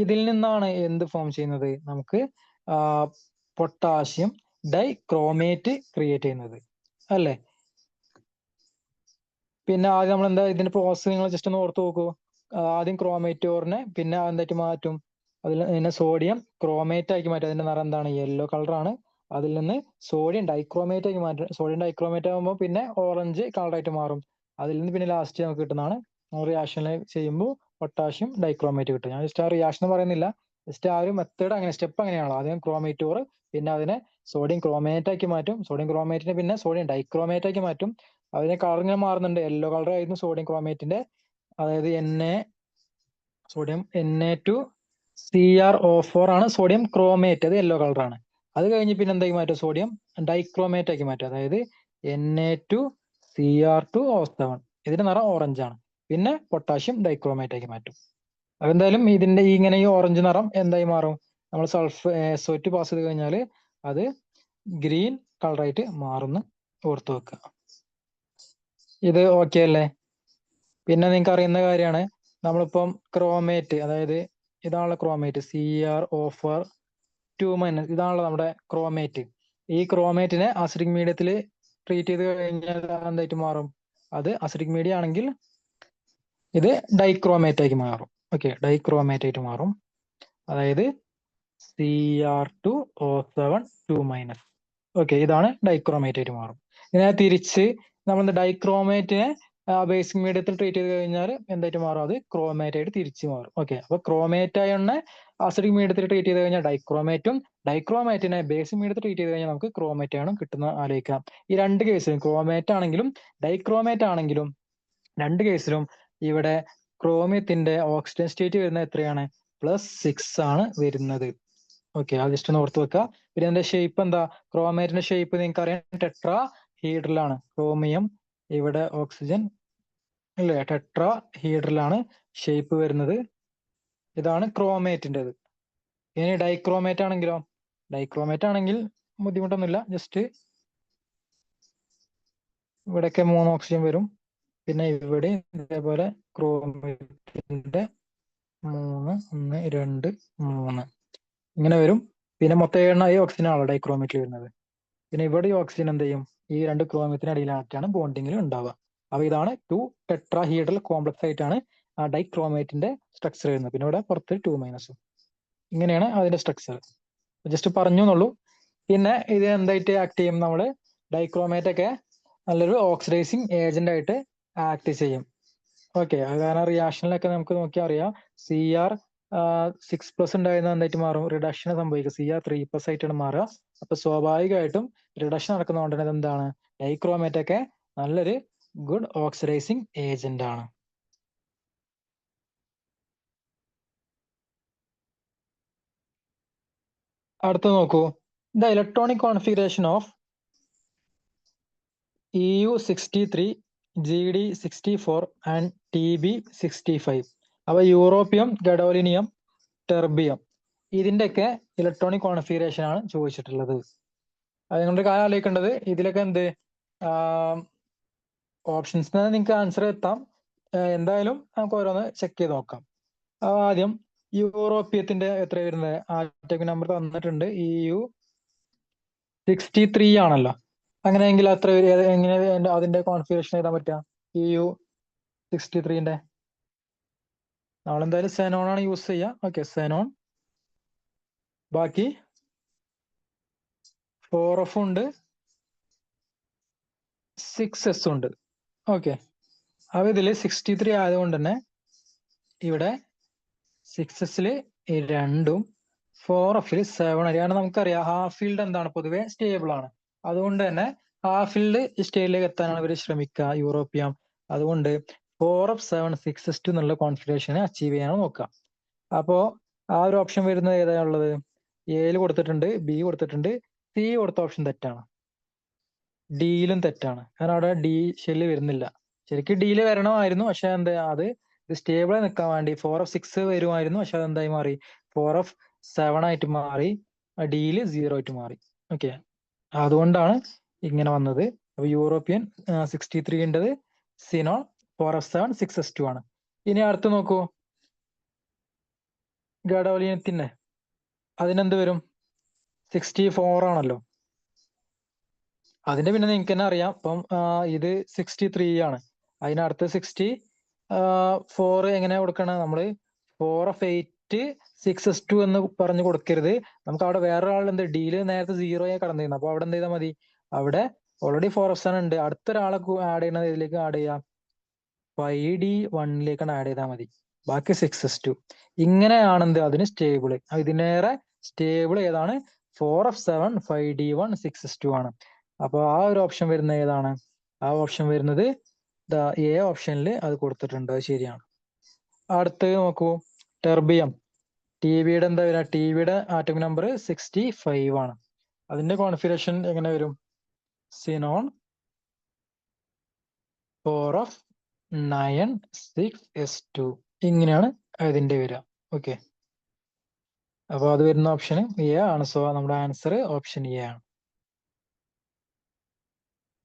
ഇതിൽ നിന്നാണ് എന്ത് ഫോം ചെയ്യുന്നത്? നമുക്ക് പൊട്ടാസ്യം ഡൈക്രോമേറ്റ് ക്രിയേറ്റ് ചെയ്യുന്നത് അല്ലേ? പിന്നെ ആദ്യം നമ്മൾ എന്താ ഇതിന്റെ പ്രോസസ് നിങ്ങൾ ജസ്റ്റ് ഒന്ന് ഓർത്ത് നോക്കൂ. ആദ്യം ക്രോമേറ്റോറിനെ പിന്നെ എന്തായിട്ട് മാറ്റും, അതിൽ പിന്നെ സോഡിയം ക്രോമേറ്റ് ആക്കി മാറ്റും. അതിന്റെ നിറം എന്താണ്? യെല്ലോ കളറാണ്. അതിൽ നിന്ന് സോഡിയം ഡൈക്രോമേറ്റ് ആക്കി മാറ്റും. സോഡിയം ഡൈക്രോമേറ്റ് ആകുമ്പോൾ പിന്നെ ഓറഞ്ച് കളറായിട്ട് മാറും. അതിൽ നിന്ന് പിന്നെ ലാസ്റ്റ് നമുക്ക് കിട്ടുന്നതാണ് റിയാക്ഷനിൽ ചെയ്യുമ്പോൾ പൊട്ടാഷ്യം ഡൈക്രോമേറ്റ് കിട്ടും. ഞാൻ ജസ്റ്റ് ആ റിയാക്ഷൻ പറയുന്നില്ല, ജസ്റ്റ് ആ ഒരു മെത്തേഡ് അങ്ങനെ സ്റ്റെപ്പ് അങ്ങനെയാണല്ലോ. ആദ്യം ക്രോമേറ്റോർ, പിന്നെ അതിനെ സോഡിയം ക്രോമേറ്റ് ആക്കി മാറ്റും. സോഡിയം ക്രോമേറ്റിനെ പിന്നെ സോഡിയം ഡൈക്രോമേറ്റ് ആക്കി മാറ്റും. അതിന്റെ കളർ ഇങ്ങനെ മാറുന്നുണ്ട്. യെല്ലോ കളർ ആയിരുന്നു സോഡിയം ക്രോമേറ്റിന്റെ, അതായത് സോഡിയം Na2CrO4 ആണ് സോഡിയം ക്രോമേറ്റ്, അത് യെല്ലോ കളറാണ്. അത് കഴിഞ്ഞ് പിന്നെ എന്താക്കി മാറ്റും? സോഡിയം ഡൈക്രോമേറ്റ് ആക്കി മാറ്റും, അതായത് Na2Cr2O7. ഇതിന്റെ നിറം ഓറഞ്ച് ആണ്. പിന്നെ പൊട്ടാഷ്യം ഡൈക്രോമേറ്റ് ആക്കി മാറ്റും. അതെന്തായാലും ഇതിന്റെ ഇങ്ങനെ ഈ ഓറഞ്ച് നിറം എന്തായി മാറും? നമ്മൾ SO2 പാസ് ചെയ്ത് കഴിഞ്ഞാൽ അത് ഗ്രീൻ കളറായിട്ട് മാറുന്നു ഓർത്ത് വെക്കുക. ഇത് ഓക്കെ അല്ലേ? പിന്നെ നിങ്ങൾക്ക് അറിയുന്ന കാര്യമാണ്, നമ്മളിപ്പം ക്രോമേറ്റ്, അതായത് ഇതാണല്ലോ ക്രോമേറ്റ്, Cr2O4 ഇതാണല്ലോ നമ്മുടെ ക്രോമേറ്റ്. ഈ ക്രോമേറ്റിനെ അസിഡിക് മീഡിയത്തിൽ ട്രീറ്റ് ചെയ്ത് കഴിഞ്ഞാൽ എന്തായിട്ട് മാറും? അത് അസിഡിക് മീഡിയം ആണെങ്കിൽ ഇത് ഡൈക്രോമേറ്റ് ആക്കി മാറും. ഓക്കെ, ഡൈക്രോമേറ്റ് ആയിട്ട് മാറും. അതായത് Cr2O7 ഓക്കെ, ഇതാണ് ഡൈക്രോമേറ്റ് ആയിട്ട് മാറും. ഇതിനെ തിരിച്ച് നമ്മൾ ഡൈക്രോമേറ്റിനെ ബേസിക് മീഡിയത്തിൽ ട്രീറ്റ് ചെയ്ത് കഴിഞ്ഞാൽ എന്തായിട്ട് മാറും? അത് ക്രോമേറ്റ് ആയിട്ട് തിരിച്ച് മാറും. ഓക്കെ, അപ്പൊ ക്രോമേറ്റ് ആയതിനെ അസിഡിക് മീഡിയത്തിൽ ട്രീറ്റ് ചെയ്ത് കഴിഞ്ഞാൽ ഡൈക്രോമേറ്റും, ഡൈക്രോമേറ്റിനെ ബേസിക് മീഡിയത്തിൽ ട്രീറ്റ് ചെയ്ത് കഴിഞ്ഞാൽ നമുക്ക് ക്രോമേറ്റ് ആണ് കിട്ടുന്ന ആലോചിക്കാം. ഈ രണ്ട് കേസിലും ക്രോമേറ്റ് ആണെങ്കിലും ഡൈക്രോമേറ്റ് ആണെങ്കിലും രണ്ട് കേസിലും ഇവിടെ ക്രോമിയത്തിന്റെ ഓക്സിഡൻ സ്റ്റേറ്റ് വരുന്നത് എത്രയാണ്? +6 ആണ് വരുന്നത്. ഓക്കെ, അത് ജസ്റ്റ് ഒന്ന് ഓർത്ത് വെക്കുക. പിന്നെ അതിന്റെ ഷേപ്പ് എന്താ? ക്രോമേറ്റിന്റെ ഷേപ്പ് നിങ്ങൾക്ക് അറിയാം, ടെട്രാ ഹീഡ്രലാണ്. ക്രോമിയം ഇവിടെ ഓക്സിജൻ അല്ലേ, ടെട്രാ ഹീഡ്രലാണ് ഷേപ്പ് വരുന്നത്. ഇതാണ് ക്രോമേറ്റിൻ്റെത്. ഇനി ഡൈക്രോമേറ്റ് ആണെങ്കിലോ? ഡൈക്രോമേറ്റ് ആണെങ്കിൽ ബുദ്ധിമുട്ടൊന്നുമില്ല, ജസ്റ്റ് ഇവിടെയൊക്കെ 3 ഓക്സിജൻ വരും. പിന്നെ ഇവിടെ ഇതേപോലെ ക്രോമേറ്റിന്റെ 3, 1, 2, 3 ഇങ്ങനെ വരും. പിന്നെ മൊത്തം 7 ഓക്സിജൻ ആണല്ലോ ഡൈക്രോമേറ്റിൽ വരുന്നത്. പിന്നെ ഇവിടെ ഈ ഓക്സിജൻ എന്ത് ചെയ്യും? ഈ രണ്ട് ക്രോമത്തിന് അടിയിലായിട്ടാണ് ബോണ്ടിങ്ങിൽ ഉണ്ടാവുക. അപ്പൊ ഇതാണ് 2 ടെട്രാഹീഡ്രൽ കോംപ്ലക്സ് ആയിട്ടാണ് ആ ഡൈക്രോമേറ്റിന്റെ സ്ട്രക്ചർ വരുന്നത്. പിന്നെ ഇവിടെ പുറത്ത് 2- ഇങ്ങനെയാണ് അതിന്റെ സ്ട്രക്ചർ. ജസ്റ്റ് പറഞ്ഞു എന്നുള്ളൂ. പിന്നെ ഇത് എന്തായിട്ട് ആക്ട് ചെയ്യും? നമ്മള് ഡൈക്രോമേറ്റ് ഒക്കെ നല്ലൊരു ഓക്സിഡൈസിങ് ഏജന്റ് ആയിട്ട് ആക്ട് ചെയ്യും. ഓക്കെ, അത് കാരണം റിയാക്ഷനിലൊക്കെ നമുക്ക് നോക്കിയാൽ അറിയാം, Cr6+ ഉണ്ടായിരുന്ന എന്തായിട്ട് മാറും? റിഡക്ഷൻ സംഭവിക്കും. Cr3+ ആയിട്ടാണ് മാറുക. അപ്പൊ സ്വാഭാവികമായിട്ടും റിഡക്ഷൻ നടക്കുന്നതുകൊണ്ട് തന്നെ എന്താണ്? ഡൈക്രോമേറ്റ് ഒക്കെ നല്ലൊരു ഗുഡ് ഓക്സിഡൈസിങ് ഏജന്റ് ആണ്. അടുത്ത നോക്കൂ, the electronic configuration of EU63, GD64 and TB65. അപ്പൊ യൂറോപ്പിയം, ഗഡോലിനിയം, ടെർബിയം, ഇതിന്റെയൊക്കെ ഇലക്ട്രോണിക് കോൺഫിഗറേഷൻ ആണ് ചോദിച്ചിട്ടുള്ളത്. അത് നിങ്ങളുടെ കാര്യം ആലോചിക്കേണ്ടത്, ഇതിലൊക്കെ എന്ത് ഓപ്ഷൻസ് നിങ്ങൾക്ക് ആൻസർ എത്താം. എന്തായാലും നമുക്ക് ഓരോന്ന് ചെക്ക് ചെയ്ത് നോക്കാം. ആദ്യം യൂറോപ്യത്തിന്റെ എത്ര വരുന്നത്? ആറ്റോമിക് നമ്പർ തന്നിട്ടുണ്ട്, EU63 ആണല്ലോ. അങ്ങനെയെങ്കിൽ അത്ര എങ്ങനെ അതിന്റെ കോൺഫിഗറേഷൻ എഴുതാൻ പറ്റുക? EU63ന്റെ നമ്മളെന്തായാലും സെനോൺ ആണ് യൂസ് ചെയ്യുക. ഓക്കെ, സെനോൺ. ബാക്കി 4F ഉണ്ട്, 6S ഉണ്ട്. ഓക്കെ, അപ്പൊ ഇതില് 63 ആയതുകൊണ്ട് തന്നെ ഇവിടെ 6Sല് 2ഉം 4Fല് 7. കാരണം നമുക്കറിയാം ഹാഫ് ഫീൽഡ് എന്താണ്? പൊതുവെ സ്റ്റേബിൾ ആണ്. അതുകൊണ്ട് തന്നെ ഹാഫ് ഫീൽഡ് സ്റ്റേറ്റിലേക്ക് എത്താനാണ് ഇവർ ശ്രമിക്കുക, യൂറോപ്യം. അതുകൊണ്ട് 4F7 6S2 എന്നുള്ള കോൺഫിഗറേഷനെ അച്ചീവ് ചെയ്യാനാണ് നോക്കുക. അപ്പോ ആ ഒരു ഓപ്ഷൻ വരുന്നത് ഏതാണുള്ളത്? എയിൽ കൊടുത്തിട്ടുണ്ട്, ബി കൊടുത്തിട്ടുണ്ട്, സി കൊടുത്ത ഓപ്ഷൻ തെറ്റാണ്, ഡിയിലും തെറ്റാണ്. കാരണം അവിടെ ഡി ഷെല്ല് വരുന്നില്ല. ശരിക്കും ഡിയിൽ വരണമായിരുന്നു, പക്ഷെ എന്താ അത് സ്റ്റേബിൾ നിൽക്കാൻ വേണ്ടി 4F6 വരുമായിരുന്നു, പക്ഷെ അതെന്തായി മാറി? 4F7 ആയിട്ട് മാറി, ഡിയിൽ 0 ആയിട്ട് മാറി. ഓക്കെ, അതുകൊണ്ടാണ് ഇങ്ങനെ വന്നത്. അപ്പൊ യൂറോപ്യൻ 63ൻ്റെത് സിനോൺ, 4F7 6S2 ആണ്. ഇനി അടുത്ത് നോക്കൂ, ഗഡോലിയത്തിന്റെ അതിനെന്ത് വരും? 64 ആണല്ലോ. അതിന്റെ പിന്നെ നിങ്ങൾക്ക് തന്നെ അറിയാം. അപ്പം ഇത് 63 ആണ്. അതിനടുത്ത് 4 എങ്ങനെ കൊടുക്കണം? നമ്മള് 4 of 8 6s2 എന്ന് പറഞ്ഞു കൊടുക്കരുത്. നമുക്ക് അവിടെ വേറൊരാൾ എന്ത് ഡിയില് നേരത്തെ 0 കടന്നിരുന്നു. അപ്പൊ അവിടെ എന്ത് ചെയ്താൽ മതി? അവിടെ ഓൾറെഡി 4f7 ഉണ്ട്. അടുത്തൊരാളെ ആഡ് ചെയ്യണത് ഇതിലേക്ക് ആഡ് ചെയ്യാം, 5d1ലേക്കാണ് ആഡ് ചെയ്താൽ മതി. ബാക്കി 6s2. ഇങ്ങനെയാണെന്ത് അതിന് സ്റ്റേബിള്. ഇതിനേറെ സ്റ്റേബിൾ ഏതാണ്? 4f7 5d1 6s2 ആണ്. അപ്പൊ ആ ഒരു ഓപ്ഷൻ വരുന്നത് ഏതാണ്? ആ ഓപ്ഷൻ വരുന്നത് എ ഓപ്ഷനിൽ അത് കൊടുത്തിട്ടുണ്ട്. അത് ശരിയാണ്. അടുത്തത് നോക്കൂ, ടെർബിയം. ടിവിയുടെ എന്താ വരിക? ടിവിയുടെ ആറ്റോമിക് നമ്പർ 65 ആണ്. അതിന്റെ കോൺഫിഗറേഷൻ എങ്ങനെ വരും? Xenon 4f9 6s2. ഇങ്ങനെയാണ് അതിന്റെ വരിക. ഓക്കെ, അപ്പൊ അത് വരുന്ന ഓപ്ഷൻ എ ആണ്. സോ നമ്മുടെ ആൻസർ ഓപ്ഷൻ എ ആണ്.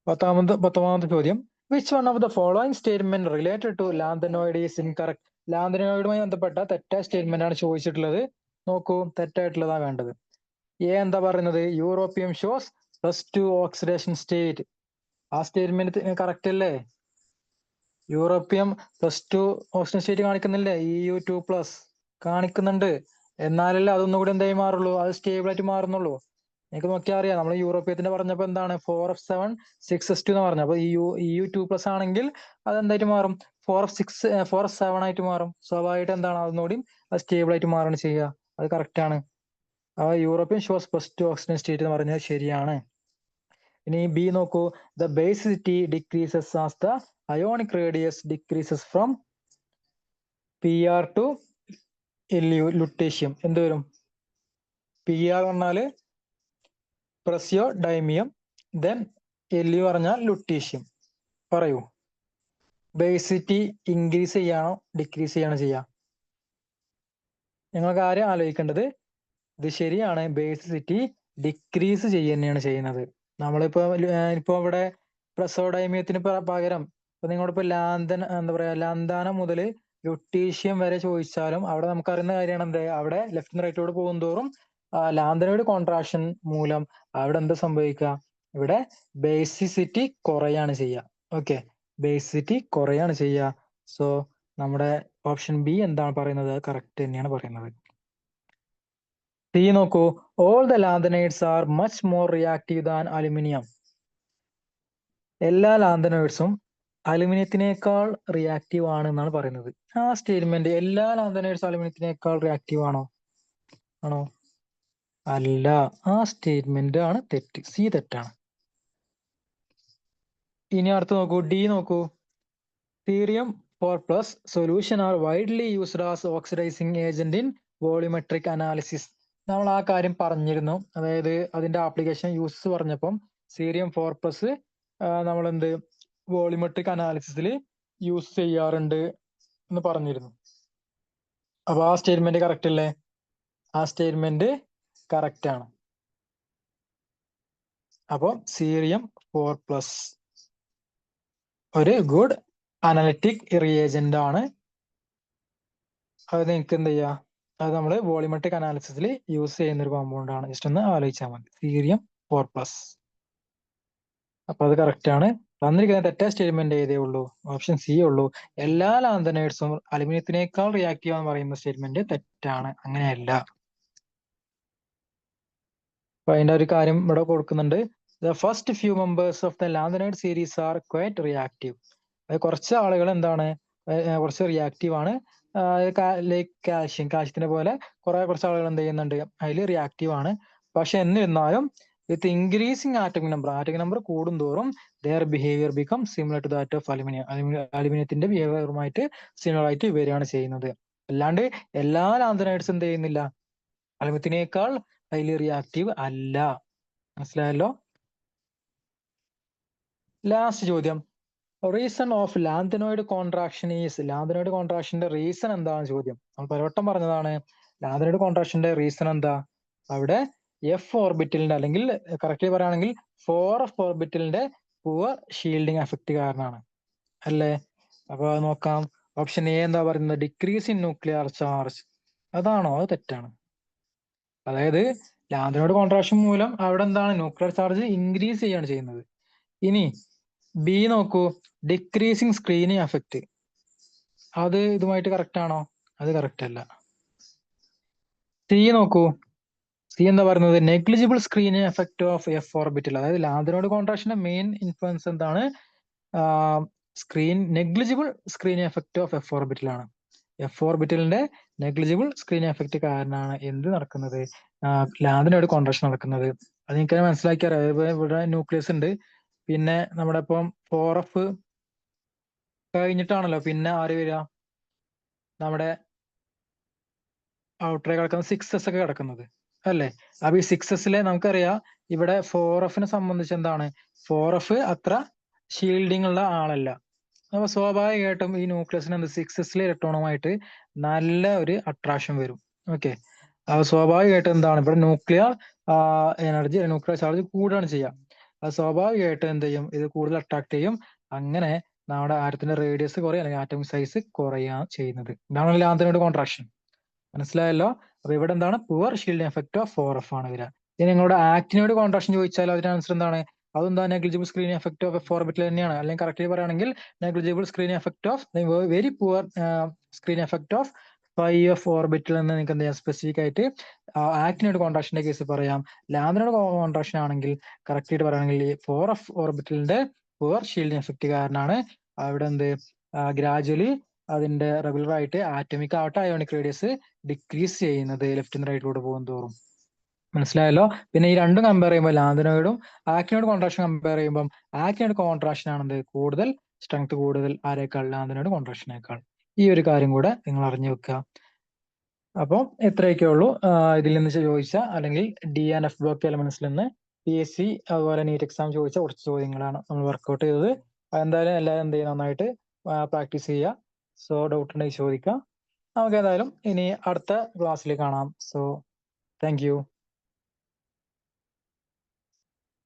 19ാമത്തെ ചോദ്യം, which one of the following statement related to lanthanoid is incorrect? ലാന്തനോയിഡുമായി ബന്ധപ്പെട്ട തെറ്റായ സ്റ്റേറ്റ്മെന്റ് ആണ് ചോദിച്ചിട്ടുള്ളത്. നോക്കൂ, തെറ്റായിട്ടുള്ളതാ വേണ്ടത്. എ എന്താ പറയുന്നത്? Europium shows +2 oxidation state. ആ സ്റ്റേറ്റ്മെന്റ് കറക്റ്റ് അല്ലേ? Europium +2 oxidation state കാണിക്കുന്നില്ലേ? EU2+ കാണിക്കുന്നുണ്ട്. എന്നാലല്ലേ അതൊന്നുകൂടി എന്തായി മാറുള്ളൂ? അത് സ്റ്റേബിൾ ആയിട്ട് മാറുന്നുള്ളൂ. എനിക്ക് നോക്കിയാൽ അറിയാം, നമ്മൾ യൂറോപ്യത്തിന്റെ പറഞ്ഞപ്പോ എന്താണ് 4f7 6s2 എന്ന് പറഞ്ഞു. അപ്പൊ EU2+ ആണെങ്കിൽ അത് എന്തായിട്ട് മാറും? 4f7 ആയിട്ട് മാറും. സ്വാഭാവികമായിട്ട് എന്താണ് അതൊന്നുകൂടി അത് സ്റ്റേബിൾ ആയിട്ട് മാറുകയാണ് ചെയ്യുക. അത് കറക്റ്റ് ആണ്. ആ യൂറോപ്യൻ ഷോസ് +2 ഓക്സിഡേഷൻ സ്റ്റേറ്റ് എന്ന് പറഞ്ഞത് ശരിയാണ്. ഇനി ബി നോക്കൂ, the basicity decreases as the ionic radius decreases from PR to lutetium. എന്ത് വരും? PR പറഞ്ഞാല് പ്രസ്യോ ഡൈമിയം, ദെൻ LU പറഞ്ഞാൽ ലുട്ടീഷ്യം. പറയൂ, ബേസിസിറ്റി ഇൻക്രീസ് ചെയ്യാണോ ഡിക്രീസ് ചെയ്യാണോ ചെയ്യാ? ഞങ്ങൾക്ക് ആരും ആലോചിക്കേണ്ടത് ഇത് ശരിയാണ്. ബേസിസിറ്റി ഡിക്രീസ് തന്നെയാണ് ചെയ്യുന്നത്. നമ്മളിപ്പോ ഇവിടെ പ്രസോഡൈമിയത്തിന് പകരം ഇപ്പൊ നിങ്ങളിപ്പോ എന്താ പറയാ ലാന്താനം മുതൽ ലുട്ടീഷ്യം വരെ ചോദിച്ചാലും അവിടെ നമുക്കറിയുന്ന കാര്യമാണ് എന്ത്, അവിടെ ലെഫ്റ്റ് റൈറ്റോട് പോകും തോറും ലാന്തനോയിഡ് കോൺട്രാക്ഷൻ മൂലം അവിടെ എന്താ സംഭവിക്കുക? ഇവിടെ ബേസിസിറ്റി കുറയാണ് ചെയ്യുക. ഓക്കെ, ബേസിസിറ്റി കുറയാണ് ചെയ്യുക. സോ നമ്മുടെ ഓപ്ഷൻ ബി എന്താണ് പറയുന്നത്? കറക്റ്റ് തന്നെയാണ് പറയുന്നത്. സി നോക്കൂ, all the lanthanides are much more reactive than aluminium. എല്ലാ ലാന്തനൈഡ്സും അലുമിനിയത്തിനേക്കാൾ റിയാക്റ്റീവ് ആണ് എന്നാണ് പറയുന്നത്. ആ സ്റ്റേറ്റ്മെന്റ് എല്ലാ ലാന്തനൈഡ്സും അലുമിനിയത്തിനേക്കാൾ റിയാക്റ്റീവ് ആണോ? അല്ല. ആ സ്റ്റേറ്റ്മെന്റ് ആണ് തെറ്റ്. സി തെറ്റാണ്. ഇനി അടുത്ത് നോക്കൂ, ഡി നോക്കൂ. Cerium 4+ solution are widely used as oxidizing agent in volumetric analysis. നമ്മൾ ആ കാര്യം പറഞ്ഞിരുന്നു. അതായത് അതിന്റെ ആപ്ലിക്കേഷൻ യൂസ് പറഞ്ഞപ്പം Cerium 4+ നമ്മൾ എന്ത് വോളിമെട്രിക് അനാലിസിസിൽ യൂസ് ചെയ്യാറുണ്ട് എന്ന് പറഞ്ഞിരുന്നു. അപ്പൊ ആ സ്റ്റേറ്റ്മെന്റ് കറക്റ്റ് അല്ലേ? ആ സ്റ്റേറ്റ്മെന്റ് കറക്റ്റ് ആണ്. അപ്പൊ Cerium 4+ ഒരു ഗുഡ് അനലിറ്റിക് റിയേജന്റ് ആണ്. അത് നിങ്ങൾക്ക് എന്ത് ചെയ്യാ? അത് നമ്മൾ വോളിമെട്രിക് അനാലിസിസിൽ യൂസ് ചെയ്യുന്ന ഒരു കോമ്പൗണ്ട് ആണ്. ജസ്റ്റ് ഒന്ന് ആലോചിച്ചാൽ മതി. Cerium 4+. അപ്പൊ അത് കറക്റ്റ് ആണ്. തന്നിരിക്കുന്ന തെറ്റായ സ്റ്റേറ്റ്മെന്റ് ഏതേ ഉള്ളൂ? ഓപ്ഷൻ സി ഉള്ളൂ. എല്ലാ ലാന്തനൈഡ്സും അലുമിനിയത്തിനേക്കാൾ റിയാക്റ്റീവ് എന്ന് പറയുന്ന സ്റ്റേറ്റ്മെന്റ് തെറ്റാണ്. അങ്ങനെയല്ല. അപ്പൊ അതിന്റെ ഒരു കാര്യം ഇവിടെ കൊടുക്കുന്നുണ്ട്. The first few members of the lanthanide series R quite reactive. അത് കുറച്ച് ആളുകൾ എന്താണ് കുറച്ച് റിയാക്റ്റീവ് ആണ്. ലൈക്ക് കാൽഷ്യത്തിന്റെ പോലെ കുറച്ച് ആളുകൾ എന്ത് ചെയ്യുന്നുണ്ട് അതിൽ റിയാക്റ്റീവ് ആണ്. പക്ഷെ എന്നിരുന്നാലും വിത്ത് ഇൻക്രീസിങ് ആറ്റോമിക് നമ്പർ കൂടുന്തോറും their behaviour become similar to that of അലുമിനിയത്തിന്റെ ബിഹേവിയറുമായിട്ട് സിമിലർ ആയിട്ട് വരികയാണ് ചെയ്യുന്നത്. അല്ലാണ്ട് എല്ലാ ലാന്തനൈഡ്സും എന്ത് ചെയ്യുന്നില്ല, അലുമിനിയത്തിനേക്കാൾ ഹൈലി റിയാക്റ്റീവ് അല്ല. മനസ്സിലായല്ലോ? ലാസ്റ്റ് ചോദ്യം, reason of lanthanoid contraction is. ലാന്തനോയിഡ് കോൺട്രാക്ഷന്റെ റീസൺ എന്താണ് ചോദ്യം? നമ്മൾ പലവട്ടം പറഞ്ഞതാണ്. ലാന്തനോയിഡ് കോൺട്രാക്ഷന്റെ റീസൺ എന്താ? അവിടെ F ഓർബിറ്റലിന്റെ അല്ലെങ്കിൽ കറക്റ്റ്ലി പറയുകയാണെങ്കിൽ 4f ഓർബിറ്റലിന്റെ പുവർ ഷീൽഡിങ് എഫക്ട് കാരണമാണ് അല്ലേ? അപ്പൊ അത് നോക്കാം. ഓപ്ഷൻ എ എന്താ പറയുന്നത്? Decrease in nuclear charge. അതാണോ? അത് തെറ്റാണ്. അതായത് ലാന്തനോയിഡ് കോൺട്രാക്ഷൻ മൂലം അവിടെ എന്താണ് ന്യൂക്ലിയർ ചാർജ് ഇൻക്രീസ് ചെയ്യാണ് ചെയ്യുന്നത്. ഇനി ബി നോക്കൂ, ഡിക്രീസിങ് സ്ക്രീനിങ് എഫക്ട്. അത് ഇതുമായിട്ട് കറക്റ്റ് ആണോ? അത് കറക്റ്റ് അല്ല. സി നോക്കൂ. സി എന്താ പറയുന്നത്? Negligible screen effect of F orbital. അതായത് ലാന്ത്രോയിഡ് കോൺട്രാക്ഷന്റെ മെയിൻ ഇൻഫ്ലുവൻസ് എന്താണ്? Negligible screen effect of F orbital ആണ്. എഫ് ഓർബിറ്റലിന്റെ നെഗ്ലിജിബിൾ സ്ക്രീൻ എഫക്ട് കാരണമാണ് എന്ത് നടക്കുന്നത്? ലാന്ത്രോയിഡ് കോൺട്രാക്ഷൻ നടക്കുന്നത്. അത് നിങ്ങൾക്ക് മനസ്സിലാക്കിയാൽ ഇവിടെ ന്യൂക്ലിയസ് ഉണ്ട്. പിന്നെ നമ്മുടെ ഇപ്പം 4F കഴിഞ്ഞിട്ടാണല്ലോ പിന്നെ ആര് വരിക? നമ്മുടെ ഔട്ടറെ കിടക്കുന്നത് 6S ഒക്കെ കിടക്കുന്നത് അല്ലേ? അപ്പൊ ഈ 6Sലെ നമുക്കറിയാം ഇവിടെ 4Fനെ സംബന്ധിച്ച് എന്താണ്? 4F അത്ര ഷീൽഡിംഗ് ഉള്ള ആളല്ല. അപ്പൊ സ്വാഭാവികമായിട്ടും ഈ ന്യൂക്ലിയസിന് എന്ത് 6Sലെ ഇലക്ട്രോണുമായിട്ട് നല്ല ഒരു അട്രാക്ഷൻ വരും. ഓക്കെ, അപ്പൊ സ്വാഭാവികമായിട്ട് എന്താണ് ഇവിടെ ന്യൂക്ലിയർ എനർജി, ന്യൂക്ലിയർ ചാർജ് കൂടുകയാണ് ചെയ്യുക. അത് സ്വാഭാവികമായിട്ട് എന്ത് ചെയ്യും? ഇത് കൂടുതൽ അട്രാക്ട് ചെയ്യും. അങ്ങനെ നമ്മുടെ ആറ്റത്തിന്റെ റേഡിയസ് കുറയും, അല്ലെങ്കിൽ ആറ്റമിക് സൈസ് കുറയുകയാണ് ചെയ്യുന്നത്. ഇതാണ് ലാന്ത്രോയിഡ് കോൺട്രാക്ഷൻ. മനസ്സിലായല്ലോ? അപ്പൊ ഇവിടെ എന്താണ്? Poor shielding effect of 4F ആണ് വരിക. ഇനി നിങ്ങളുടെ ആക്ടിനോട് കോൺട്രാക്ഷൻ ചോദിച്ചാൽ അതിന്റെ ആൻസർ എന്താണ്? അതെന്താ? Negligible screen effect of F orbital തന്നെയാണ്. അല്ലെങ്കിൽ കറക്റ്റ്ലി പറയുകയാണെങ്കിൽ negligible screen effect of very poor screen effect of 5F orbital എന്ന് നിങ്ങൾക്ക് എന്ത് ചെയ്യാം? സ്പെസിഫിക് ആയിട്ട് ആക്ടിനോട് കോൺട്രാക്ഷന്റെ കേസ് പറയാം. ലാന്ത്രോയിഡ് കോൺട്രാക്ഷൻ ആണെങ്കിൽ കറക്റ്റ് ആയിട്ട് പറയുകയാണെങ്കിൽ 4F ഓർബിറ്റലിന്റെ പുവർ ഷീൽഡിംഗ് എഫക്ട് കാരണമാണ് അവിടെ എന്ത് ഗ്രാജുവലി അതിന്റെ റെഗുലർ ആയിട്ട് ആറ്റമിക് ആവട്ടെ അയോണിക് റേഡിയസ് ഡിക്രീസ് ചെയ്യുന്നത് ലെഫ്റ്റ് റൈറ്റിലൂടെ പോകും തോറും. മനസ്സിലായല്ലോ? പിന്നെ ഈ രണ്ടും കമ്പയർ ചെയ്യുമ്പോൾ ലാന്ത്രോയിഡും ആക്ടിനോട് കോൺട്രാക്ഷൻ കമ്പയർ ചെയ്യുമ്പോൾ ആക്ടിനോട് കോൺട്രാക്ഷൻ ആണെന്ത് കൂടുതൽ സ്ട്രെങ്ത് കൂടുതൽ ആരേക്കാൾ? ലാന്ത്രോയിഡ് കോൺട്രാക്ഷനേക്കാൾ. ഈ ഒരു കാര്യം കൂടെ നിങ്ങൾ അറിഞ്ഞു വെക്കുക. അപ്പോൾ ഇത്രയൊക്കെ ഉള്ളൂ ഇതിൽ നിന്ന് ചോദിച്ച അല്ലെങ്കിൽ DNF ബ്ലോക്ക് എലമെന്റ്സിൽ നിന്ന് PSC അതുപോലെ നീറ്റ് എക്സാം ചോദിച്ച കുറച്ച് ചോദ്യങ്ങളാണ് നമ്മൾ വർക്ക്ഔട്ട് ചെയ്തത്. എന്തായാലും എല്ലാവരും എന്ത് ചെയ്യുക? നന്നായിട്ട് പ്രാക്ടീസ് ചെയ്യുക. സോ ഡൗട്ട് ഉണ്ടെങ്കിൽ ചോദിക്കാം. നമുക്ക് ഏതായാലും ഇനി അടുത്ത ക്ലാസ്സിൽ കാണാം. So thank you.